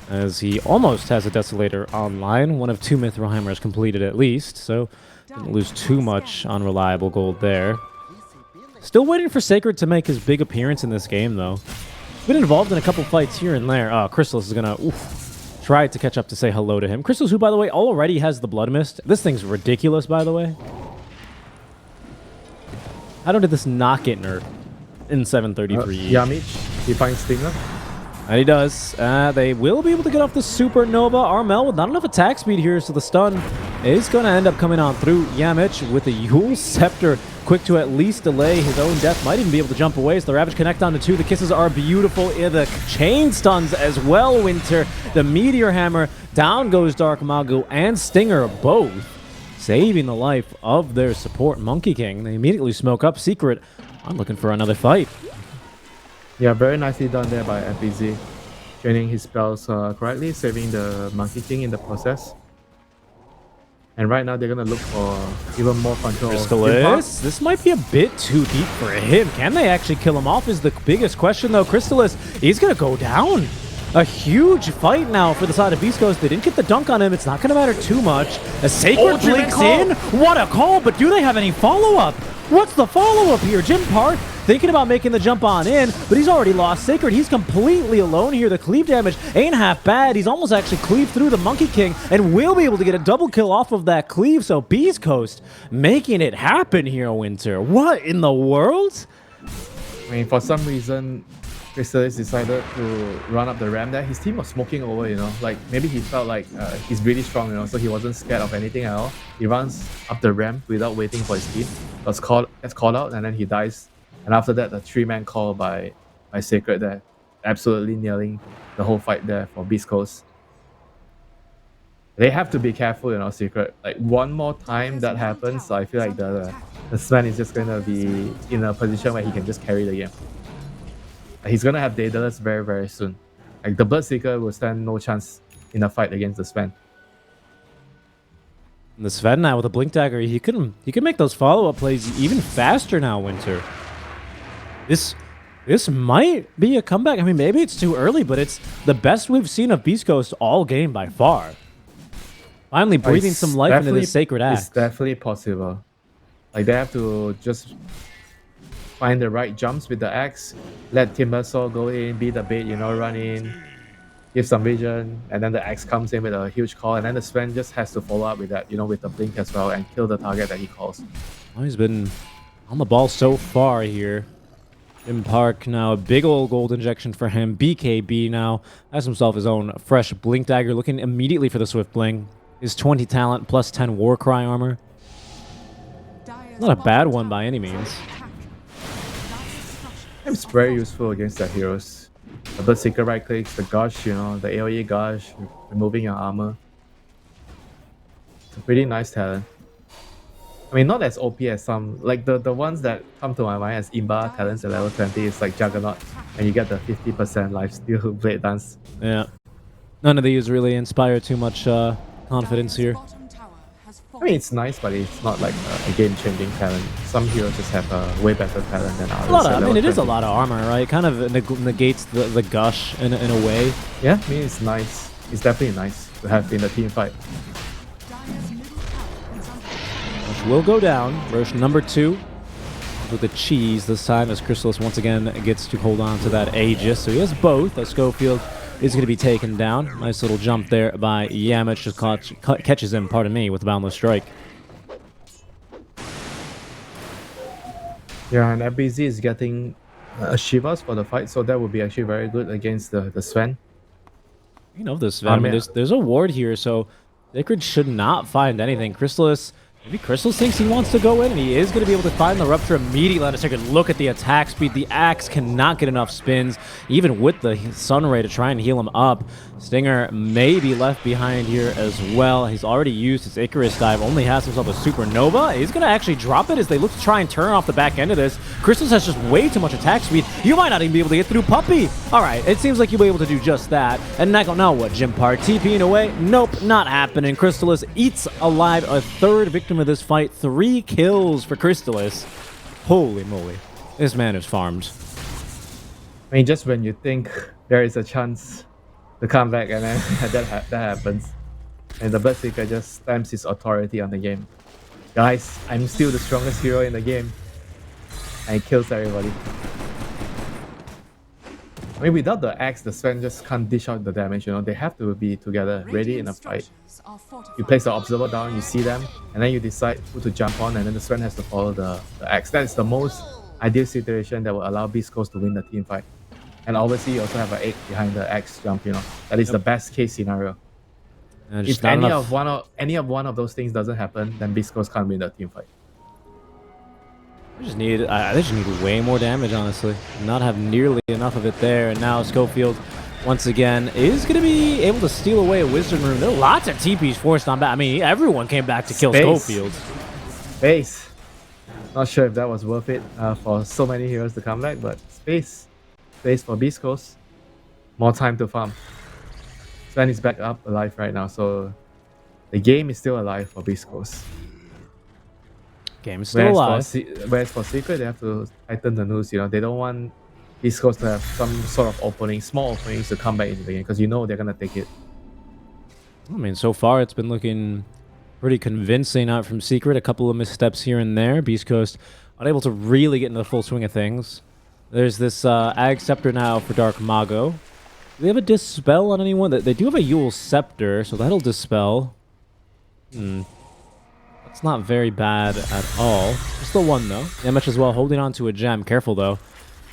as he almost has a Desolator online. One of 2 Mithril Hammers completed at least, so didn't lose too much on reliable gold there. Still waiting for Sacred to make his big appearance in this game, though. Been involved in a couple fights here and there. Crystallis is going to try to catch up to say hello to him. Crystallis, who, by the way, already has the Blood Mist. This thing's ridiculous, by the way. How did this not get nerfed in 733? Yamich, he finds Stinger. And he does. They will be able to get off the Supernova. Armel with not enough attack speed here, so the stun is going to end up coming on through Yamich with the Yule Scepter. Quick to at least delay his own death. Might even be able to jump away. So the Ravage connect onto 2. The kisses are beautiful. The chain stuns as well, Winter. The Meteor Hammer. Down goes Dark Magu and Stinger, both saving the life of their support Monkey King. They immediately smoke up Secret. I'm looking for another fight. Yeah, very nicely done there by FBZ. Training his spells correctly, saving the Monkey King in the process. And right now they're going to look for even more control. Crystallis, this might be a bit too deep for him. Can they actually kill him off is the biggest question, though. Crystallis, he's going to go down. A huge fight now for the side of Beast Coast. They didn't get the dunk on him. It's not going to matter too much. A Sacred blinks in. What a call, but do they have any follow-up? What's the follow-up here? Jim Park thinking about making the jump on in, but he's already lost Sacred. He's completely alone here. The cleave damage ain't half bad. He's almost actually cleaved through the Monkey King and will be able to get a double kill off of that cleave. So Beast Coast making it happen here, Winter. What in the world? I mean, for some reason, Crystallis decided to run up the ramp there. His team was smoking over, you know. Like, maybe he felt like he's really strong, you know, so he wasn't scared of anything at all. He runs up the ramp without waiting for his team. Gets called out, and then he dies. And after that, the 3-man call by Sacred there. Absolutely nailing the whole fight there for Beast Coast. They have to be careful, you know, Secret. Like, one more time that happens, so I feel like the Sven is just going to be in a position where he can just carry the game. He's going to have Daedalus very, very soon. Like, the Bloodseeker will stand no chance in a fight against the Sven. The Sven now with a Blink Dagger, he can make those follow-up plays even faster now, Winter. This might be a comeback. I mean, maybe it's too early, but it's the best we've seen of Beast Coast all game by far. Finally breathing some life into this Sacred Axe. It's definitely possible. Like, they have to just find the right jumps with the axe, let Timbersaw go in, be the bait, you know, run in, give some vision, and then the axe comes in with a huge call, and then the Sven just has to follow up with that, you know, with the blink as well, and kill the target that he calls. Well, he's been on the ball so far here. Jim Park now, a big old gold injection for him. BKB now has himself his own fresh Blink Dagger, looking immediately for the Swift Bling. His 20 talent plus 10 Warcry armor. Not a bad one by any means. It's very useful against the heroes. The Bloodseeker right clicks, the gush, you know, the AoE gush, removing your armor. It's a pretty nice talent. I mean, not as OP as some, like the ones that come to my mind as Imba talents at level 20 is like Juggernaut, and you get the 50% lifesteal Blade Dance. Yeah. None of these really inspire too much confidence here. I mean, it's nice, but it's not like a game-changing talent. Some heroes just have a way better talent than others. I mean, it is a lot of armor, right? Kind of negates the gush in a way. Yeah, I mean, it's nice. It's definitely nice to have in the team fight. Which will go down. Version number 2 with the cheese this time as Crystallis once again gets to hold on to that Aegis. So he has both. Schofield is going to be taken down. Nice little jump there by Yamich. Just catches him, pardon me, with the Boundless Strike. Yeah, and FBZ is getting Shivas for the fight, so that would be actually very good against the Sven. You know this, Sven. I mean, there's a ward here, so Sacred should not find anything. Crystallis, maybe Crystallis thinks he wants to go in, and he is going to be able to find the Rupture immediately. Let us take a look at the attack speed. The axe cannot get enough spins, even with the Sun Ray to try and heal him up. Stinger may be left behind here as well. He's already used his Icarus dive, only has himself a Supernova. He's going to actually drop it as they look to try and turn off the back end of this. Crystallis has just way too much attack speed. You might not even be able to get through Puppy. All right, it seems like you'll be able to do just that. And now what, Jim Park TPing away? Nope, not happening. Crystallis eats alive a third victim of this fight. 3 kills for Crystallis. Holy moly. This man is farmed. I mean, just when you think there is a chance to come back, and then that happens. And the Berserker just stamps his authority on the game. Guys, I'm still the strongest hero in the game. And he kills everybody. I mean, without the axe, the Sven just can't dish out the damage, you know. They have to be together, ready in a fight. You place the observer down, you see them, and then you decide who to jump on, and then the Sven has to follow the axe. That is the most ideal situation that will allow Beast Coast to win the team fight. And obviously, you also have an egg behind the axe jump, you know. That is the best case scenario. If any of one of those things doesn't happen, then Beast Coast can't win the team fight. They just need way more damage, honestly. Not have nearly enough of it there. And now Schofield, once again, is going to be able to steal away a Wisdom Rune. There are lots of TPs forced on back. I mean, everyone came back to kill Schofield. Space. Not sure if that was worth it for so many heroes to come back, but space. Space for Beast Coast. More time to farm. Sven is back up alive right now, so the game is still alive for Beast Coast. Game is still alive. Whereas for Secret, they have to tighten the noose, you know. They don't want Beast Coast to have some sort of opening, small openings to come back into the game, because you know they're going to take it. I mean, so far it's been looking pretty convincing out from Secret. A couple of missteps here and there. Beast Coast unable to really get into the full swing of things. There's this Ag Scepter now for Dark Mago. Do they have a Dispel on anyone? They do have a Yule Scepter, so that'll Dispel. That's not very bad at all. Just the one, though. Damage as well, holding on to a gem. Careful, though.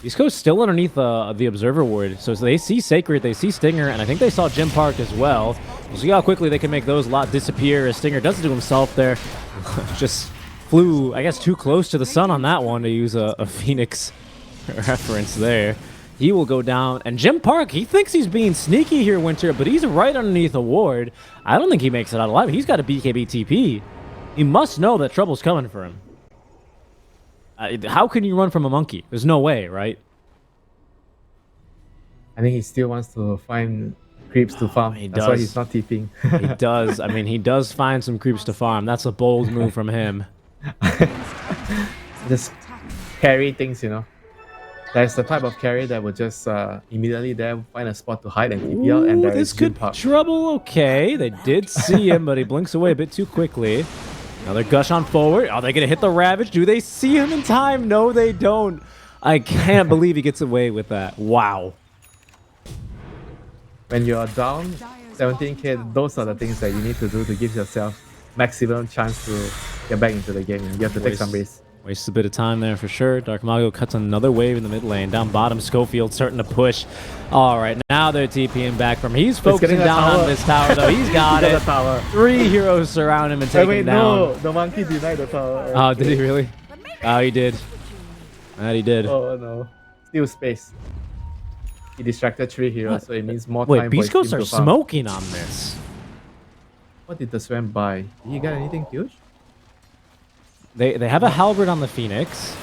East Coast still underneath the Observer Ward. So they see Sacred, they see Stinger, and I think they saw Jim Park as well. We'll see how quickly they can make those lot disappear, as Stinger does it to himself there. Just flew, I guess, too close to the sun on that one, to use a Phoenix reference there. He will go down. And Jim Park, he thinks he's being sneaky here, Winter, but he's right underneath a ward. I don't think he makes it out alive. He's got a BKB TP. He must know that trouble's coming for him. How can you run from a monkey? There's no way, right? I think he still wants to find creeps to farm. That's why he's not TPing. He does. I mean, he does find some creeps to farm. That's a bold move from him. Just carry things, you know. There's the type of carry that would just immediately there find a spot to hide and TP out, and there this is could be trouble. Okay, they did see him, but he blinks away a bit too quickly. Another gush on forward. Are they going to hit the Ravage? Do they see him in time? No, they don't. I can't believe he gets away with that. Wow. When you're down 17k, those are the things that you need to do to give yourself maximum chance to get back into the game. You have to take some risks. Wastes a bit of time there for sure. Dark Mago cuts another wave in the mid lane. Down bottom, Schofield starting to push. All right, now they're TPing back from. He's focusing down on this tower, though. He's got it. Three heroes surround him and take him down. No, the monkey denied the tower. Oh, did he really? Oh, he did. That he did. Oh, no. Still space. He distracted 3 heroes, so it means more time. Wait, Beast Coast are smoking on this. What did the Sven buy? Did he get anything huge? They have a Halberd on the Phoenix.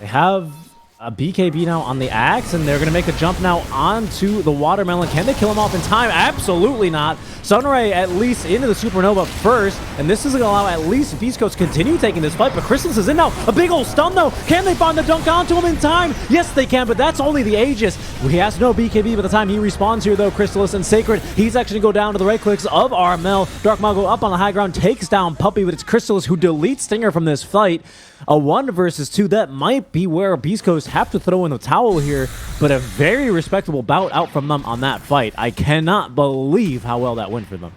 They have a BKB now on the Axe, and they're going to make a jump now onto the Watermelon. Can they kill him off in time? Absolutely not. Sunray at least into the Supernova first, and this is going to allow at least Beast Coast to continue taking this fight, but Chrysalis is in now. A big old stun, though. Can they find the dunk onto him in time? Yes, they can, but that's only the Aegis. He has no BKB by the time he respawns here, though. Chrysalis and Sacred, he's actually going to go down to the right clicks of Armel. Dark Mago up on the high ground, takes down Puppy, but it's Chrysalis who deletes Stinger from this fight. A 1 versus 2, that might be where Beast Coast have to throw in the towel here, but a very respectable bout out from them on that fight. I cannot believe how well that went for them.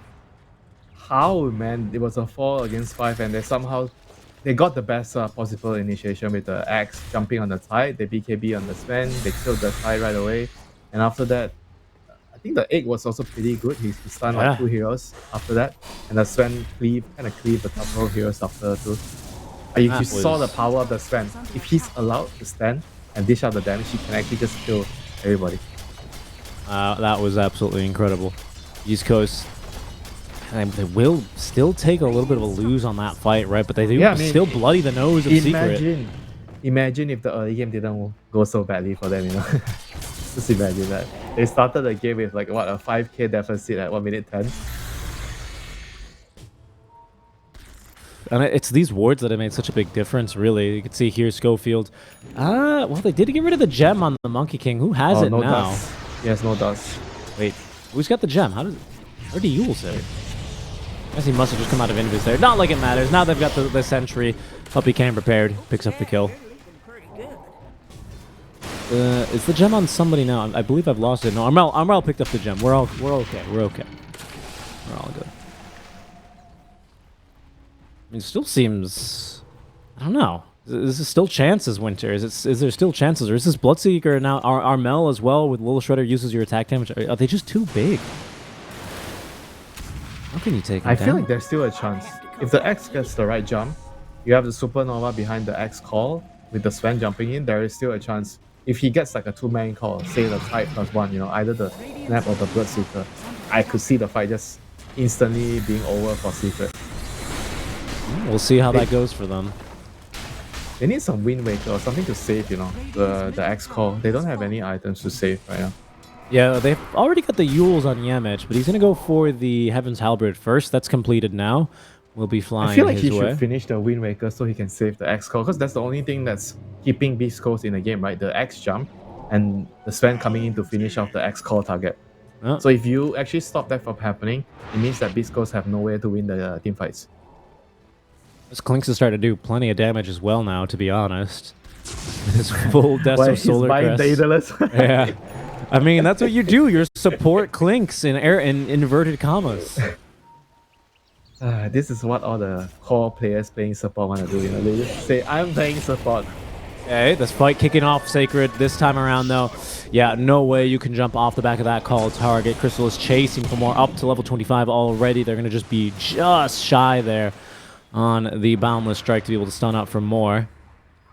How, man? It was a 4 against 5, and they got the best possible initiation with the Axe jumping on the Tide, the BKB on the Sven, they killed the Tide right away, and after that, I think the egg was also pretty good. He stunned like 2 heroes after that, and the Sven kind of cleaved a couple of heroes after too. You saw the power of the Sven. If he's allowed to stand and dish out the damage, he can actually just kill everybody. That was absolutely incredible. East Coast, they will still take a little bit of a lose on that fight, right? But they do still bloody the nose of Secret. Imagine if the early game didn't go so badly for them, you know. Just imagine that. They started the game with like, what, a 5k deficit at 1 minute 10? And it's these wards that have made such a big difference, really. You can see here Schofield. Well, they did get rid of the gem on the Monkey King. Who has it no now? dust. He has no dust. Wait, who's got the gem? Where do Yule's there? I guess he must have just come out of Invis there. Not like it matters. Now they've got the sentry. Puppy came prepared. Picks up the kill. Is the gem on somebody now? I believe I've lost it. No, Armel picked up the gem. We're okay. We're okay. We're all good. I mean, it still seems... I don't know. Is there still chances, Winter? Is there still chances? Or is this Bloodseeker now Armel as well with Little Shredder uses your attack damage? Are they just too big? How can you take them I down? feel like there's still a chance. If the X gets the right jump, you have the Supernova behind the X call with the Sven jumping in, there is still a chance. If he gets like a two-man call, say the Tide +1, either the Snap or the Bloodseeker, I could see the fight just instantly being over for Secret. We'll see how that goes for them. They need some Wind Waker or something to save, the X call. They don't have any items to save right now. Yeah, they've already got the Yules on Yamich, but he's going to go for the Heaven's Halberd first. That's completed now. We'll be flying I feel like his he way. should finish the Wind Waker so he can save the X call, because that's the only thing that's keeping Beast Coast in the game, right? The X jump and the Sven coming in to finish off the X call target. Oh. So if you actually stop that from happening, it means that Beast Coast have no way to win the team fights. This Clinks is starting to do plenty of damage as well now, to be honest. His full Death of Solar Crest. Daedalus. Yeah. I mean, that's what you do. You support Clinks in inverted commas. This is what all the core players playing support want to do. They just say, I'm playing support. Okay, this fight kicking off, Sacred. This time around, though, yeah, no way you can jump off the back of that call target. Crystal is chasing for more, up to level 25 already. They're going to just be just shy there on the Boundless Strike to be able to stun out for more.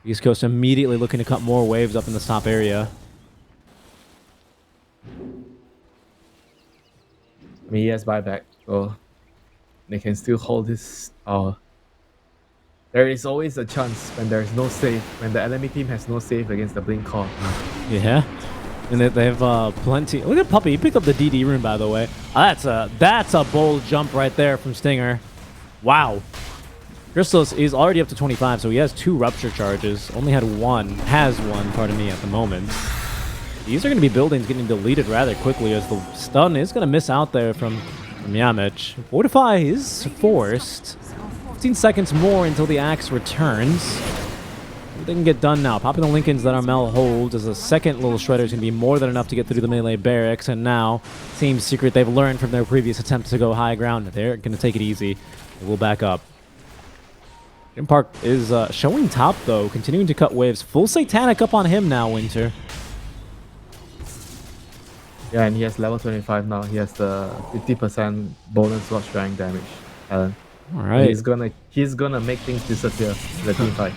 East Coast immediately looking to cut more waves up in this top area. I mean, he has buyback, so they can still hold this tower. There is always a chance when there is no save, when the enemy team has no save against the Blink Call. Yeah. And they have plenty. Look at Puppy. He picked up the DD rune, by the way. That's a bold jump right there from Stinger. Wow. Crystallis is already up to 25, so he has 2 Rupture charges. Only has one, pardon me, at the moment. These are going to be buildings getting deleted rather quickly as the stun is going to miss out there from Yamich. Fortify is forced. 15 seconds more until the axe returns. They can get done now. Popping the Lincolns that Armel holds as a second Little Shredder is going to be more than enough to get through the melee barracks. And now, Team Secret, they've learned from their previous attempt to go high ground. They're going to take it easy. They will back up. Jim Park is showing top, though, continuing to cut waves. Full Satanic up on him now, Winter. Yeah, and he has level 25 now. He has the 50% bonus slot strength damage. Alan. All right. He's gonna make things disappear in the team fight.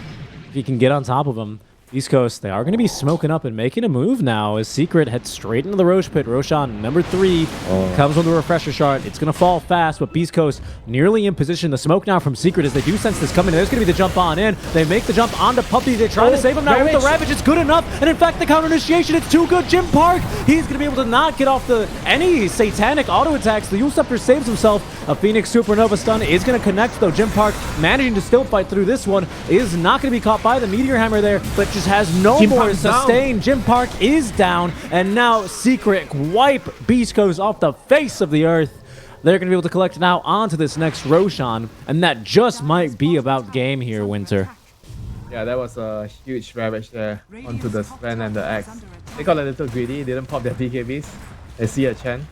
If he can get on top of him. East Coast, they are going to be smoking up and making a move now as Secret heads straight into the Roche Pit. Roshan, number 3, comes with the Refresher Shard. It's going to fall fast, but Beast Coast nearly in position. The smoke now from Secret as they do sense this coming. There's going to be the jump on in. They make the jump onto Puppy. They try to save him now with the Ravage. It's good enough. And in fact, the counter initiation, it's too good. Jim Park, he's going to be able to not get off any Satanic auto attacks. The Yule Scepter saves himself. A Phoenix Supernova stun is going to connect, though. Jim Park managing to still fight through this one. Is not going to be caught by the Meteor Hammer there, but just has no more sustain. Jim Park is down, and now Secret wipe Beast Coast off the face of the earth. They're going to be able to collect now onto this next Roshan, and that just might be about game here, Winter. Yeah, that was a huge Ravage there onto the Sven and the Axe. They got a little greedy, didn't pop their BKBs. They see a Chen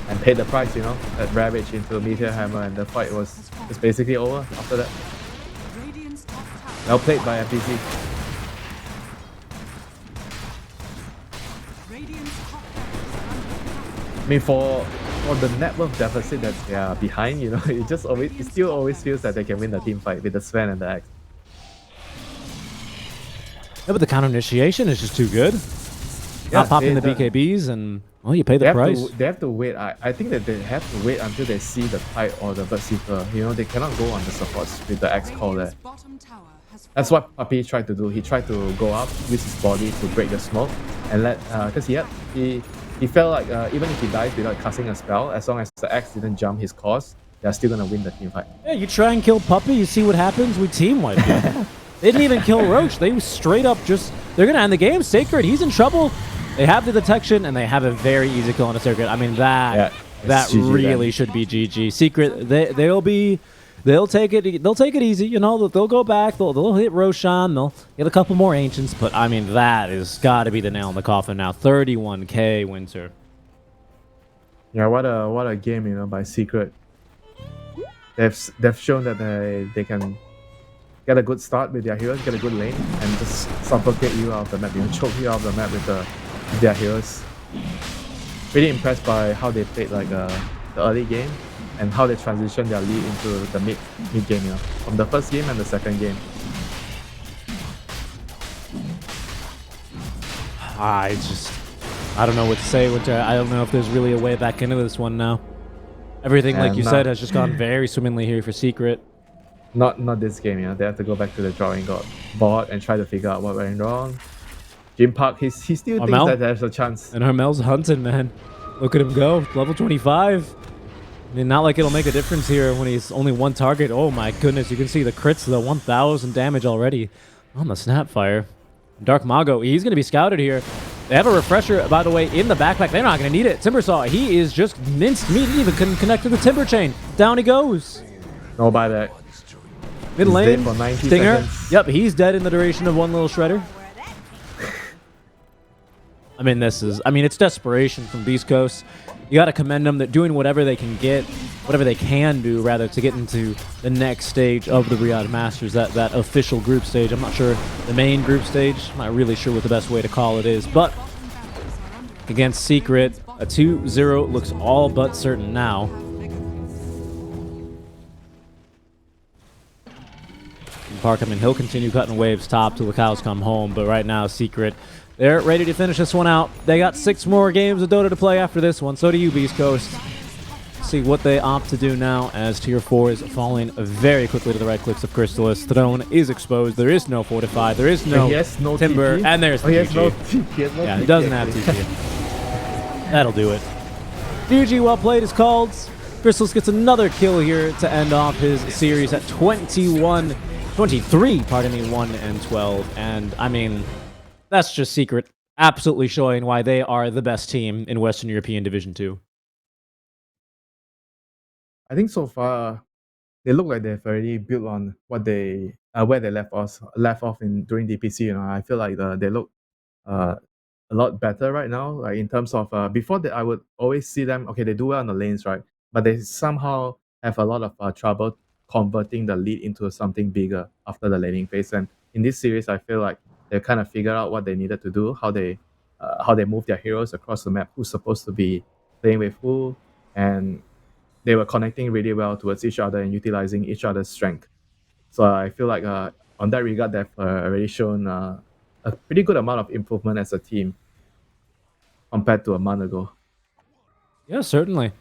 and paid the price, that Ravage into Meteor Hammer, and the fight was basically over after that. Well played by FBC. I mean, for the net worth deficit that they are behind, it still always feels that they can win the team fight with the Sven and the Axe. Yeah, but the counter initiation is just too good. Yeah, not popping the BKBs, and well, you pay the price. They have to wait. I think that they have to wait until they see the Tide or the Berserker. They cannot go on the supports with the Axe call there. That's what Puppy tried to do. He tried to go up, use his body to break the smoke, and because he felt like even if he dies without casting a spell, as long as the Axe didn't jump his course, they're still gonna win the team fight. Yeah, you try and kill Puppy, you see what happens. We team wipe you. They didn't even kill Roach. They straight up just, they're going to end the game. Sacred, he's in trouble. They have the detection, and they have a very easy kill on a Sacred. I mean, that GG really then. should be GG. Secret, they'll take it easy. You know, they'll go back. They'll hit Roshan. They'll get a couple more Ancients. But, I mean, that has got to be the nail in the coffin now. 31K Winter. Yeah, what a game, you know, by Secret. They've shown that they can get a good start with their heroes, get a good lane, and just suffocate you out of the map, you know, choke you out of the map with their heroes. Really impressed by how they played like the early game and how they transitioned their lead into the mid game, you know, from the first game and the second game. I don't know what to say, Winter. I don't know if there's really a way back into this one now. Everything, like you said, has just gone very swimmingly here for Secret. Not this game, you know. They have to go back to the drawing board and try to figure out what went wrong. Jim Park, he still thinks that there's a chance. And Hermel's hunting, man. Look at him go. Level 25. I mean, not like it'll make a difference here when he's only one target. Oh my goodness, you can see the crits, the 1,000 damage already on the Snapfire. Dark Mago, he's going to be scouted here. They have a refresher, by the way, in the backpack. They're not going to need it. Timbersaw, he is just minced meat. He even couldn't connect to the Timber Chain. Down he goes. No buyback. Mid lane, for 90 Stinger. seconds. Yep, he's dead in the duration of one little shredder. I mean, it's desperation from Beast Coast. You got to commend them. They're doing whatever they can do, rather, to get into the next stage of the Riyadh Masters, that official group stage. I'm not sure the main group stage. I'm not really sure what the best way to call it is, but against Secret, a 2-0 looks all but certain now. Park, I mean, he'll continue cutting waves top till the cows come home, but right now, Secret, they're ready to finish this one out. They got 6 more games of Dota to play after this one. So do you, Beast Coast. See what they opt to do now as Tier 4 is falling very quickly to the right clicks of Crystallis. Throne is exposed. There is no Fortify. There is no, Timber. TP? And there's he has no TG. TP. Yeah, it doesn't have TP. That'll do it. DG, well played, is called. Crystallis gets another kill here to end off his series at 23, pardon me, 1-12. And, I mean, that's just Secret absolutely showing why they are the best team in Western European Division 2. I think so far they look like they've already built on what they where they left off in during DPC. You know, I feel like they look a lot better right now. Like in terms of before that, I would always see them. Okay, they do well on the lanes, right? But they somehow have a lot of trouble converting the lead into something bigger after the laning phase. And in this series, I feel like they kind of figured out what they needed to do, how they move their heroes across the map, who's supposed to be playing with who, and they were connecting really well towards each other and utilizing each other's strength. So I feel like on that regard, they've already shown a pretty good amount of improvement as a team compared to a month ago. Yeah, certainly.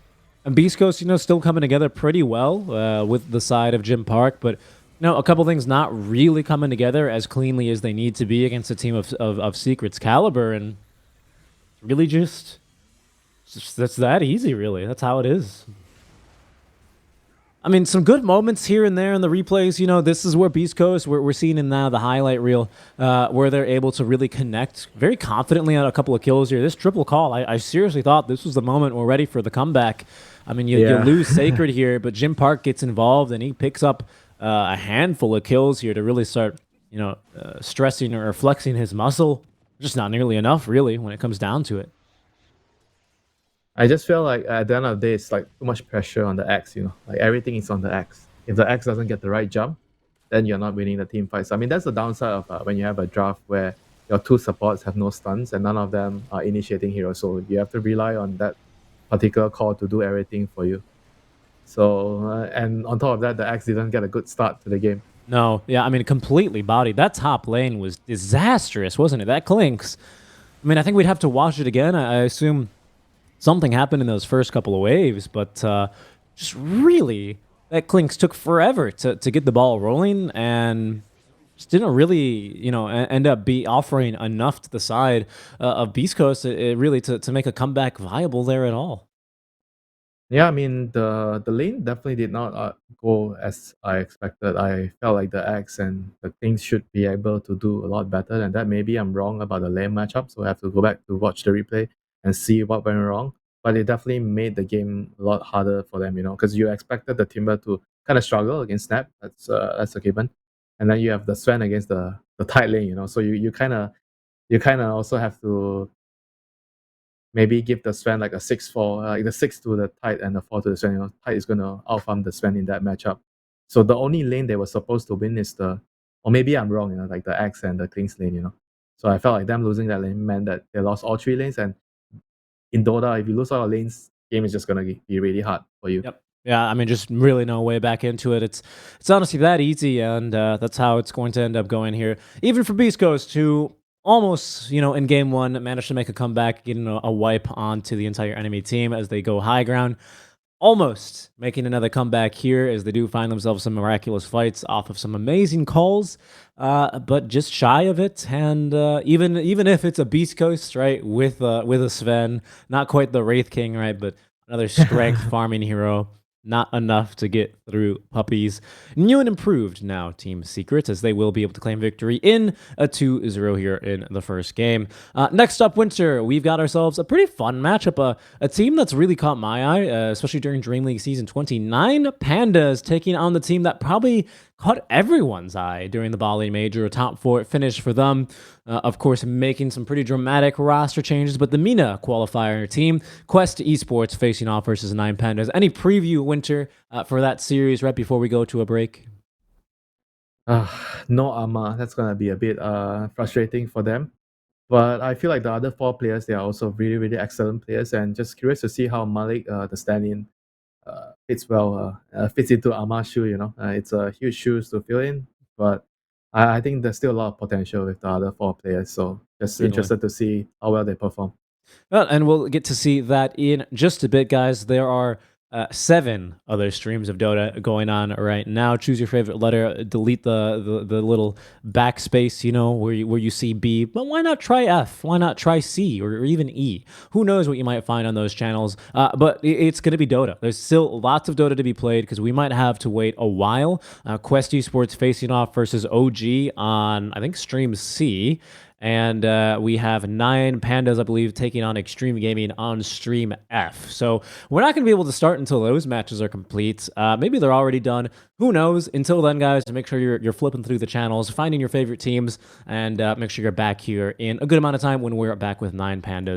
And Beast Coast, still coming together pretty well with the side of Jim Park, but a couple things not really coming together as cleanly as they need to be against a team of Secret's caliber, and really just that's that easy, really. That's how it is. I mean, some good moments here and there in the replays. This is where Beast Coast, we're seeing in now the highlight reel, where they're able to really connect very confidently on a couple of kills here. This triple call, I seriously thought this was the moment we're ready for the comeback. I mean, you lose Sacred here, but Jim Park gets involved and he picks up a handful of kills here to really start, stressing or flexing his muscle. Just not nearly enough, really, when it comes down to it. I just feel like at the end of the day, it's like too much pressure on the X, like everything is on the X. If the X doesn't get the right jump, then you're not winning the team fight. So, I mean, that's the downside of when you have a draft where your 2 supports have no stuns and none of them are initiating heroes. So you have to rely on that particular call to do everything for you. So, and on top of that, the X didn't get a good start to the game. No, yeah, I mean, completely bodied. That top lane was disastrous, wasn't it? That Clinks. I mean, I think we'd have to watch it again. I assume something happened in those first couple of waves, but just really, that Clinks took forever to get the ball rolling and just didn't really, end up offering enough to the side of Beast Coast really to make a comeback viable there at all. Yeah, I mean the lane definitely did not go as I expected. I felt like the X and the Kings should be able to do a lot better than that. Maybe I'm wrong about the lane matchup, so I have to go back to watch the replay and see what went wrong. But it definitely made the game a lot harder for them, because you expected the Timber to kind of struggle against Snap. That's a given. And then you have the Sven against the tight lane, so you kind of also have to maybe give the Sven like a 6-4, like the 6 to the Tide and the 4 to the Sven. Tide is going to outfarm the Sven in that matchup. So the only lane they were supposed to win is or maybe I'm wrong, like the Axe and the Kling's lane. So I felt like them losing that lane meant that they lost all 3 lanes. And in Dota, if you lose all the lanes, game is just going to be really hard for you. Yep. Yeah, I mean, just really no way back into it. It's honestly that easy, and that's how it's going to end up going here. Even for Beast Coast, who almost, in game one, managed to make a comeback, getting a wipe onto the entire enemy team as they go high ground. Almost making another comeback here as they do find themselves some miraculous fights off of some amazing calls, but just shy of it. And even if it's a Beast Coast, right, with a Sven, not quite the Wraith King, right, but another strength farming hero. Not enough to get through puppies. New and improved now, Team Secret, as they will be able to claim victory in a 2-0 here in the first game. Next up, Winter, we've got ourselves a pretty fun matchup. A team that's really caught my eye, especially during Dream League Season 29. Pandas taking on the team that probably caught everyone's eye during the Bali Major, a top 4 finish for them. Of course, making some pretty dramatic roster changes, but the MENA qualifier team, Quest Esports, facing off versus 9 Pandas. Any preview, Winter, for that series right before we go to a break? No Arma. That's going to be a bit frustrating for them. But I feel like the other 4 players, they are also really, really excellent players. And just curious to see how Malik, the stand-in, fits into Arma's shoe. It's a huge shoes to fill in, but I think there's still a lot of potential with the other 4 players. So just Certainly. interested to see how well they perform. Well, and we'll get to see that in just a bit, guys. There are 7 other streams of Dota going on right now. Choose your favorite letter. Delete the little backspace, where you see B. But why not try F? Why not try C or even E? Who knows what you might find on those channels? But it's going to be Dota. There's still lots of Dota to be played because we might have to wait a while. Quest Esports facing off versus OG on, I think, stream C. And we have 9 Pandas, I believe, taking on Extreme Gaming on Stream F. So we're not going to be able to start until those matches are complete. Maybe they're already done. Who knows? Until then, guys, make sure you're flipping through the channels, finding your favorite teams, and make sure you're back here in a good amount of time when we're back with 9 Pandas